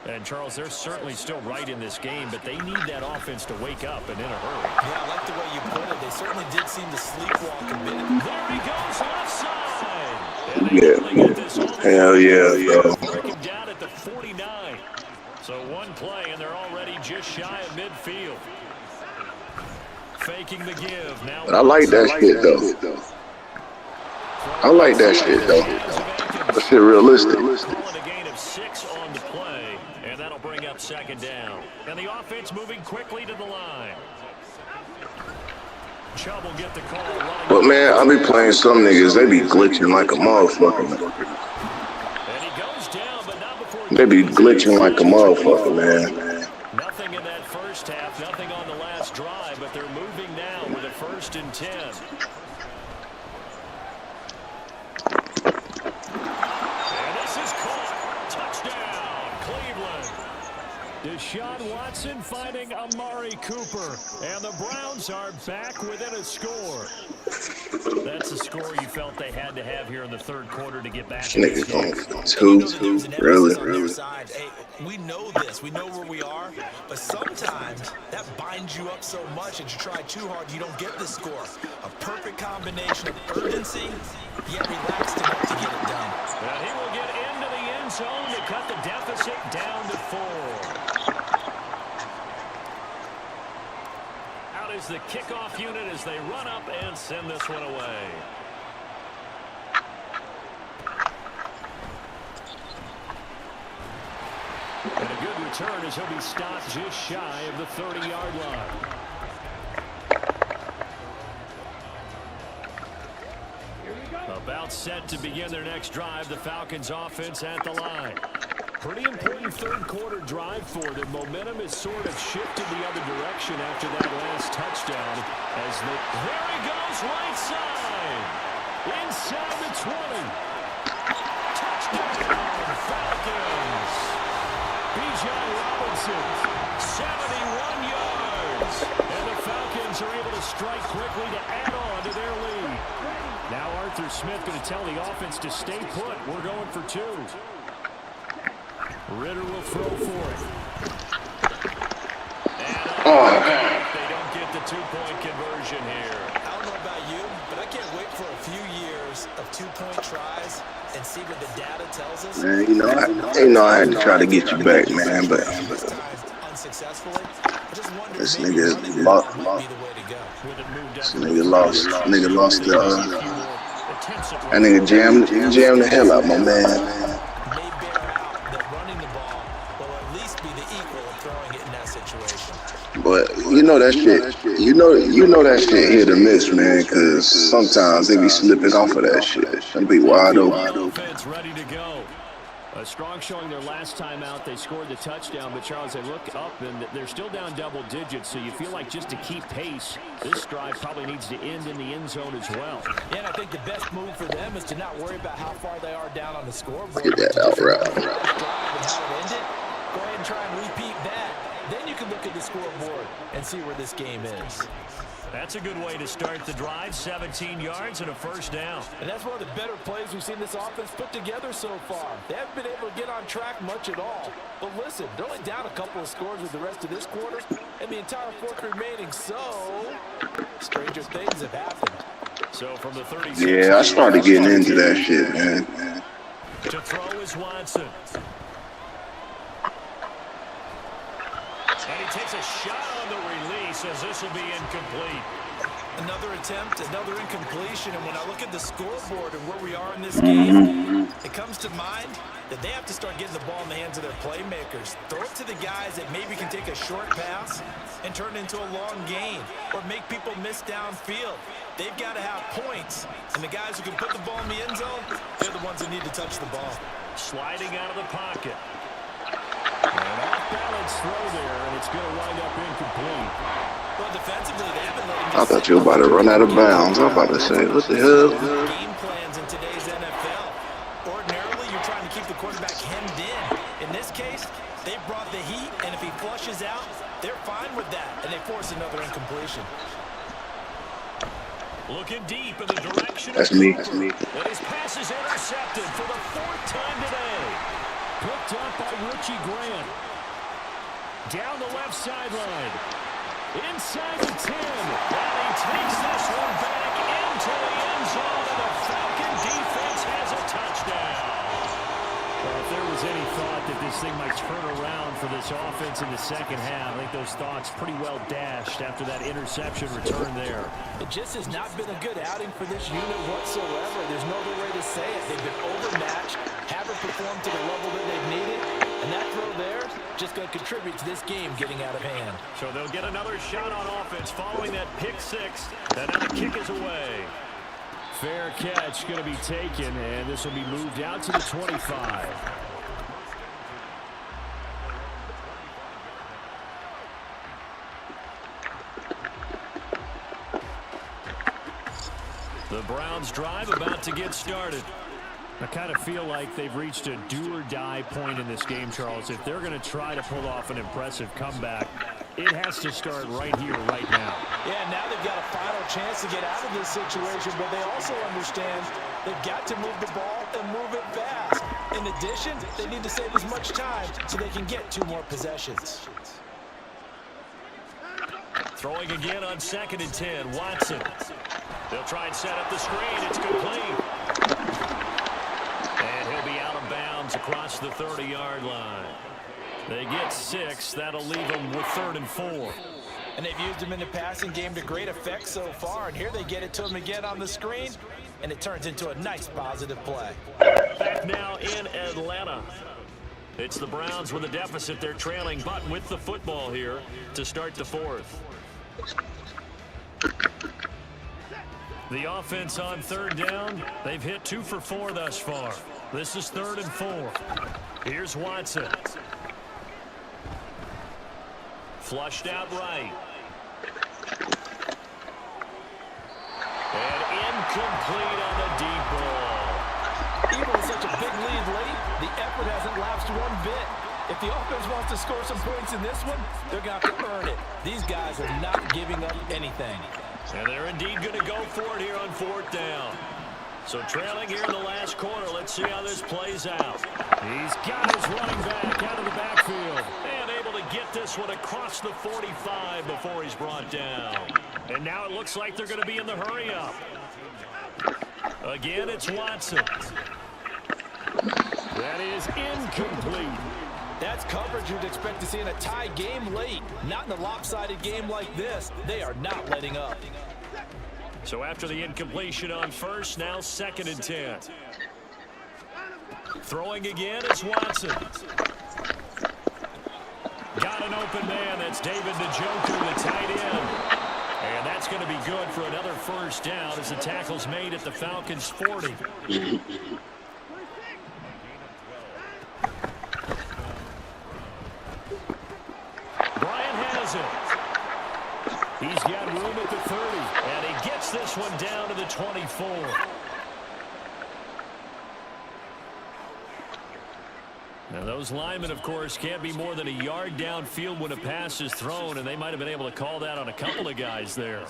And, Charles, they're certainly still right in this game, but they need that offense to wake up and in a hurry. Yeah, I like the way you put it. They certainly did seem to sleepwalk a bit. There he goes, left side. And Yeah. Hell yeah, bro. break him down at the 49. So one play, and they're already just shy of midfield. Faking the give. Now But I like that shit, though. I like that shit, though. That shit realistic. Calling a gain of 6 on the play, and that'll bring up 2nd down. And the offense moving quickly to the line. Chubb will get the call. But, man, I be playing some niggas. They be glitching like a motherfucker. And he goes down, but not before They be glitching like a motherfucker, man. nothing in that first half, nothing on the last drive, but they're moving now with a 1st and 10. And this is caught. Touchdown, Cleveland. Deshaun Watson finding Amari Cooper. And the Browns are back within a score. That's a score you felt they had to have here in the third quarter to get back. Niggas going 2, really? Hey, we know this. We know where we are. But sometimes that binds you up so much that you try too hard, you don't get the score. A perfect combination of urgency, yet relaxed enough to get it done. And he will get into the end zone to cut the deficit down to 4. Out is the kickoff unit as they run up and send this one away. return as he'll be stopped just shy of the 30-yard line. About set to begin their next drive, the Falcons offense at the line. Pretty important third quarter drive for them. Momentum has sort of shifted the other direction after that last touchdown. There he goes, right side. Inside the 20. Touchdown, Falcons. Bijan Robinson, 71 yards. And the Falcons are able to strike quickly to add on to their lead. Now Arthur Smith going to tell the offense to stay put. We're going for 2. Ritter will throw for it. And they don't get the 2-point conversion here. I don't know about you, but I can't wait for a few years of 2-point tries and see what the data tells us. Man, I had to try to get you back, man, but unsuccessfully. this nigga lost. Nigga lost the. That nigga jammed the hell out, my man. But you know that shit. You know that shit hit or miss, man. Because sometimes they be slipping off of that shit. They be wide open. Ready to go. A strong showing their last time out. They scored the touchdown, but Charles, they look up and they're still down double digits, so you feel like just to keep pace, this drive probably needs to end in the end zone as well. Yeah, and I think the best move for them is to not worry about how far they are down on the scoreboard. Get that out right. Go ahead and try and repeat that. Then you can look at the scoreboard and see where this game is. That's a good way to start the drive. 17 yards and a first down. And that's one of the better plays we've seen this offense put together so far. They haven't been able to get on track much at all. But listen, they're only down a couple of scores with the rest of this quarter and the entire fourth remaining. So, stranger things have happened. So from the 36. Yeah, I started getting into that shit, man. To throw is Watson. And he takes a shot on the release as this will be incomplete. Another attempt, another incompletion, and when I look at the scoreboard and where we are in this game, it comes to mind that they have to start getting the ball in the hands of their playmakers. Throw it to the guys that maybe can take a short pass and turn it into a long gain or make people miss downfield. They've got to have points, and the guys who can put the ball in the end zone, they're the ones that need to touch the ball. Sliding out of the pocket. An off-balance throw there, and it's going to wind up incomplete. Well, defensively, they haven't let him I thought you were about to run out of bounds. I was about to say, what the hell? Game plans in today's NFL. Ordinarily, you're trying to keep the quarterback hemmed in. In this case, they brought the heat, and if he flushes out, they're fine with that, and they force another incompletion. Looking deep in the direction That's of me. Cooper. And his pass is intercepted for the 4th time today. Picked up by Richie Grant. Down the left sideline. Inside the 10. And he takes this one back into the end zone. And the Falcon defense has a touchdown. Well, if there was any thought that this thing might turn around for this offense in the second half, I think those thoughts pretty well dashed after that interception return there. It just has not been a good outing for this unit whatsoever. There's no other way to say it. They've been overmatched, haven't performed to the level that they've needed, and that throw there just going to contribute to this game getting out of hand. So they'll get another shot on offense following that pick six, and now the kick is away. Fair catch going to be taken, and this will be moved out to the 25. The Browns drive about to get started. I kind of feel like they've reached a do-or-die point in this game, Charles. If they're going to try to pull off an impressive comeback, it has to start right here, right now. Yeah, now they've got a final chance to get out of this situation, but they also understand they've got to move the ball and move it fast. In addition, they need to save as much time so they can get 2 more possessions. Throwing again on 2nd and 10, Watson. They'll try and set up the screen. It's complete. And he'll be out of bounds across the 30-yard line. They get 6. That'll leave them with 3rd and 4. And they've used him in the passing game to great effect so far. And here they get it to him again on the screen. And it turns into a nice positive play. Back now in Atlanta. It's the Browns with a deficit. They're trailing, but with the football here to start the fourth. The offense on third down. They've hit 2 for 4 thus far. This is 3rd and 4. Here's Watson. Flushed out right. And incomplete on the deep ball. Even with such a big lead late, the effort hasn't lapsed one bit. If the offense wants to score some points in this one, they're going to have to earn it. These guys are not giving up anything. And they're indeed going to go for it here on 4th down. So trailing here in the last quarter. Let's see how this plays out. He's got his running back out of the backfield. And able to get this one across the 45 before he's brought down. And now it looks like they're going to be in the hurry-up. Again, it's Watson. That is incomplete. That's coverage you'd expect to see in a tie game late. Not in a lopsided game like this. They are not letting up. So after the incompletion on first, now 2nd and 10. Throwing again is Watson. Got an open man. That's David Njoku, the tight end. And that's going to be good for another first down as the tackle's made at the Falcons' 40. He's got room at the 30, and he gets this one down to the 24. Now, those linemen, of course, can't be more than a yard downfield when a pass is thrown, and they might have been able to call that on a couple of guys there.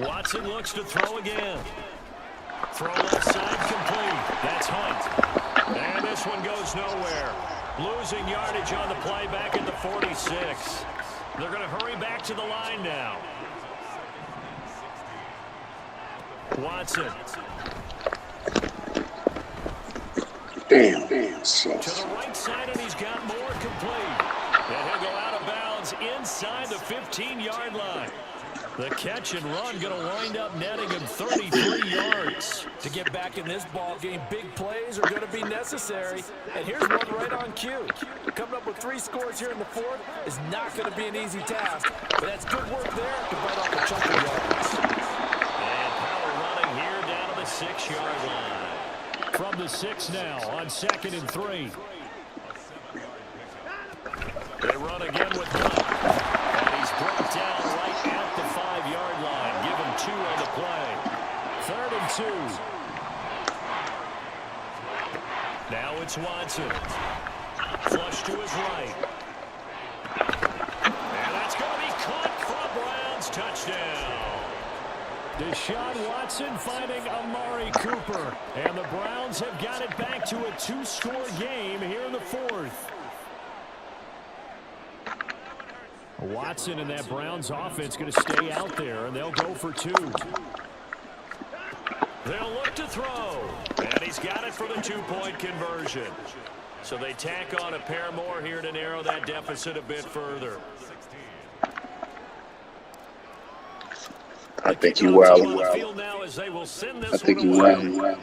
Watson looks to throw again. Throw left side complete. That's Hunt. And this one goes nowhere. Losing yardage on the play back at the 46. They're going to hurry back to the line now. Watson. Damn. To the right side, and he's got more complete. And he'll go out of bounds inside the 15-yard line. The catch and run going to wind up netting him 33 yards. To get back in this ball game, big plays are going to be necessary. And here's one right on cue. Coming up with 3 scores here in the 4th is not going to be an easy task. But that's good work there to bite off a chunk of yards. And power running here down to the 6-yard line. From the 6 now on 2nd and 3. They run again with Hunt. And he's brought down right at the 5-yard line. Give him 2 on the play. 3rd and 2. Now it's Watson. Flush to his right. And that's going to be caught for a Browns touchdown. Deshaun Watson finding Amari Cooper. And the Browns have got it back to a 2-score game here in the 4th. Watson and that Browns offense going to stay out there, and they'll go for 2. They'll look to throw. And he's got it for the 2-point conversion. So they tack on a pair more here to narrow that deficit a bit further. I think you well. I think you well.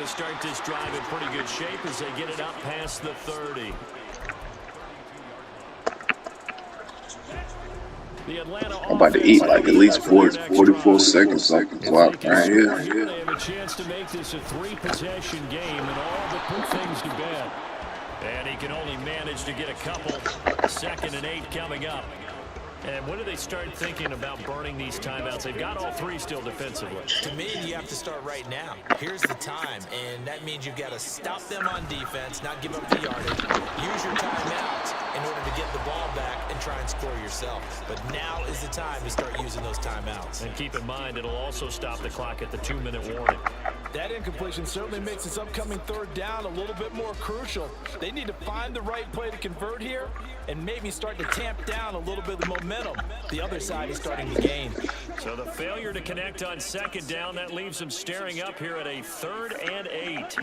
Start this drive in pretty good shape as they get it up past the 30. The Atlanta I'm about to eat like at least 44 seconds like a clock right here. They have a chance to make this a 3-possession game and all but put things to bed. And he can only manage to get a couple. 2nd and 8 coming up. And when do they start thinking about burning these timeouts? They've got all 3 still defensively. To me, you have to start right now. Here's the time, and that means you've got to stop them on defense, not give up the yardage. Use your timeouts in order to get the ball back and try and score yourself. But now is the time to start using those timeouts. And keep in mind, it'll also stop the clock at the 2-minute warning. That incompletion certainly makes this upcoming 3rd down a little bit more crucial. They need to find the right play to convert here and maybe start to tamp down a little bit of the momentum the other side is starting to gain. So the failure to connect on 2nd down, that leaves them staring up here at a 3rd and 8.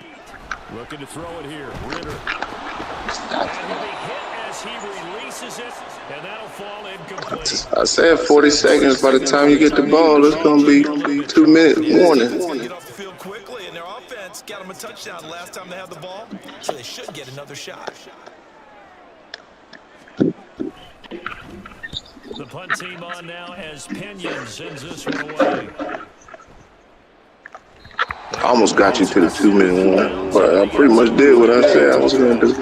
Looking to throw it here. Ritter. And he'll be hit as he releases it, and that'll fall incomplete. I said 40 seconds. By the time you get the ball, it's going to be 2 minute warning. It's going to get off the field quickly, and their offense got them a touchdown the last time they had the ball, so they should get another shot. The punt team on now as Pinion sends this one away. I almost got you to the 2 minute warning, but I pretty much did what I said I was going to do.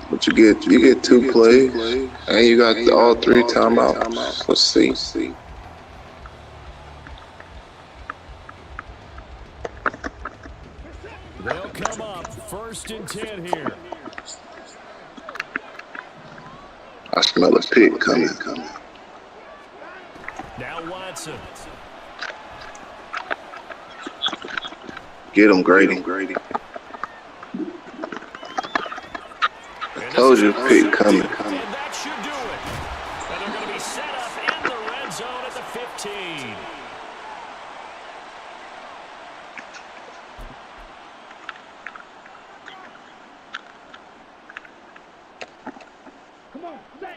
But you get 2 plays, and you got all 3 timeouts. Let's see. They'll come up 1st and 10 here. I smell a pick coming. Now Watson. Get him, Grady. I told you, pick coming. And that should do it. And they're going to be set up in the red zone at the 15.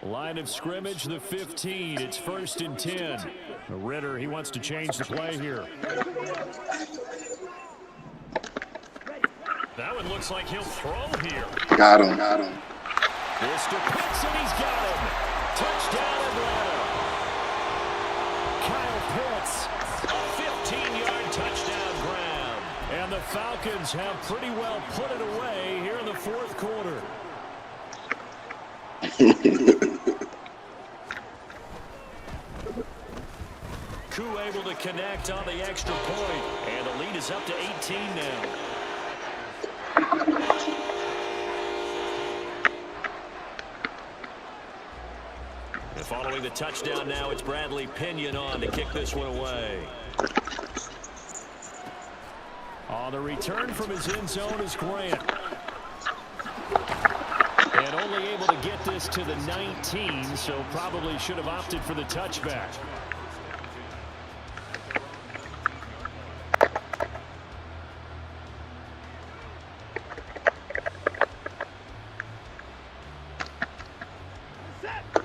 Line of scrimmage, the 15. It's 1st and 10. Ritter, he wants to change the play here. That one looks like he'll throw here. Got him. Mr. Pitts, and he's got him. Touchdown Atlanta. Kyle Pitts, a 15-yard touchdown grab. And the Falcons have pretty well put it away here in the 4th quarter. Koo able to connect on the extra point, and the lead is up to 18 now. And following the touchdown now, it's Bradley Pinion on to kick this one away. On the return from his end zone is Grant. And only able to get this to the 19, so probably should have opted for the touchback.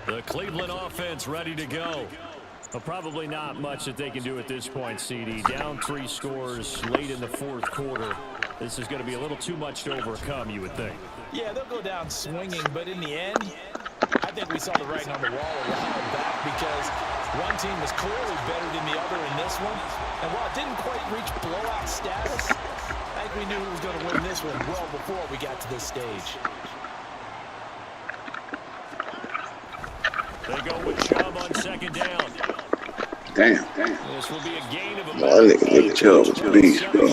The Cleveland offense ready to go. Well, probably not much that they can do at this point, CD. Down 3 scores late in the 4th quarter. This is going to be a little too much to overcome, you would think. Yeah, they'll go down swinging, but in the end, I think we saw the writing on the wall a while back because one team was clearly better than the other in this one. And while it didn't quite reach blowout status, I think we knew who was going to win this one well before we got to this stage. They go with Chubb on 2nd down. Damn. This will be a gain of My nigga Chubb was a beast, bro.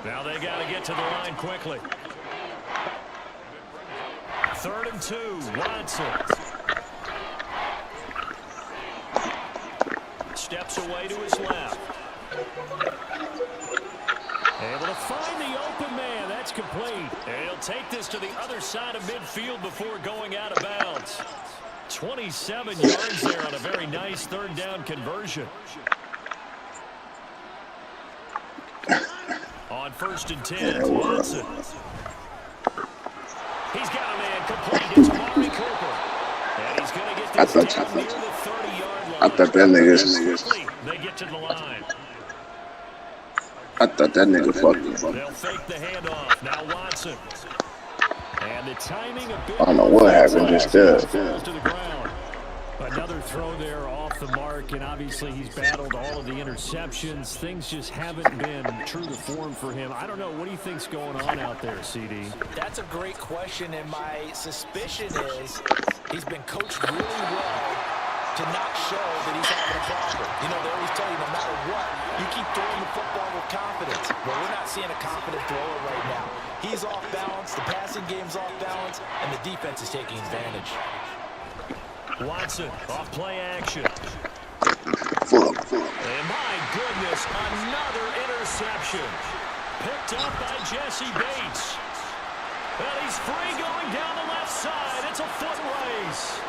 Now they got to get to the line quickly. 3rd and 2, Watson. Steps away to his left. Able to find the open man. That's complete. And he'll take this to the other side of midfield before going out of bounds. 27 yards there on a very nice 3rd down conversion. On 1st and 10, Watson. He's got a man complete. It's Amari Cooper. And he's going to get this down near the 30-yard line. I thought that nigga. They get to the line. I thought that nigga fucked him. They'll fake the handoff. Now Watson. And the timing a bit. I don't know what happened just there. Falls to the ground. Another throw there off the mark, and obviously he's battled all of the interceptions. Things just haven't been true to form for him. I don't know. What do you think's going on out there, CD? That's a great question, and my suspicion is he's been coached really well to not show that he's having a problem. You know, they always tell you no matter what, you keep throwing the football with confidence. Well, we're not seeing a confident thrower right now. He's off balance, the passing game's off balance, and the defense is taking advantage. Watson, off play action. Fuck. And my goodness, another interception. Picked up by Jesse Bates. And he's free going down the left side. It's a foot race.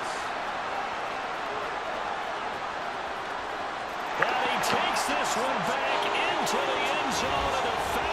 And he takes this one back into the end zone, and the Falcons